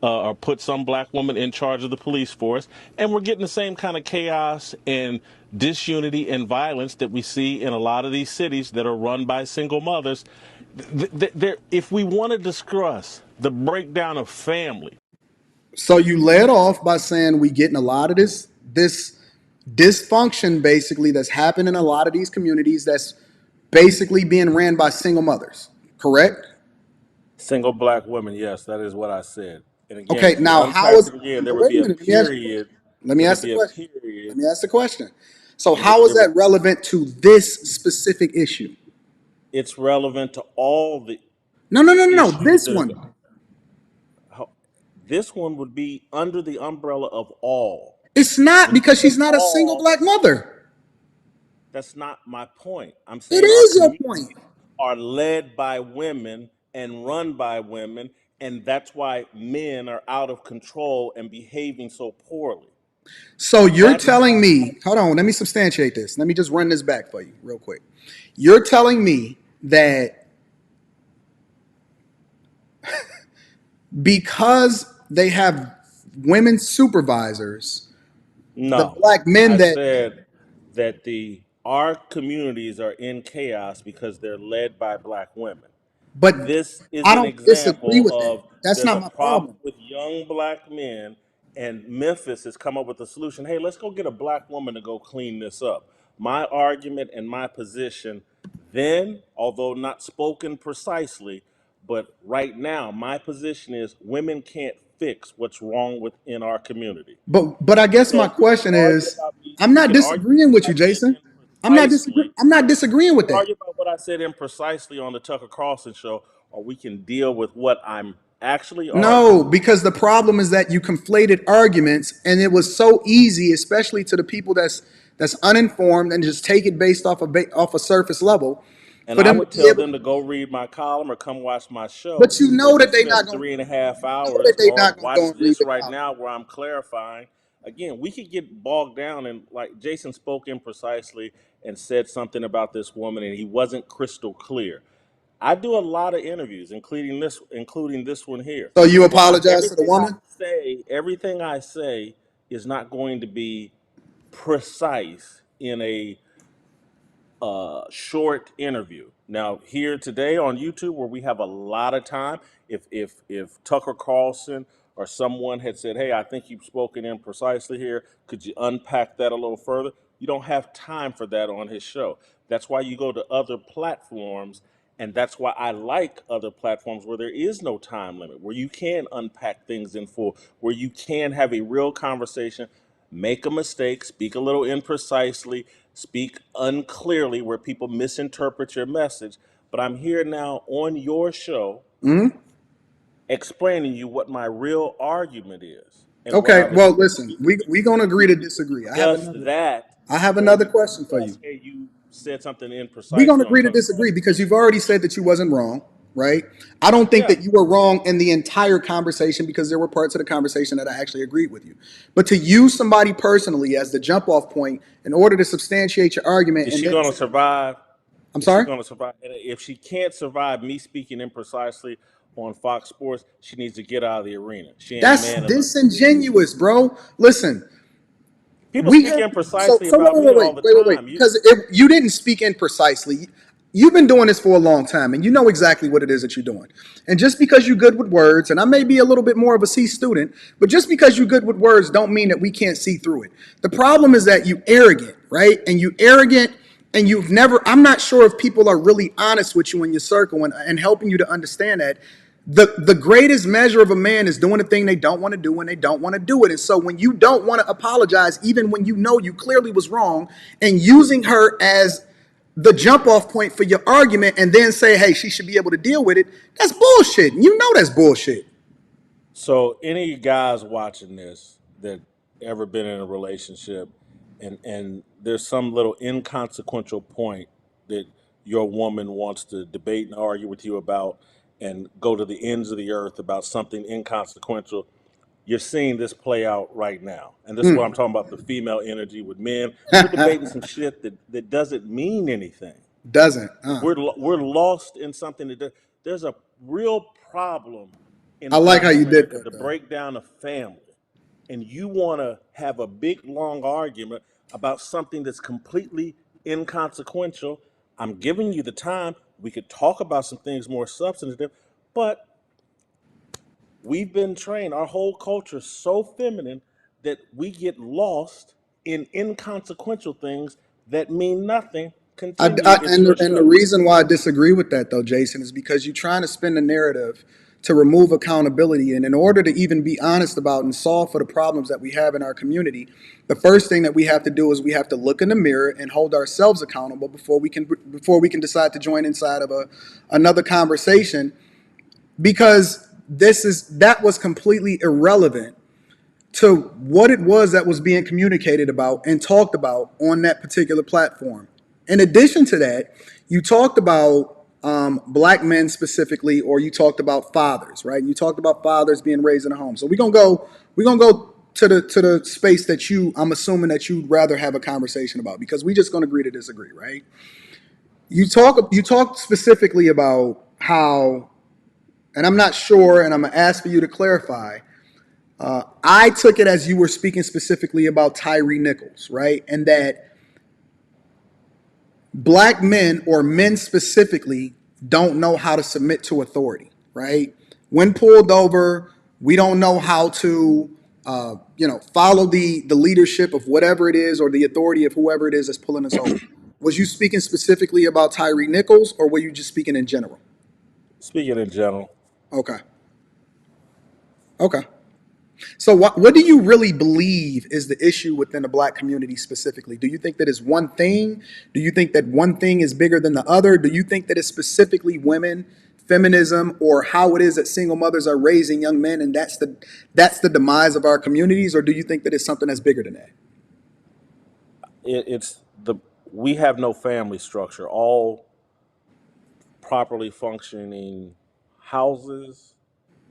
or put some black woman in charge of the police force. And we're getting the same kind of chaos and disunity and violence that we see in a lot of these cities that are run by single mothers. If we want to discuss the breakdown of family. So you led off by saying we getting a lot of this dysfunction basically that's happening in a lot of these communities that's basically being ran by single mothers, correct? Single black women, yes, that is what I said. And again, Okay, if you now how unpack is it again, there would wait a be a minute, let me ask you a period. question. Let me There would ask the be a question. period. Let me ask the question. So There would, how is there would, that relevant to this specific issue? it's relevant to all the No. issues This that one. this one would be under the umbrella of all. It's not When you because say she's not a single all, black mother. that's not my point. I'm It saying our is your communities point. are led by women and run by women, and that's why men are out of control and behaving so poorly. So you're That's telling why. me, hold on, let me substantiate this. Let me just run this back for you real quick. You're telling me that because they have women supervisors, the No, black men I that, said that our communities are in chaos because they're led by black women. but This is I an don't disagree example with that. of That's there's not a my problem problem. with young black men, and Memphis has come up with a solution. Hey, let's go get a black woman to go clean this up. My argument and my position then, although not spoken precisely, but right now, my position is women can't fix what's wrong within our community. But I guess my So we can question argue is, about me. I'm We not can argue about disagreeing with what you, I said Jason. imprecisely. I'm not disagreeing We with can that. argue about what I said imprecisely on the Tucker Carlson show, or we can deal with what I'm actually No, arguing. because the problem is that you conflated arguments, and it was so easy, especially to the people that's uninformed and just take it based off a surface level. And for I them to would be tell able. them to go read my column or come watch my show But you where know we that they spent not gonna. 3.5 You know that hours, they or not gonna go watch and read this the right column. now where I'm clarifying. Again, we could get bogged down in, like, Jason spoke imprecisely and said something about this woman and he wasn't crystal clear. I do a lot of interviews, including this one here. So you apologize to the woman? Everything I say is not going to be precise in a short interview. Now, here today on YouTube, where we have a lot of time, if Tucker Carlson or someone had said, "Hey, I think you've spoken imprecisely here. Could you unpack that a little further?" You don't have time for that on his show. That's why you go to other platforms, and that's why I like other platforms where there is no time limit, where you can unpack things in full, where you can have a real conversation, make a mistake, speak a little imprecisely, speak unclearly where people misinterpret your message. But I'm here now on your show explaining you what my real argument is and what Okay. I've Well, listen, explained. we gonna agree to disagree. Does that I have go another to question for you. discuss, hey, you said something We're gonna imprecisely on agree to Tucker disagree Carlson? because you've already said that you wasn't wrong, right? I don't think Yeah. that you were wrong in the entire conversation because there were parts of the conversation that I actually agreed with you. But to use somebody personally as the jump off point in order to substantiate your argument Is and she then going to survive? I'm Is she sorry? going to survive? And if she can't survive me speaking imprecisely on Fox Sports, she needs to get out of the arena. She ain't That's man enough to do it. disingenuous, bro. Listen, People we speak have so imprecisely so about me all the wait time. because you didn't speak in precisely. You've been doing this for a long time and you know exactly what it is that you're doing. And just because you're good with words, and I may be a little bit more of a C student, but just because you're good with words don't mean that we can't see through it. The problem is that you arrogant, right? And you arrogant and you've never, I'm not sure if people are really honest with you in your circle and helping you to understand that the greatest measure of a man is doing the thing they don't want to do when they don't want to do it. And so when you don't want to apologize, even when you know you clearly was wrong, and using her as the jump off point for your argument and then say, hey, she should be able to deal with it, that's bullshit. You know that's bullshit. So any guys watching this that ever been in a relationship and there's some little inconsequential point that your woman wants to debate and argue with you about and go to the ends of the earth about something inconsequential, you're seeing this play out right now. And this is what I'm talking about, the female energy with men. We're debating some shit that doesn't mean anything. Doesn't. We're lost in something there's a real problem I in like how Black you did America, that, the though. breakdown of family, and you want to have a big long argument about something that's completely inconsequential. I'm giving you the time. We could talk about some things more substantive, but we've been trained. Our whole culture is so feminine that we get lost in inconsequential things that mean nothing. Continue. It's your And the show. reason why I disagree with that, though, Jason, is because you're trying to spin the narrative to remove accountability. And in order to even be honest about and solve for the problems that we have in our community, the first thing that we have to do is we have to look in the mirror and hold ourselves accountable before we can decide to join inside of another conversation. Because that was completely irrelevant to what it was that was being communicated about and talked about on that particular platform. In addition to that, you talked about black men specifically, or you talked about fathers, right? You talked about fathers being raised in a home. So we're gonna go to the space that I'm assuming that you'd rather have a conversation about, because we just gonna agree to disagree, right? You talk specifically about how, and I'm not sure, and I'm gonna ask for you to clarify. I took it as you were speaking specifically about Tyre Nichols, right? And that black men, or men specifically, don't know how to submit to authority, right? When pulled over, we don't know how to, follow the leadership of whatever it is, or the authority of whoever it is that's pulling us over. Was you speaking specifically about Tyre Nichols, or were you just speaking in general? Speaking in general, Okay. Okay. So what do you really believe is the issue within the black community specifically? Do you think that it's one thing? Do you think that one thing is bigger than the other? Do you think that it's specifically women, feminism, or how it is that single mothers are raising young men, and that's the demise of our communities? Or do you think that it's something that's bigger than that? it's the we have no family structure. All properly functioning houses,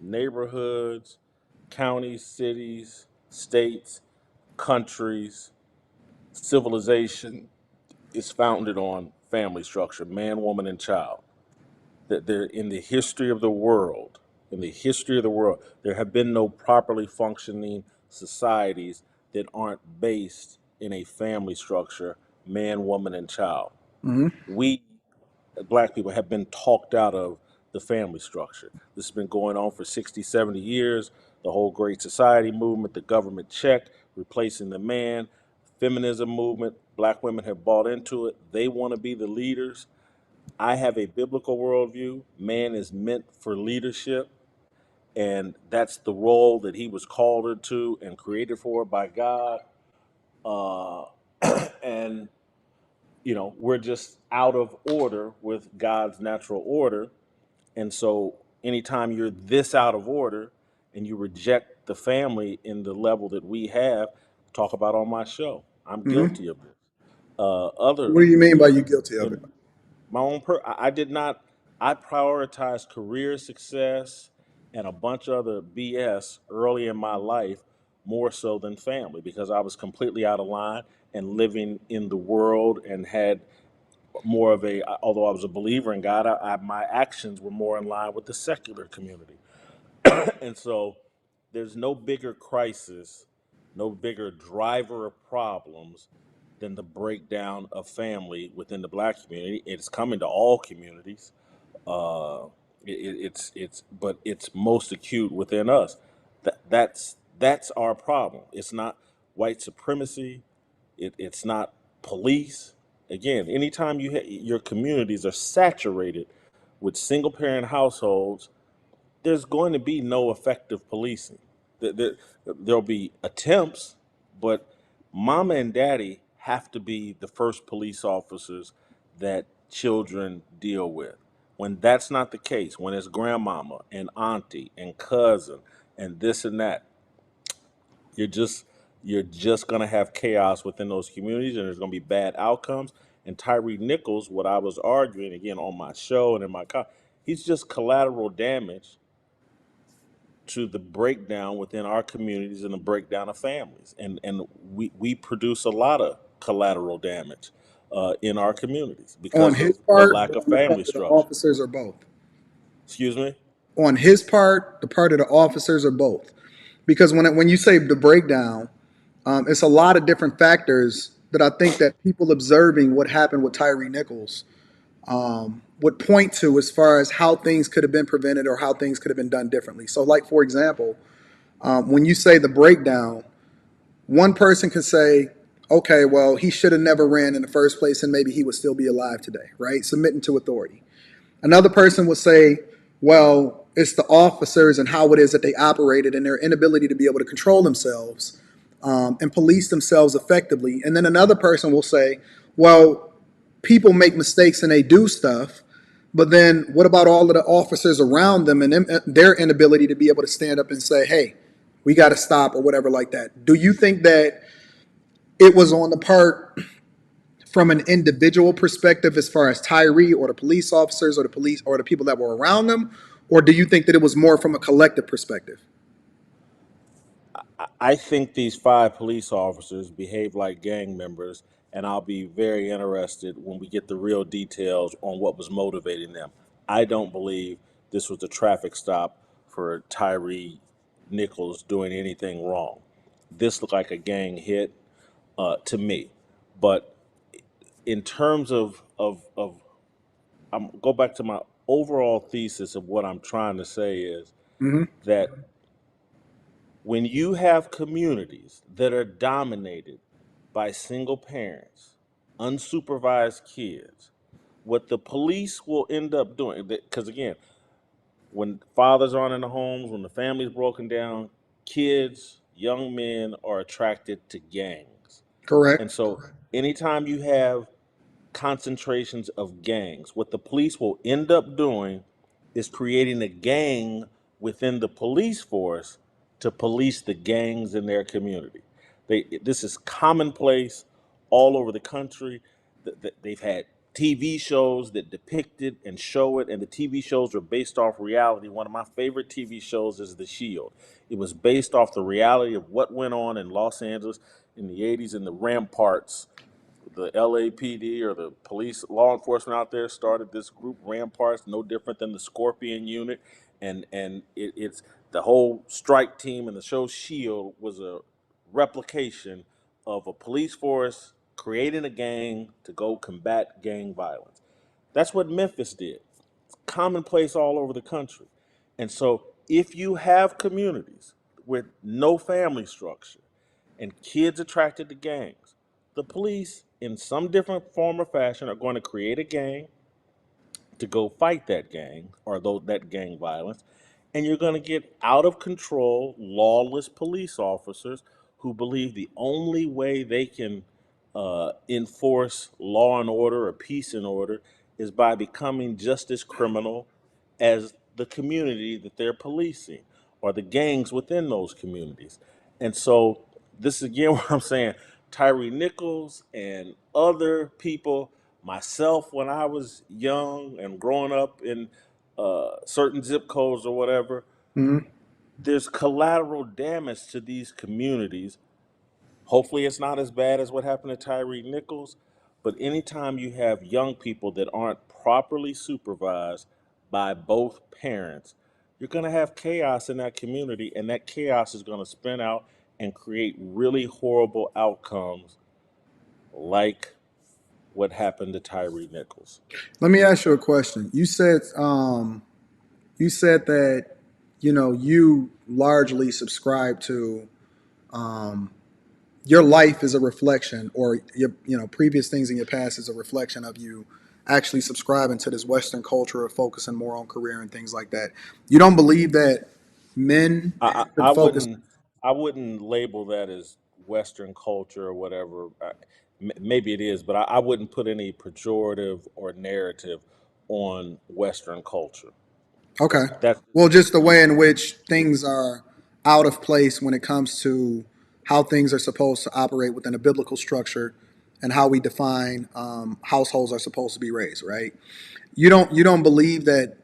neighborhoods, counties, cities, states, countries, civilization is founded on family structure, man, woman, and child. That there in the history of the world, there have been no properly functioning societies that aren't based in a family structure, man, woman, and child. We black people have been talked out of the family structure. This has been going on for 60, 70 years. The whole Great Society movement, the government check, replacing the man, feminism movement, black women have bought into it. They want to be the leaders. I have a biblical worldview. Man is meant for leadership, and that's the role that he was called into and created for by God. Uh, and we're just out of order with God's natural order. And so anytime you're this out of order and you reject the family in the level that we have, talk about on my show, I'm guilty of this. Other, What do you mean by you guilty of in it? my own, I did not, I prioritized career success and a bunch of other BS early in my life more so than family because I was completely out of line and living in the world and had more of a, although I was a believer in God, my actions were more in line with the secular community. And so there's no bigger crisis, no bigger driver of problems than the breakdown of family within the black community. It's coming to all communities. Uh, but it's most acute within us. That's our problem. It's not white supremacy. It's not police. Again, anytime your communities are saturated with single parent households, there's going to be no effective policing. There'll be attempts, but mama and daddy have to be the first police officers that children deal with. When that's not the case, when it's grandmama and auntie and cousin and this and that, you're just going to have chaos within those communities, and there's going to be bad outcomes. And Tyre Nichols, what I was arguing again on my show and in my he's just collateral damage to the breakdown within our communities and the breakdown of families. And we produce a lot of collateral damage in our communities On because his of the part, lack or of on the part family of the structure. officers, or both? Excuse me? On his part, the part of the officers, or both? Because when you say the breakdown, it's a lot of different factors that I think that people observing what happened with Tyre Nichols would point to as far as how things could have been prevented or how things could have been done differently. So, like, for example, when you say the breakdown, one person could say, okay, well, he should have never ran in the first place and maybe he would still be alive today, right? Submitting to authority. Another person would say, well, it's the officers and how it is that they operated and their inability to be able to control themselves and police themselves effectively. And then another person will say, well, people make mistakes and they do stuff, but then what about all of the officers around them and their inability to be able to stand up and say, hey, we got to stop or whatever like that? Do you think that it was on the part from an individual perspective as far as Tyree or the police officers or the police or the people that were around them? Or do you think that it was more from a collective perspective? I think these 5 police officers behave like gang members, and I'll be very interested when we get the real details on what was motivating them. I don't believe this was a traffic stop for Tyre Nichols doing anything wrong. This looked like a gang hit to me. But in terms of I'm go back to my overall thesis of what I'm trying to say is Mm-hmm. that when you have communities that are dominated by single parents, unsupervised kids, what the police will end up doing, because again, when fathers aren't in the homes, when the family's broken down, kids, young men are attracted to gangs. Correct. And so anytime you have concentrations of gangs, what the police will end up doing is creating a gang within the police force to police the gangs in their community. This is commonplace all over the country. They've had TV shows that depict it and show it, and the TV shows are based off reality. One of my favorite TV shows is The Shield. It was based off the reality of what went on in Los Angeles in the 80s in the ramparts. The LAPD or the police law enforcement out there started this group, Ramparts, no different than the Scorpion Unit, and it's the whole strike team. And the show Shield was a replication of a police force creating a gang to go combat gang violence. That's what Memphis did. It's commonplace all over the country. And so if you have communities with no family structure and kids attracted to gangs, the police, in some different form or fashion, are going to create a gang to go fight that gang or that gang violence, and you're going to get out of control, lawless police officers who believe the only way they can enforce law and order or peace and order is by becoming just as criminal as the community that they're policing or the gangs within those communities. And so this is again what I'm saying. Tyre Nichols and other people, myself when I was young and growing up in certain zip codes or whatever, there's collateral damage to these communities. Hopefully it's not as bad as what happened to Tyre Nichols, but anytime you have young people that aren't properly supervised by both parents, you're going to have chaos in that community, and that chaos is going to spin out and create really horrible outcomes like what happened to Tyre Nichols. Let me ask you a question. You said that you largely subscribe to your life is a reflection, or your previous things in your past is a reflection of you actually subscribing to this Western culture of focusing more on career and things like that. You don't believe that men should I focus. wouldn't label that as Western culture or whatever. Maybe it is, but I wouldn't put any pejorative or narrative on Western culture. Okay. That's Well, just the way in which things are out of place when it comes to how things are supposed to operate within a biblical structure and how we define households are supposed to be raised, right? You don't believe that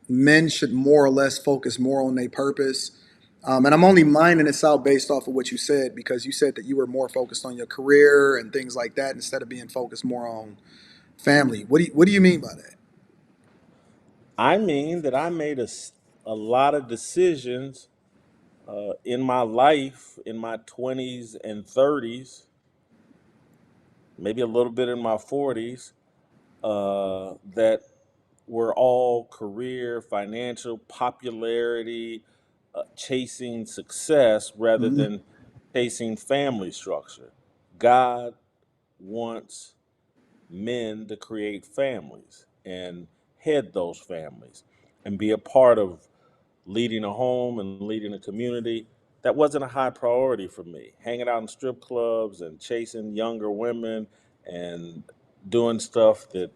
men should more or less focus more on their purpose. And I'm only minding this out based off of what you said, because you said that you were more focused on your career and things like that instead of being focused more on family. What do you mean by that? I mean that I made a lot of decisions in my life, in my 20s and 30s, maybe a little bit in my 40s, that were all career, financial, popularity, chasing success rather than chasing family structure. God wants men to create families and head those families and be a part of leading a home and leading a community. That wasn't a high priority for me. Hanging out in strip clubs and chasing younger women and doing stuff that,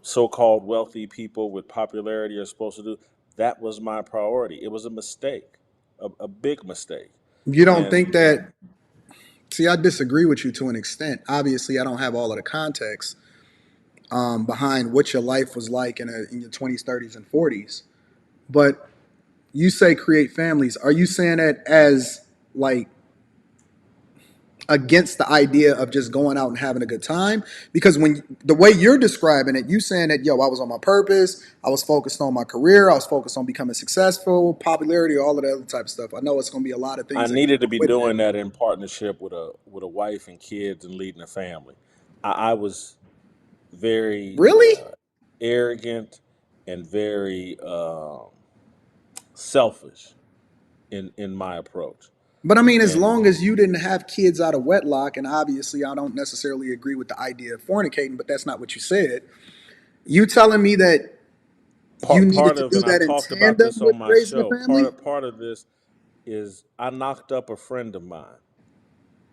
so-called wealthy people with popularity are supposed to do. That was my priority. It was a mistake, a big mistake. You don't And think that? See, I disagree with you to an extent. Obviously, I don't have all of the context behind what your life was like in your 20s, 30s, and 40s. But you say create families. Are you saying that as like against the idea of just going out and having a good time? Because when the way you're describing it, you saying that, I was on my purpose, I was focused on my career, I was focused on becoming successful, popularity, all of that other type of stuff. I know it's going to be a lot of I things that needed to go be with that. doing that in partnership with a wife and kids and leading a family. I was very Really? arrogant and very selfish in my approach. But I mean, as And long as you didn't have kids out of wedlock, and obviously I don't necessarily agree with the idea of fornicating, but that's not what you said. You telling me that you needed part to of, do and I that in talked about tandem this with on my raising a show. Part family? of part of this is I knocked up a friend of mine,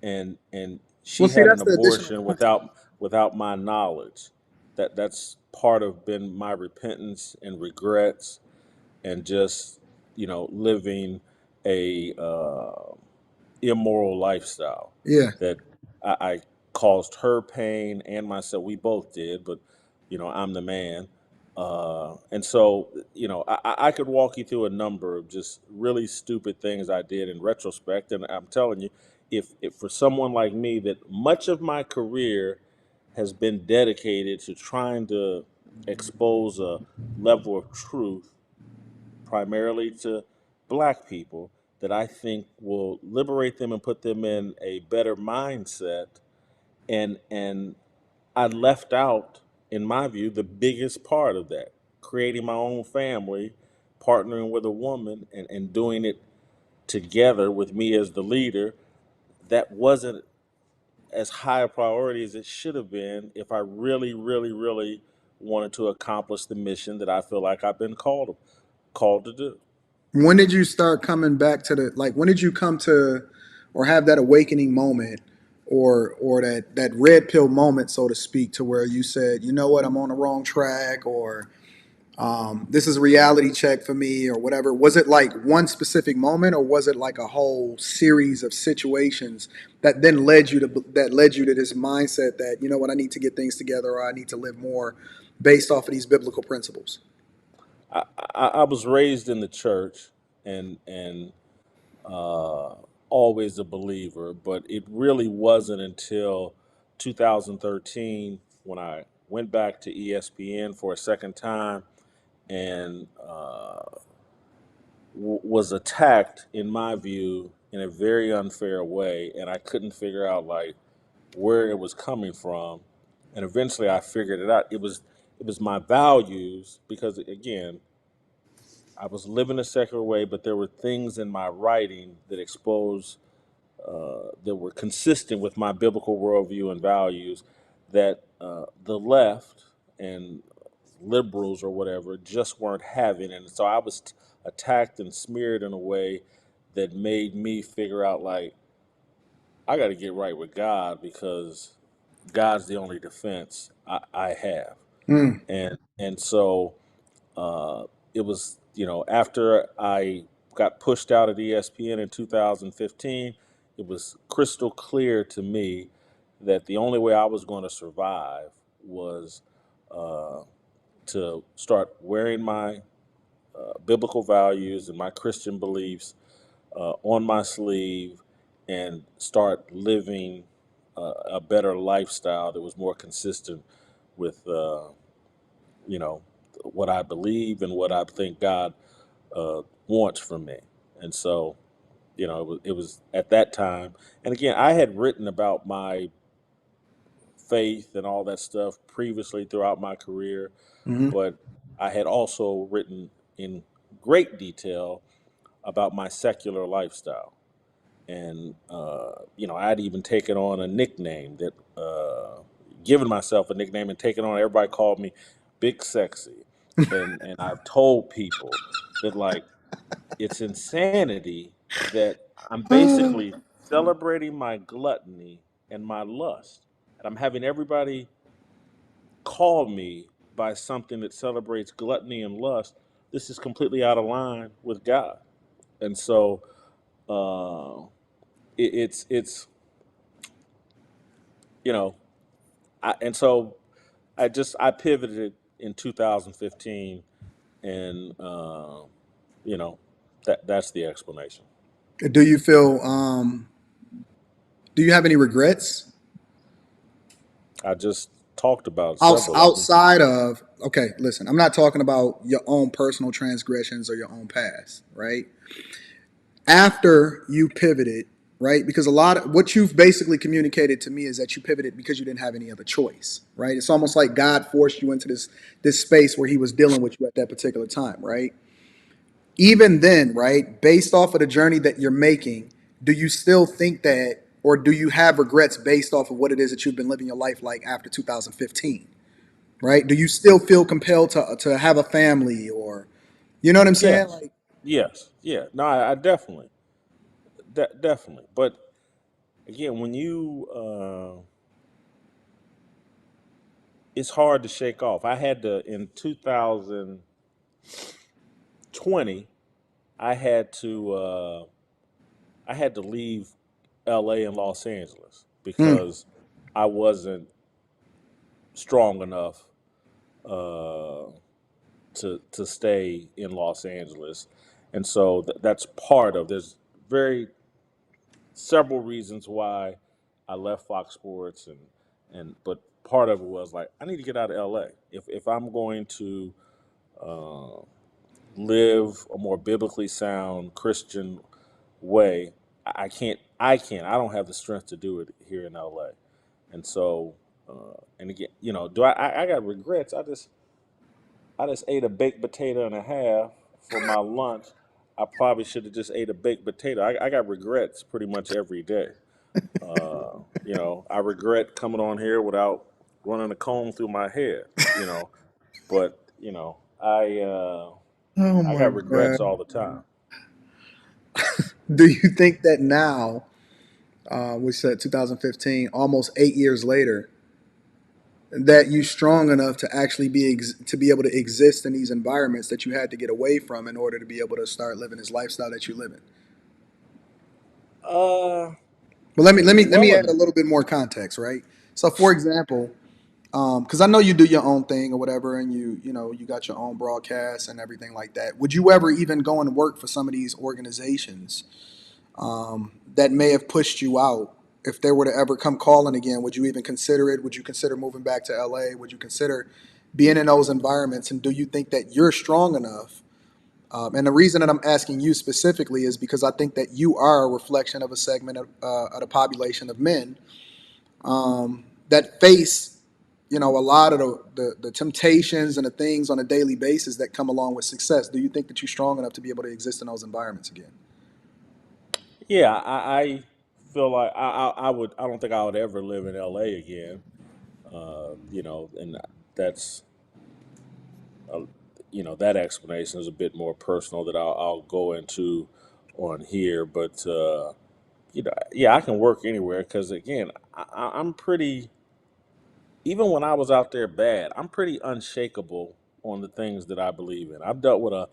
and Well, she see, had an that's the additional abortion context. without my knowledge. That's part of been my repentance and regrets, and just living a immoral lifestyle Yeah. that I caused her pain and myself. We both did, but I'm the man. And so, I could walk you through a number of just really stupid things I did in retrospect. And I'm telling you, if for someone like me, that much of my career has been dedicated to trying to expose a level of truth, primarily to black people, that I think will liberate them and put them in a better mindset. And I left out, in my view, the biggest part of that, creating my own family, partnering with a woman, and doing it together with me as the leader. That wasn't as high a priority as it should have been if I really, really, really wanted to accomplish the mission that I feel like I've been called to do. When did you start coming back to when did you come to or have that awakening moment or that red pill moment, so to speak, to where you said, you know what, I'm on the wrong track, or this is a reality check for me, or whatever? Was it like one specific moment, or was it like a whole series of situations that then led you to this mindset that, you know what, I need to get things together, or I need to live more based off of these biblical principles? I was raised in the church and always a believer, but it really wasn't until 2013 when I went back to ESPN for a second time and was attacked, in my view, in a very unfair way, and I couldn't figure out like where it was coming from. And eventually, I figured it out. It was my values, because again, I was living a secular way, but there were things in my writing that exposed that were consistent with my biblical worldview and values that the left and liberals or whatever just weren't having. And so I was attacked and smeared in a way that made me figure out like, I got to get right with God, because God's the only defense I have. Mm. And so it was, after I got pushed out of ESPN in 2015, it was crystal clear to me that the only way I was going to survive was uh, to start wearing my biblical values and my Christian beliefs on my sleeve and start living a better lifestyle that was more consistent with, you know, what I believe and what I think God wants from me. And so, it was at that time. And again, I had written about my faith and all that stuff previously throughout my career, Hmm. but I had also written in great detail about my secular lifestyle. And, I'd even taken on a nickname given myself a nickname and taken on, everybody called me Big Sexy. And I've told people that, like, it's insanity that I'm basically celebrating my gluttony and my lust. And I'm having everybody call me by something that celebrates gluttony and lust. This is completely out of line with God. And so uh, it's you know, and so I pivoted in 2015, and you know that's the explanation. Do you feel? Do you have any regrets I just talked about several of them. outside of? Okay, listen, I'm not talking about your own personal transgressions or your own past, right? After you pivoted, right? Because a lot of what you've basically communicated to me is that you pivoted because you didn't have any other choice, right? It's almost like God forced you into this space where He was dealing with you at that particular time, right? Even then, right, based off of the journey that you're making, do you still think that, or do you have regrets based off of what it is that you've been living your life like after 2015, right? Do you still feel compelled to have a family, or, you know what I'm saying? Yes, Like, yes, yeah. No, I definitely, definitely. But again, when it's hard to shake off. I had to in 2020. I had to I had to leave L.A. and Los Angeles mm, because I wasn't strong enough uh, to stay in Los Angeles, and so that's part of. There's very several reasons why I left Fox Sports, and but part of it was like I need to get out of LA if I'm going to uh, live a more biblically sound Christian way. I don't have the strength to do it here in LA, and so and again, do I got regrets? I just ate a baked potato and a half for my lunch. I probably should have just ate a baked potato. I got regrets pretty much every day. I regret coming on here without running a comb through my head. But Oh I my got regrets God. all the time. Do you think that now, we said 2015, almost 8 years later, that you strong enough to actually to be able to exist in these environments that you had to get away from in order to be able to start living this lifestyle that you live in? Uh, But let me well, add a little bit more context, right? So, for example, because I know you do your own thing or whatever, and you got your own broadcast and everything like that. Would you ever even go and work for some of these organizations that may have pushed you out? If they were to ever come calling again, would you even consider it? Would you consider moving back to LA? Would you consider being in those environments? And do you think that you're strong enough? And the reason that I'm asking you specifically is because I think that you are a reflection of a segment of the population of men that face, a lot of the temptations and the things on a daily basis that come along with success. Do you think that you're strong enough to be able to exist in those environments again? yeah, I feel like I would. I don't think I would ever live in LA again. And that's uh, that explanation is a bit more personal that I'll go into on here. But yeah, I can work anywhere because again, I'm pretty. Even when I was out there bad, I'm pretty unshakable on the things that I believe in. I've dealt with a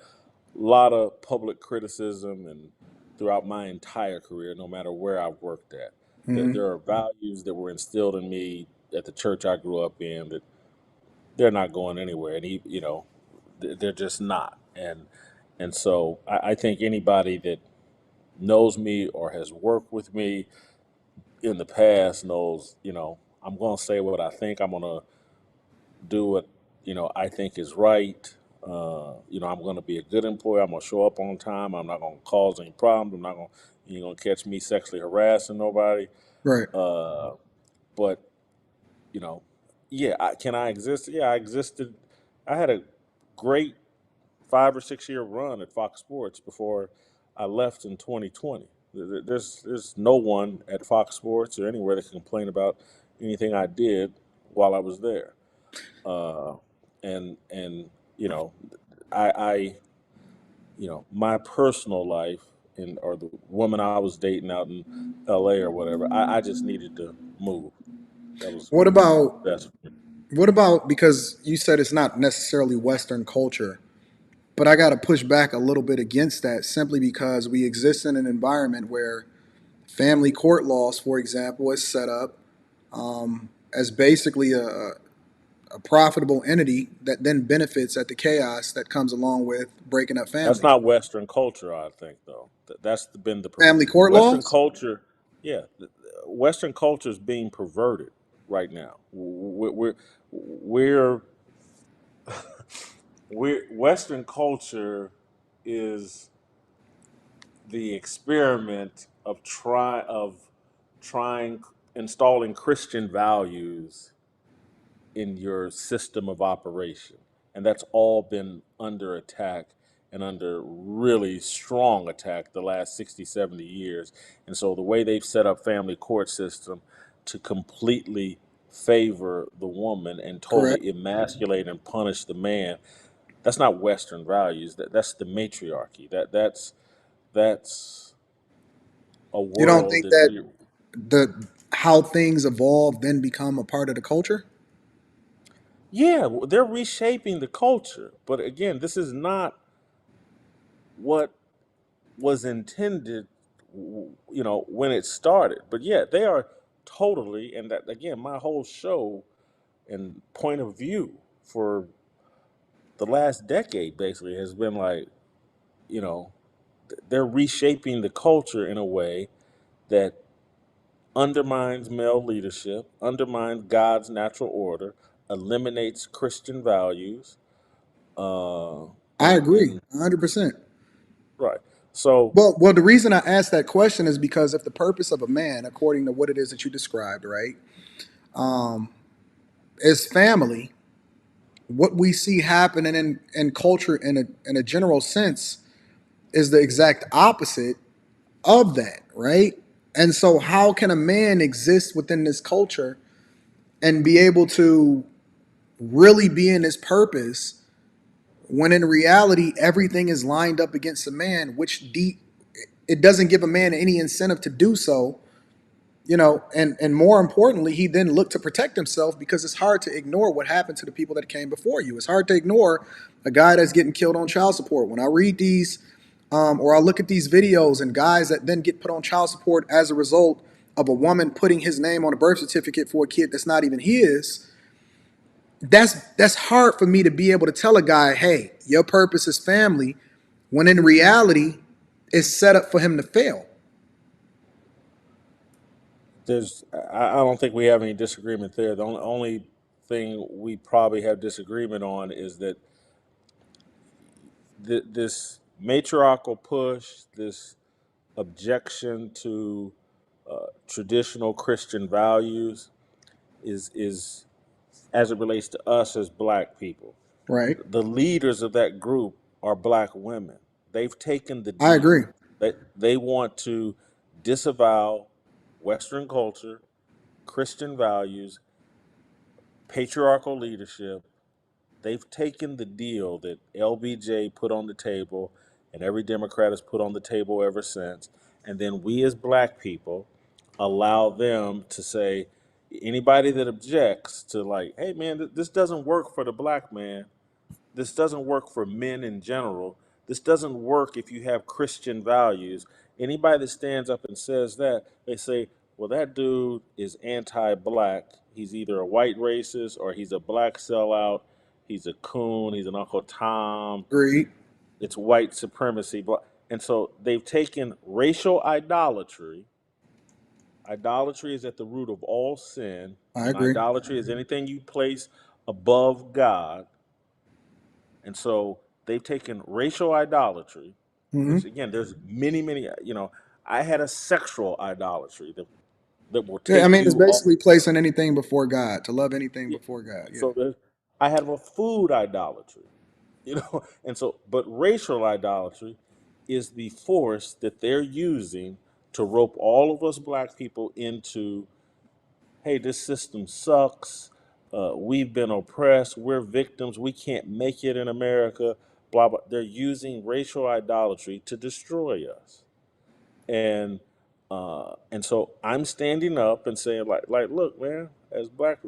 lot of public criticism and throughout my entire career, no matter where I've worked at. Hmm. There are values that were instilled in me at the church I grew up in that they're not going anywhere, and they're just not. And so I think anybody that knows me or has worked with me in the past knows, I'm going to say what I think. I'm going to do what I think is right. I'm going to be a good employee. I'm going to show up on time. I'm not going to cause any problems. I'm not going. You going to catch me sexually harassing nobody. Right. Uh, but you know, yeah, can I exist? Yeah, I existed. I had a great 5 or 6 year run at Fox Sports before I left in 2020. There's no one at Fox Sports or anywhere that can complain about anything I did while I was there. Uh, and you know, I my personal life or the woman I was dating out in L.A. or whatever, I just needed to move. That was What about best. because you said it's not necessarily Western culture, but I got to push back a little bit against that simply because we exist in an environment where family court laws, for example, is set up as basically a profitable entity that then benefits at the chaos that comes along with breaking up That's families. not Western culture, I think, though. Been the Family court Western laws? culture. Yeah, Western culture is being perverted right now. We're Western culture is the experiment of trying installing Christian values in your system of operation. And that's all been under attack and under really strong attack the last 60, 70 years. And so the way they've set up family court system to completely favor the woman and Correct. totally emasculate and punish the man, that's not Western values. That's the matriarchy. That's a You don't world think that that we the how things evolve then become a part of the culture? yeah, they're reshaping the culture. But again, this is not what was intended, when it started. But yeah, they are totally, and that again, my whole show and point of view for the last decade basically has been like, you know, they're reshaping the culture in a way that undermines male leadership, undermines God's natural order, eliminates Christian values, I and agree, 100%. right. So Well, the reason I asked that question is because if the purpose of a man, according to what it is that you described, right, is family, what we see happening in culture in a general sense is the exact opposite of that, right? And so, how can a man exist within this culture and be able to really be in his purpose when in reality everything is lined up against a man, which it doesn't give a man any incentive to do so, and more importantly, he then looked to protect himself because it's hard to ignore what happened to the people that came before you. It's hard to ignore a guy that's getting killed on child support. When I read these, or I look at these videos and guys that then get put on child support as a result of a woman putting his name on a birth certificate for a kid that's not even his, that's hard for me to be able to tell a guy, hey, your purpose is family, when in reality, it's set up for him to fail. I don't think we have any disagreement there. The only thing we probably have disagreement on is that this matriarchal push, this objection to traditional Christian values, is as it relates to us as black people. Right. The leaders of that group are black women. They've taken the I deal. agree. They want to disavow Western culture, Christian values, patriarchal leadership. They've taken the deal that LBJ put on the table and every Democrat has put on the table ever since. And then we as black people allow them to say, anybody that objects to, like, hey man, this doesn't work for the black man. This doesn't work for men in general. This doesn't work if you have Christian values. Anybody that stands up and says that, they say, well, that dude is anti black. He's either a white racist or he's a black sellout. He's a coon. He's an Uncle Tom. Agreed. It's white supremacy. And so they've taken racial idolatry. Idolatry is at the root of all sin. I agree. Idolatry is anything you place above God. And so they've taken racial idolatry, Hmm. which again, there's many, I had a sexual idolatry that will Yeah, I take mean, it's you all. basically placing anything before God, to love anything Yeah. before God. And Yeah. so I have a food idolatry, and so, but racial idolatry is the force that they're using to rope all of us black people into, hey, this system sucks. We've been oppressed. We're victims. We can't make it in America. Blah blah. They're using racial idolatry to destroy us, and so I'm standing up and saying, like, look, man, as black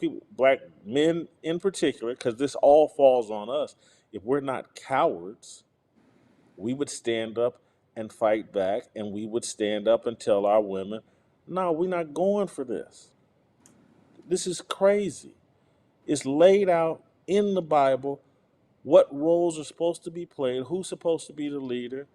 people, black men in particular, because this all falls on us. If we're not cowards, we would stand up and fight back, and we would stand up and tell our women, no, we're not going for this. This is crazy. It's laid out in the Bible what roles are supposed to be played, who's supposed to be the leader,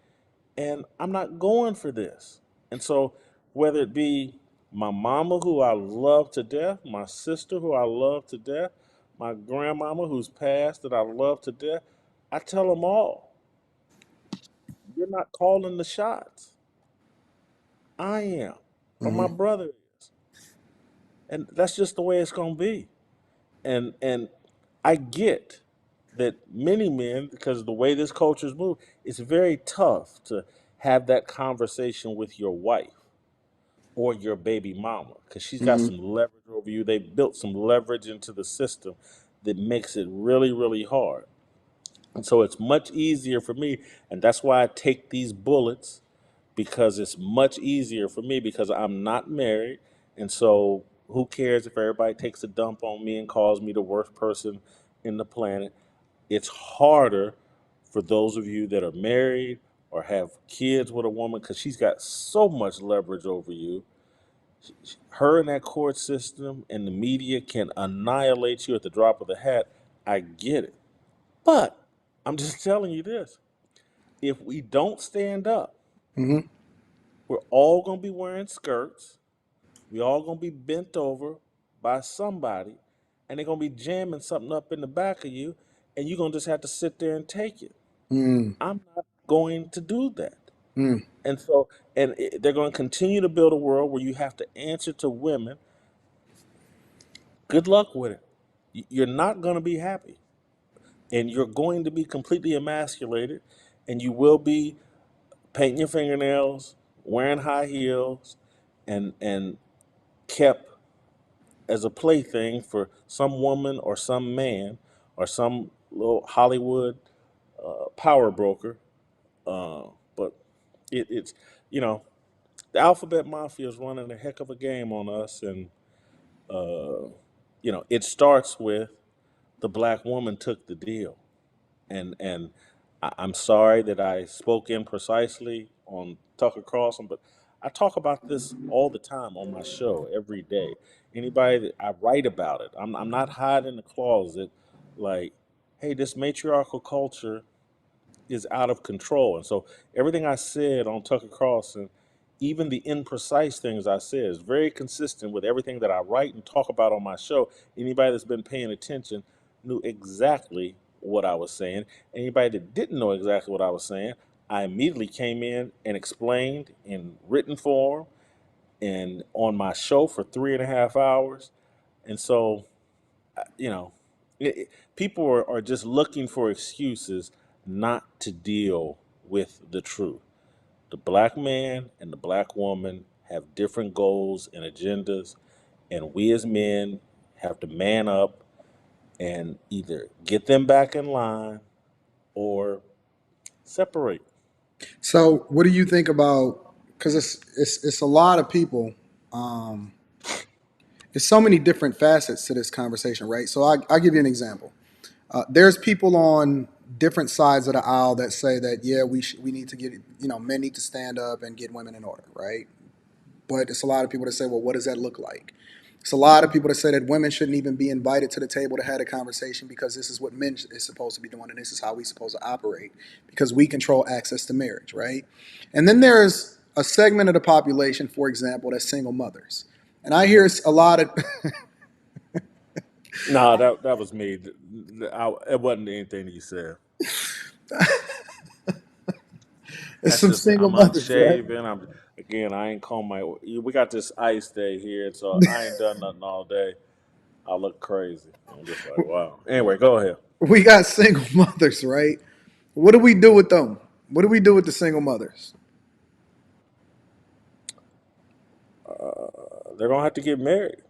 and I'm not going for this. And so, whether it be my mama, who I love to death, my sister, who I love to death, my grandmama, who's passed, that I love to death, I tell them all, you're not calling the shots. I am, or my Hmm. brother is. And that's just the way it's going to be. And I get that many men, because of the way this culture's moved, it's very tough to have that conversation with your wife or your baby mama because she's got Hmm. some leverage over you. They built some leverage into the system that makes it really, really hard. And so it's much easier for me, and that's why I take these bullets because it's much easier for me because I'm not married. And so who cares if everybody takes a dump on me and calls me the worst person in the planet? It's harder for those of you that are married or have kids with a woman because she's got so much leverage over you. Her and that court system and the media can annihilate you at the drop of the hat. I get it. But I'm just telling you this. If we don't stand up, Mm-hmm. we're all going to be wearing skirts. We all going to be bent over by somebody, and they're going to be jamming something up in the back of you, and you're going to just have to sit there and take it. Mm. I'm not going to do that. Mm. And so, they're going to continue to build a world where you have to answer to women. Good luck with it. You're not going to be happy. And you're going to be completely emasculated, and you will be painting your fingernails, wearing high heels, and kept as a plaything for some woman or some man or some little Hollywood power broker. But it's, you know, the alphabet mafia is running a heck of a game on us, and it starts with the black woman took the deal, and I'm sorry that I spoke imprecisely on Tucker Carlson, but I talk about this all the time on my show every day. Anybody that I write about it, I'm not hiding in the closet, like, hey, this matriarchal culture is out of control. And so everything I said on Tucker Carlson, even the imprecise things I said, is very consistent with everything that I write and talk about on my show. Anybody that's been paying attention knew exactly what I was saying. Anybody that didn't know exactly what I was saying, I immediately came in and explained in written form and on my show for 3.5 hours. And so, you know, people are just looking for excuses not to deal with the truth. The black man and the black woman have different goals and agendas, and we as men have to man up and either get them back in line or separate. So, what do you think about? Because it's a lot of people. Um, there's so many different facets to this conversation, right? So, I'll give you an example. There's people on different sides of the aisle that say that we need to get men need to stand up and get women in order, right? But it's a lot of people that say, well, what does that look like? It's a lot of people that say that women shouldn't even be invited to the table to have a conversation because this is what men is supposed to be doing and this is how we're supposed to operate because we control access to marriage, right? And then there's a segment of the population, for example, that's single mothers. And I hear a lot of No, that was me. It wasn't anything that you said. it's That's some just single I'm mothers, right? unshaven. I ain't combed my. We got this ice day here, so I ain't done nothing all day. I look crazy. I'm just like, wow. Anyway, go ahead. We got single mothers, right? What do we do with them? What do we do with the single mothers? They're gonna have to get married.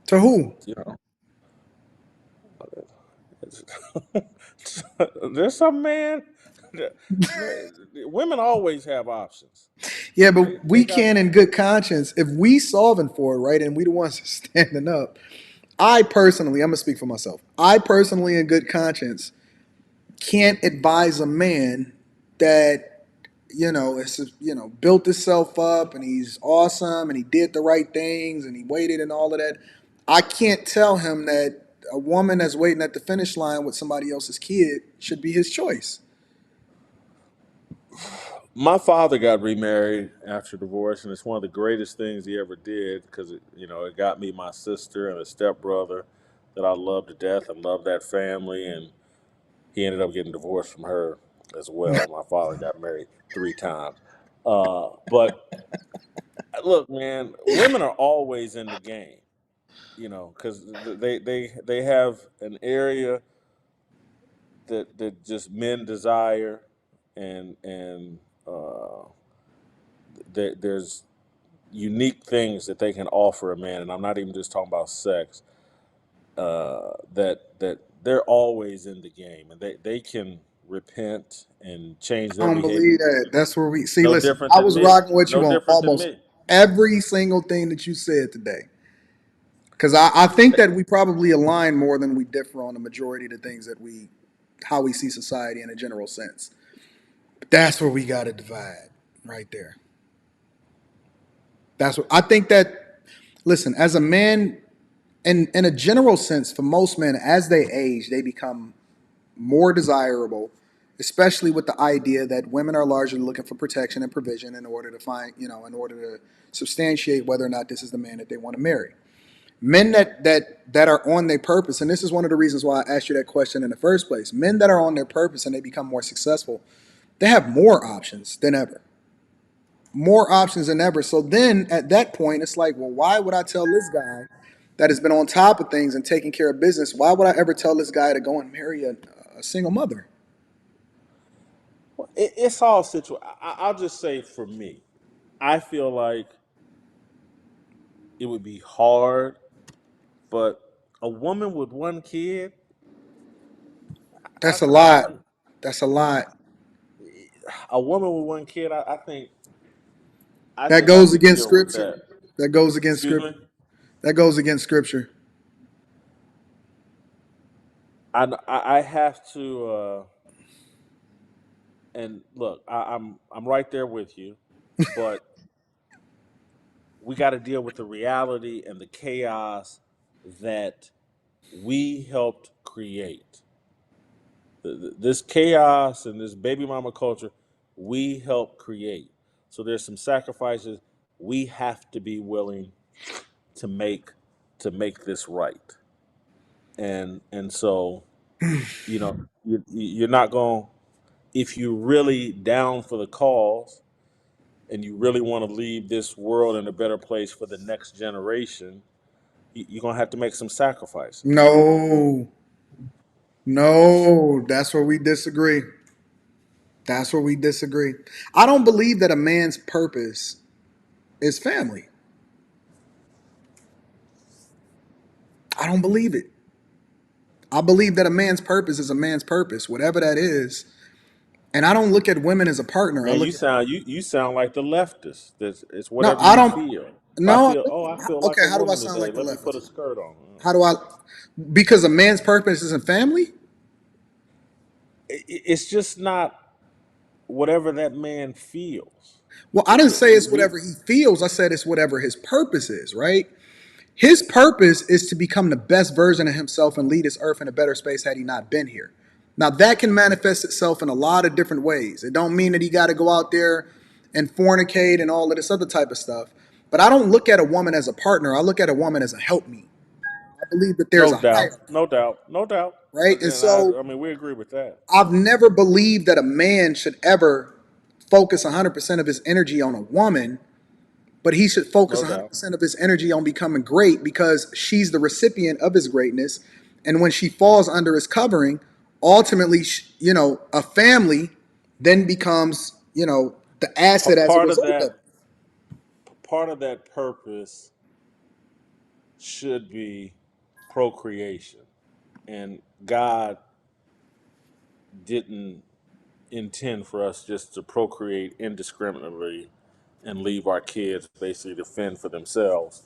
To who? You know, there's some man. Man, women always have options. Yeah, They but they we got. can, in good conscience, if we solving for it, right, and we the ones standing up. I personally, I'm gonna speak for myself. I personally, in good conscience, can't advise a man that it's built himself up and he's awesome and he did the right things and he waited and all of that. I can't tell him that a woman that's waiting at the finish line with somebody else's kid should be his choice. My father got remarried after divorce, and it's one of the greatest things he ever did because it got me my sister and a stepbrother that I love to death and love that family, and he ended up getting divorced from her as well. My father got married 3 times. But look, man, women are always in the game, because they have an area that just men desire, and there's unique things that they can offer a man, and I'm not even just talking about sex. That they're always in the game, and they can repent and change I their don't behavior. believe that. That's where we see. No Listen, different I than was me. rocking with you No on different than almost me. every single thing that you said today. Because I think that we probably align more than we differ on the majority of the things how we see society in a general sense. But that's where we got to divide right there. That's what I think that Listen, as a man, in a general sense, for most men, as they age, they become more desirable, especially with the idea that women are largely looking for protection and provision in order to find, in order to substantiate whether or not this is the man that they want to marry. Men that are on their purpose, and this is one of the reasons why I asked you that question in the first place. Men that are on their purpose and they become more successful, they have more options than ever. More options than ever. So then at that point, it's like, well, why would I tell this guy that has been on top of things and taking care of business? Why would I ever tell this guy to go and marry a single mother? It's all situational. I'll just say for me, I feel like it would be hard, but a woman with one kid, That's a lot. That's a lot. a woman with one kid, I That think I goes could against deal with scripture. that. That goes against Excuse me. scripture. That goes against scripture. I have to, and look, I'm right there with you, but we got to deal with the reality and the chaos that we helped create. This chaos and this baby mama culture, we helped create. So there's some sacrifices we have to be willing to make this right. And so you're not going, if you're really down for the cause and you really want to leave this world in a better place for the next generation, you're gonna have to make some sacrifices. No, no, that's where we disagree. That's where we disagree. I don't believe that a man's purpose is family. I don't believe it. I believe that a man's purpose is a man's purpose, whatever that is. And I don't look at women as a partner. I Man, look at you sound like the leftist. It's no, whatever I you don't. feel. If I No, feel, oh, I feel like okay. a How do I woman sound today. like the Let me put a leftist? skirt on. How do I? Because a man's purpose isn't family. It's just not whatever that man feels. Well, I didn't say it's We whatever he feels. I said it's whatever his purpose is. Right. His purpose is to become the best version of himself and lead his earth in a better space had he not been here. Now that can manifest itself in a lot of different ways. It don't mean that he got to go out there and fornicate and all of this other type of stuff. But I don't look at a woman as a partner. I look at a woman as a helpmeet. I believe that there's no a doubt, hierarchy, no doubt, no doubt. right? And And so I mean, we agree with that. I've never believed that a man should ever focus 100% of his energy on a woman, but he should focus No doubt. 100% of his energy on becoming great because she's the recipient of his greatness. And when she falls under his covering, ultimately, a family then becomes, the asset as a Part of result of that, it. part of that purpose should be procreation, and God didn't intend for us just to procreate indiscriminately and leave our kids basically to fend for themselves.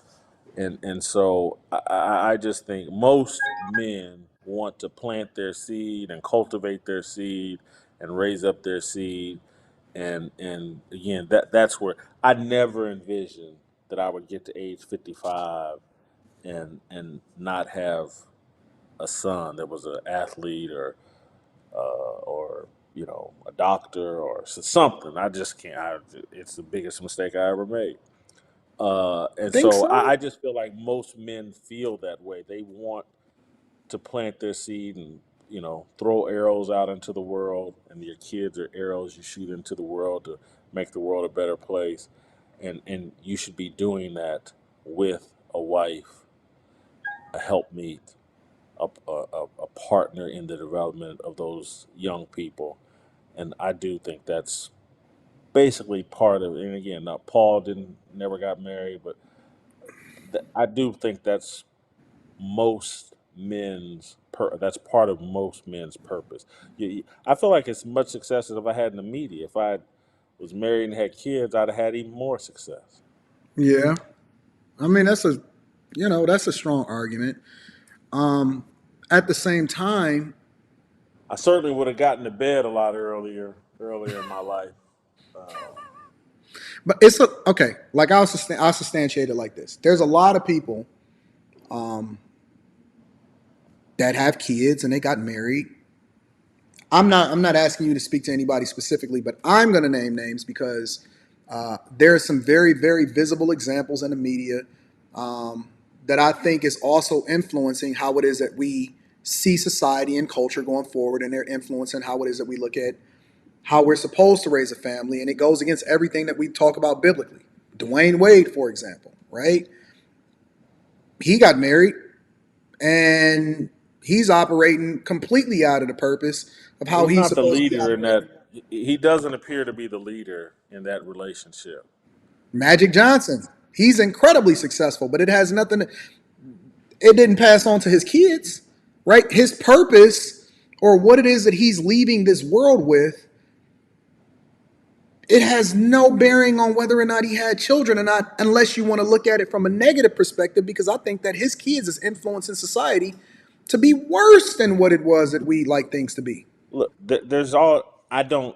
And so I just think most men want to plant their seed and cultivate their seed and raise up their seed. And again, that's where I never envisioned that I would get to age 55 and not have a son that was an athlete or a doctor or something. I just can't. It's the biggest mistake I ever made. And Think so so? I just feel like most men feel that way. They want to plant their seed and throw arrows out into the world, and your kids are arrows you shoot into the world to make the world a better place. And you should be doing that with a wife, a helpmeet, a partner in the development of those young people. And I do think that's basically part of it. And again, now Paul didn't never got married, but I do think that's part of most men's purpose. I feel like it's much success as if I had in the media. If I was married and had kids, I'd have had even more success. Yeah. I mean, that's a strong argument. At the same time, I certainly would have gotten to bed a lot earlier in my life. But it's okay. Like I'll substantiate it like this. There's a lot of people that have kids and they got married. I'm not asking you to speak to anybody specifically, but I'm going to name names because there are some very, very visible examples in the media that I think is also influencing how it is that we see society and culture going forward, and they're influencing how it is that we look at how we're supposed to raise a family, and it goes against everything that we talk about biblically. Dwayne Wade, for example, right? He got married, and he's operating completely out of the purpose of how He's he's not the supposed to be leader in operating. that. He doesn't appear to be the leader in that relationship. Magic Johnson, he's incredibly successful, but it has nothing. It didn't pass on to his kids, right? His purpose or what it is that he's leaving this world with, it has no bearing on whether or not he had children or not, unless you want to look at it from a negative perspective, because I think that his kids is influencing society to be worse than what it was that we like things to be. Look, there's all I don't.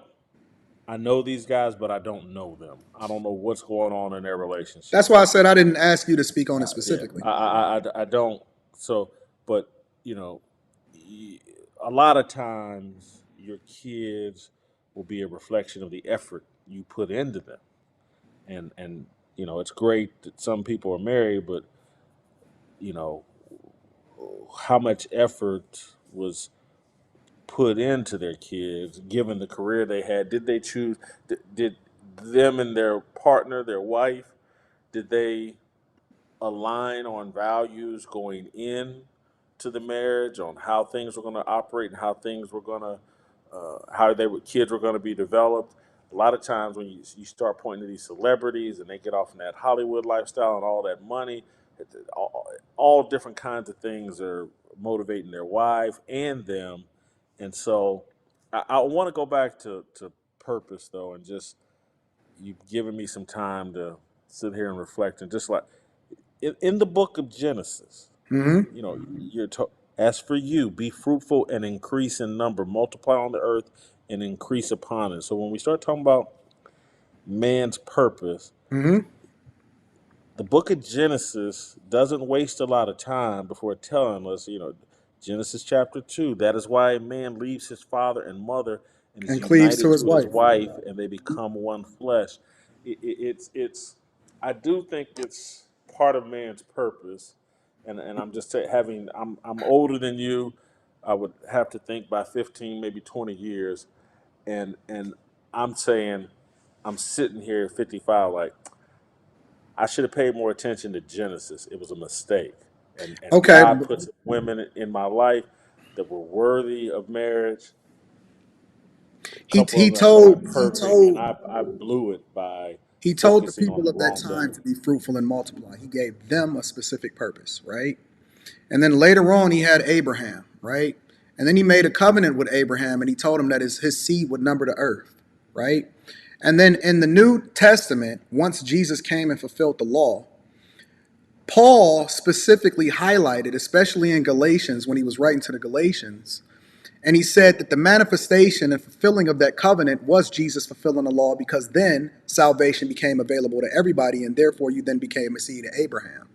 I know these guys, but I don't know them. I don't know what's going on in their relationship. That's why I said I didn't ask you to speak on it Yeah, specifically. I don't. So, but you know, a lot of times your kids will be a reflection of the effort you put into them, and you know, it's great that some people are married, but you know, how much effort was put into their kids, given the career they had? Did they choose? Did them and their partner, their wife, did they align on values going in to the marriage, on how things were going to operate and how things were going to, kids were going to be developed? A lot of times when you start pointing to these celebrities and they get off in that Hollywood lifestyle and all that money, all different kinds of things are motivating their wife and them. And so I want to go back to purpose, though, and just you've given me some time to sit here and reflect. And just like in the book of Genesis, Mm-hmm. you know, as for you, be fruitful and increase in number, multiply on the earth and increase upon it. So when we start talking about man's purpose, Mm-hmm. the book of Genesis doesn't waste a lot of time before telling us, you know, Genesis chapter 2, that is why a man leaves his father and mother and is And cleaves to united his to his wife. wife, and they become one flesh. It's I do think it's part of man's purpose, and I'm just having I'm older than you. I would have to think by 15, maybe 20 years, and I'm saying I'm sitting here at 55 like I should have paid more attention to Genesis. It was a mistake. And Okay. God put some women in my life that were worthy of marriage. A He couple he of them weren't told he perfect, and told I blew it by he told the focusing on people the of that wrong time thing. to be fruitful and multiply. He gave them a specific purpose, right? And then later on, he had Abraham, right? And then he made a covenant with Abraham, and he told him that his seed would number the earth, right? And then in the New Testament, once Jesus came and fulfilled the law, Paul specifically highlighted, especially in Galatians, when he was writing to the Galatians, and he said that the manifestation and fulfilling of that covenant was Jesus fulfilling the law, because then salvation became available to everybody, and therefore you then became a seed of Abraham,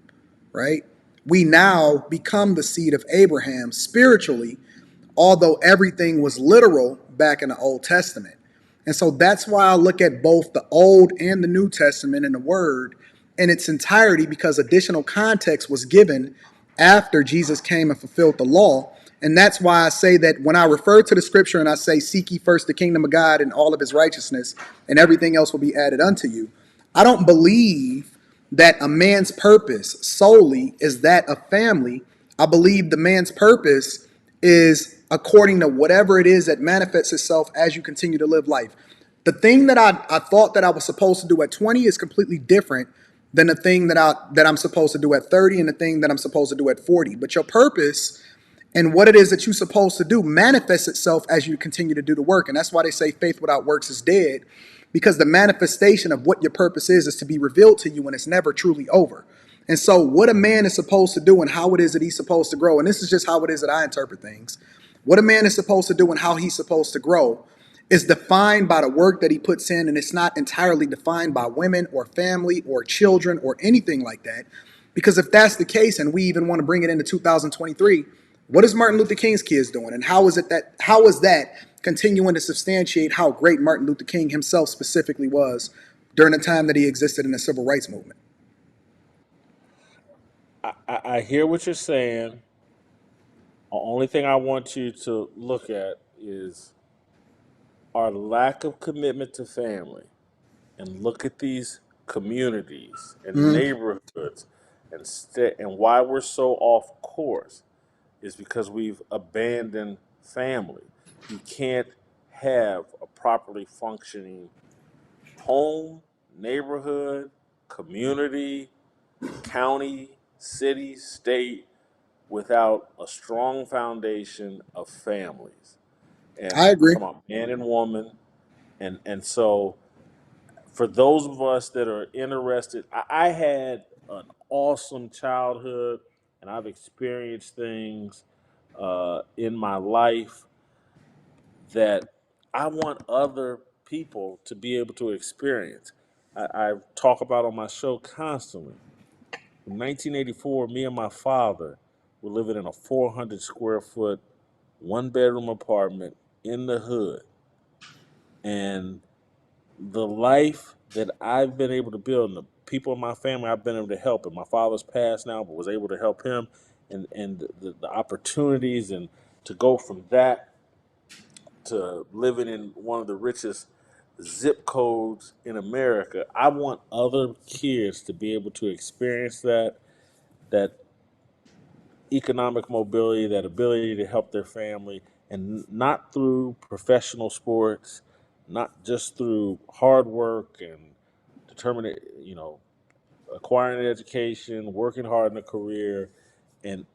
right? We now become the seed of Abraham spiritually, although everything was literal back in the Old Testament. And so that's why I look at both the Old and the New Testament and the Word in its entirety, because additional context was given after Jesus came and fulfilled the law. And that's why I say that when I refer to the scripture and I say, seek ye first the kingdom of God and all of his righteousness, and everything else will be added unto you, I don't believe that a man's purpose solely is that of family. I believe the man's purpose is according to whatever it is that manifests itself as you continue to live life. The thing that I thought that I was supposed to do at 20 is completely different than the thing that I'm supposed to do at 30 and the thing that I'm supposed to do at 40. But your purpose and what it is that you're supposed to do manifests itself as you continue to do the work. And that's why they say faith without works is dead, because the manifestation of what your purpose is to be revealed to you, and it's never truly over. And so what a man is supposed to do and how it is that he's supposed to grow, and this is just how it is that I interpret things, what a man is supposed to do and how he's supposed to grow is defined by the work that he puts in, and it's not entirely defined by women or family or children or anything like that. Because if that's the case, and we even want to bring it into 2023, what is Martin Luther King's kids doing, and how is that continuing to substantiate how great Martin Luther King himself specifically was during the time that he existed in the civil rights movement? I hear what you're saying. The only thing I want you to look at is our lack of commitment to family, and look at these communities and neighborhoods, and why we're so off course is because we've abandoned family. You can't have a properly functioning home, neighborhood, community, county, city, state without a strong foundation of families. And I I'm agree. talking about man and woman. And so for those of us that are interested, I had an awesome childhood, and I've experienced things in my life that I want other people to be able to experience. I talk about on my show constantly. In 1984, me and my father were living in a 400 square foot, one bedroom apartment in the hood. And the life that I've been able to build, and the people in my family I've been able to help, and my father's passed now, but was able to help him, and the opportunities, and to go from that to living in one of the richest zip codes in America. I want other kids to be able to experience that economic mobility, that ability to help their family, and not through professional sports, not just through hard work and determined, acquiring an education, working hard in a career, and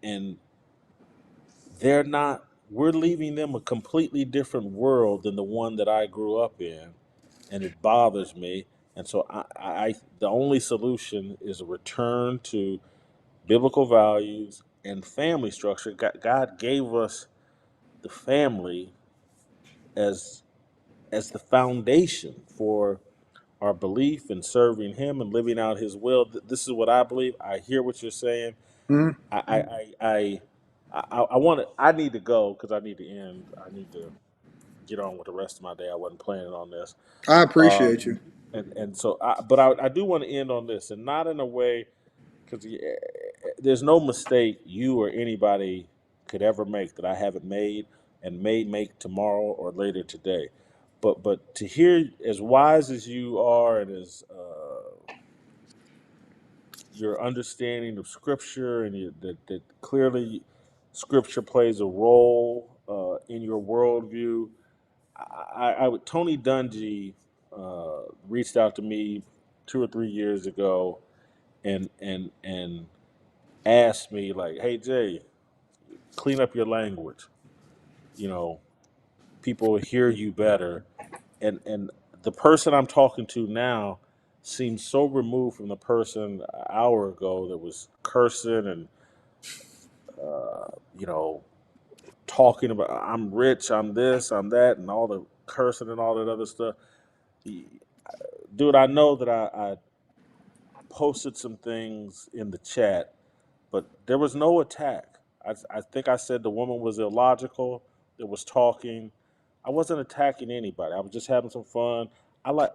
they're not. We're leaving them a completely different world than the one that I grew up in, and it bothers me. And so the only solution is a return to biblical values and family structure. God gave us the family as the foundation for our belief in serving Him and living out His will. This is what I believe. I hear what you're saying. Mhm. I want to. I need to go because I need to end. I need to get on with the rest of my day. I wasn't planning on this. I appreciate you. And so, but I do want to end on this, and not in a way, because there's no mistake you or anybody could ever make that I haven't made and may make tomorrow or later today. But to hear, as wise as you are, and as your understanding of Scripture, and that clearly Scripture plays a role in your worldview. Tony Dungy reached out to me 2 or 3 years ago, and asked me, like, "Hey Jay, clean up your language. You know, people hear you better." And the person I'm talking to now seems so removed from the person an hour ago that was cursing and you know talking about I'm rich, I'm this, I'm that, and all the cursing and all that other stuff. Dude, I know that I posted some things in the chat, but there was no attack. I think I said the woman was illogical, that was talking. I wasn't attacking anybody. I was just having some fun. I like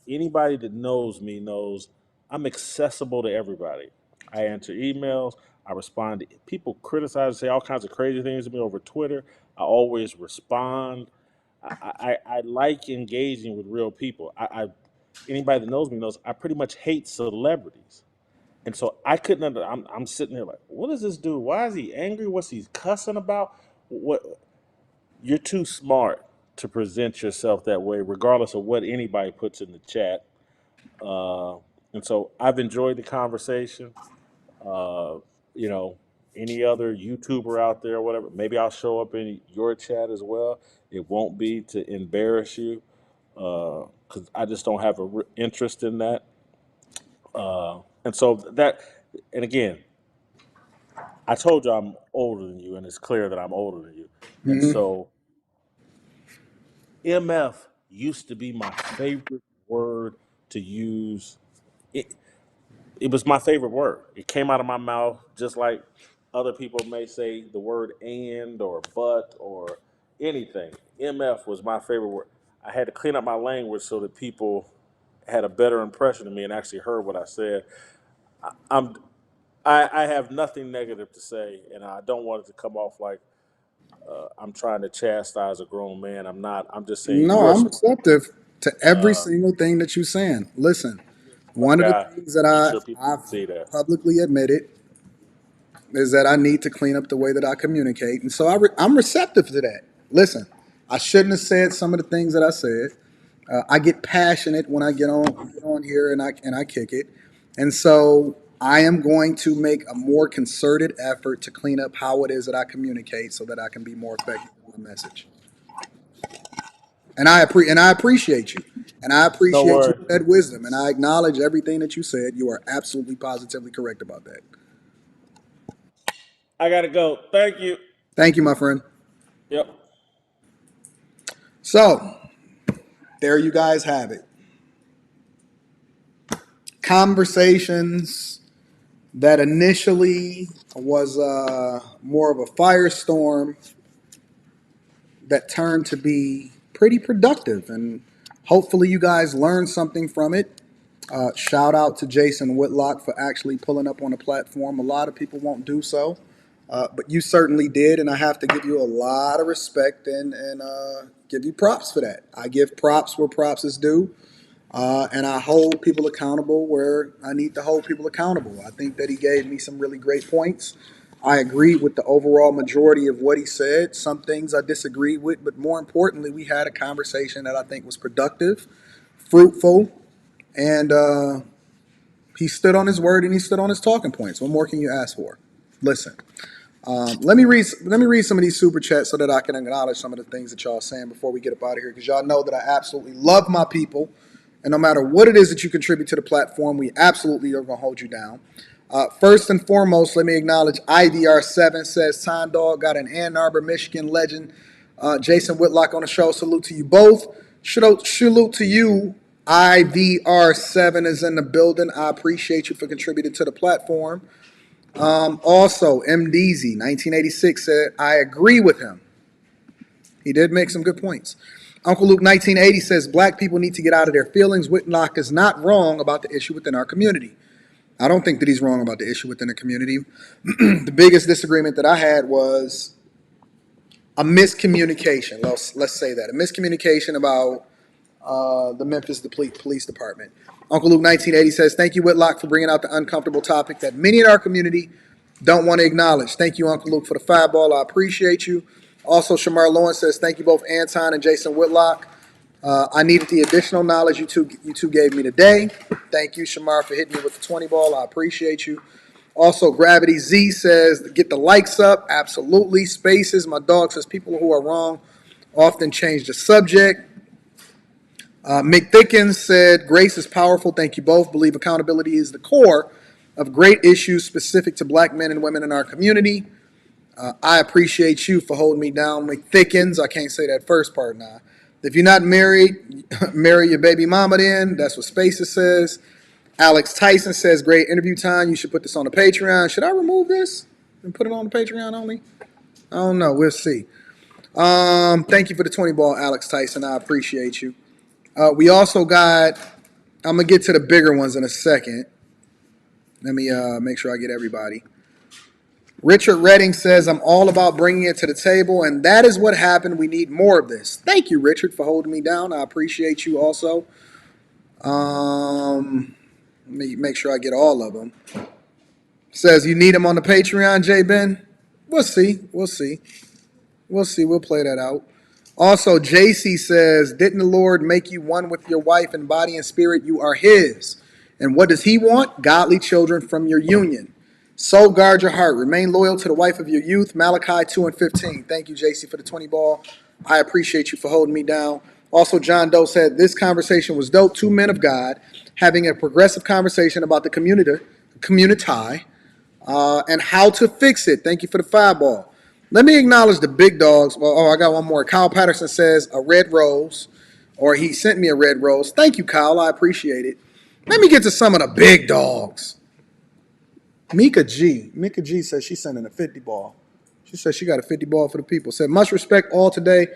anybody that knows me knows I'm accessible to everybody. I answer emails. I respond to people criticize and say all kinds of crazy things to me over Twitter. I always respond. I like engaging with real people. Anybody that knows me knows I pretty much hate celebrities. And so I couldn't I'm sitting there like, what is this dude? Why is he angry? What's he cussing about? What You're too smart to present yourself that way, regardless of what anybody puts in the chat. Uh, and so I've enjoyed the conversation. Uh, you know, any other YouTuber out there, whatever, maybe I'll show up in your chat as well. It won't be to embarrass you, because I just don't have a interest in that. And so that, and again, I told you I'm older than you, and it's clear that I'm older than you. And Mhm. so MF used to be my favorite word to use. It was my favorite word. It came out of my mouth just like other people may say the word and or but or anything. MF was my favorite word. I had to clean up my language so that people had a better impression of me and actually heard what I said. I'm I have nothing negative to say, and I don't want it to come off like I'm trying to chastise a grown man. I'm not. I'm just saying No, you are I'm smart. receptive to every single thing that you're saying. Listen, Smart one of the guy. things that Make sure people I've see that. publicly admitted is that I need to clean up the way that I communicate, and so I'm receptive to that. Listen, I shouldn't have said some of the things that I said. I get passionate when I get on here and I kick it, and so I am going to make a more concerted effort to clean up how it is that I communicate, so that I can be more effective in my message. And I appreciate you, and I Don't appreciate you worry. for that wisdom, and I acknowledge everything that you said. You are absolutely positively correct about that. I gotta go. Thank you. Thank you, my friend. Yep. So there you guys have it. Conversations that initially was more of a firestorm that turned to be pretty productive, and hopefully you guys learned something from it. Shout out to Jason Whitlock for actually pulling up on the platform. A lot of people won't do so, but you certainly did, and I have to give you a lot of respect and give you props for that. I give props where props is due. And I hold people accountable where I need to hold people accountable. I think that he gave me some really great points. I agreed with the overall majority of what he said. Some things I disagreed with, but more importantly, we had a conversation that I think was productive, fruitful, and he stood on his word and he stood on his talking points. What more can you ask for? Listen, let me read some of these super chats so that I can acknowledge some of the things that y'all are saying before we get up out of here, because y'all know that I absolutely love my people. And no matter what it is that you contribute to the platform, we absolutely are going to hold you down. First and foremost, let me acknowledge IVR7 says, Time Dog got an Ann Arbor, Michigan legend. Jason Whitlock on the show. Salute to you both. Salute to you. IVR7 is in the building. I appreciate you for contributing to the platform. Also, MDZ 1986 said, I agree with him. He did make some good points. Uncle Luke 1980 says, Black people need to get out of their feelings. Whitlock is not wrong about the issue within our community. I don't think that he's wrong about the issue within the community. The biggest disagreement that I had was a miscommunication. Let's say that. A miscommunication about the Memphis Police Department. Uncle Luke 1980 says, thank you, Whitlock, for bringing out the uncomfortable topic that many in our community don't want to acknowledge. Thank you, Uncle Luke, for the fireball. I appreciate you. Also, Shamar Lawrence says, thank you both, Anton and Jason Whitlock. I needed the additional knowledge you two gave me today. Thank you, Shamar, for hitting me with the 20 ball. I appreciate you. Also, Gravity Z says, get the likes up. Absolutely. Spaces. My dog says, people who are wrong often change the subject. Mick Thickens said, grace is powerful. Thank you both. Believe accountability is the core of great issues specific to Black men and women in our community. I appreciate you for holding me down. Mick Thickens. I can't say that first part now. If you're not married, marry your baby mama then. That's what Spaces says. Alex Tyson says, great interview time. You should put this on the Patreon. Should I remove this and put it on the Patreon only? I don't know. We'll see. Thank you for the 20 ball, Alex Tyson. I appreciate you. We also got, I'm going to get to the bigger ones in a second. Let me make sure I get everybody. Richard Redding says, I'm all about bringing it to the table, and that is what happened. We need more of this. Thank you, Richard, for holding me down. I appreciate you also. Let me make sure I get all of them. Says, you need him on the Patreon, J. Ben? We'll see. We'll see. We'll see. We'll play that out. Also, JC says, didn't the Lord make you one with your wife in body and spirit? You are his. And what does he want? Godly children from your union. So guard your heart. Remain loyal to the wife of your youth. Malachi 2 and 15. Thank you, JC, for the 20 ball. I appreciate you for holding me down. Also, John Doe said, this conversation was dope. Two men of God having a progressive conversation about the community, and how to fix it. Thank you for the fireball. Let me acknowledge the big dogs. Well, I got one more. Kyle Patterson says a red rose, or he sent me a red rose. Thank you, Kyle. I appreciate it. Let me get to some of the big dogs. Mika G says she's sending a 50 ball. She says she got a 50 ball for the people. Said, much respect all today.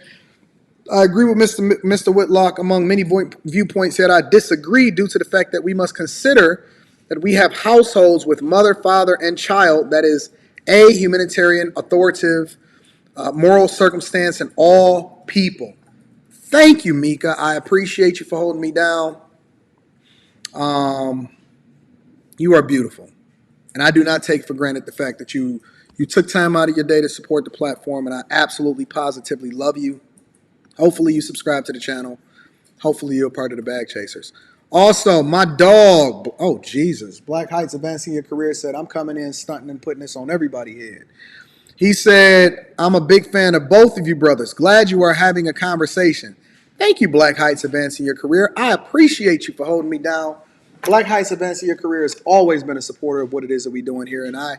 I agree with Mr. Whitlock among many viewpoints. Yet I disagree due to the fact that we must consider that we have households with mother, father, and child that is a humanitarian, authoritative, moral circumstance in all people. Thank you, Mika. I appreciate you for holding me down. You are beautiful. And I do not take for granted the fact that you took time out of your day to support the platform, and I absolutely positively love you. Hopefully you subscribe to the channel. Hopefully you're a part of the Bag Chasers. Also, my dog, oh Jesus, Black Heights Advancing Your Career said, I'm coming in stunting and putting this on everybody's head. He said, I'm a big fan of both of you brothers. Glad you are having a conversation. Thank you, Black Heights Advancing Your Career. I appreciate you for holding me down. Black Heights Advancing Your Career has always been a supporter of what it is that we're doing here, and I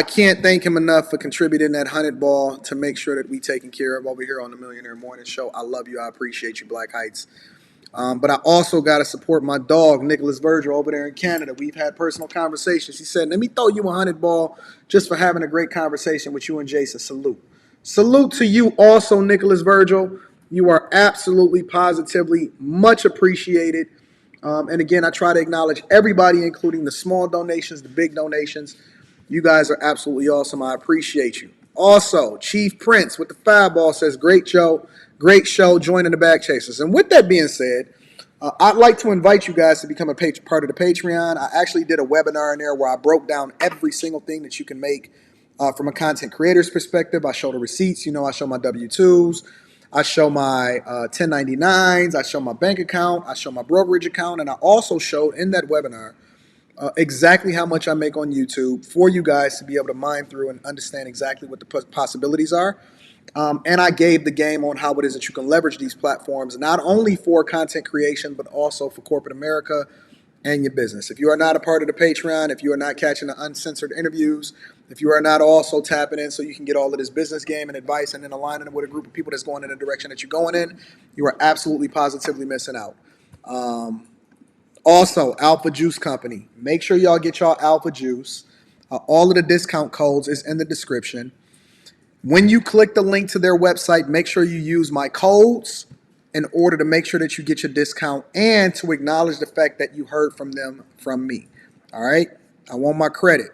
can't thank him enough for contributing that 100 ball to make sure that we taken care of over here on the Millionaire Morning Show. I love you. I appreciate you, Black Heights. But I also got to support my dog, Nicholas Virgil, over there in Canada. We've had personal conversations. He said, let me throw you a 100 ball just for having a great conversation with you and Jason. Salute. Salute to you also, Nicholas Virgil. You are absolutely, positively much appreciated. And again, I try to acknowledge everybody, including the small donations, the big donations. You guys are absolutely awesome. I appreciate you. Also, Chief Prince with the 5 ball says, great show, joining the Bag Chasers. And with that being said, I'd like to invite you guys to become a part of the Patreon. I actually did a webinar in there where I broke down every single thing that you can make from a content creator's perspective. I show the receipts. I show my W-2s. I show my 1099s. I show my bank account. I show my brokerage account. And I also showed in that webinar exactly how much I make on YouTube for you guys to be able to mine through and understand exactly what the possibilities are. And I gave the game on how it is that you can leverage these platforms, not only for content creation, but also for corporate America and your business. If you are not a part of the Patreon, if you are not catching the uncensored interviews, if you are not also tapping in so you can get all of this business game and advice and then aligning it with a group of people that's going in the direction that you're going in, you are absolutely positively missing out. Also, Alpha Juice Company. Make sure y'all get y'all Alpha Juice. All of the discount codes is in the description. When you click the link to their website, make sure you use my codes in order to make sure that you get your discount and to acknowledge the fact that you heard from them from me. All right? I want my credit.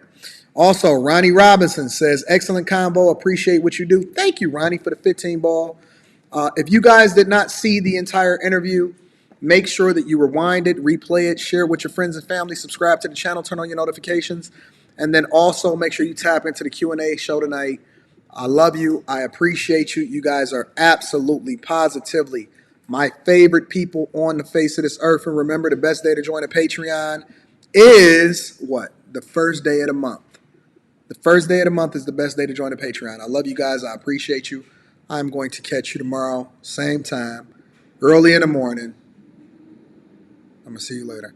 Also, Ronnie Robinson says, excellent combo. Appreciate what you do. Thank you, Ronnie, for the 15 ball. If you guys did not see the entire interview, make sure that you rewind it, replay it, share it with your friends and family, subscribe to the channel, turn on your notifications, and then also make sure you tap into the Q&A show tonight. I love you. I appreciate you. You guys are absolutely, positively my favorite people on the face of this earth. And remember, the best day to join a Patreon is what? The first day of the month. The first day of the month is the best day to join a Patreon. I love you guys. I appreciate you. I'm going to catch you tomorrow, same time, early in the morning. I'm going to see you later.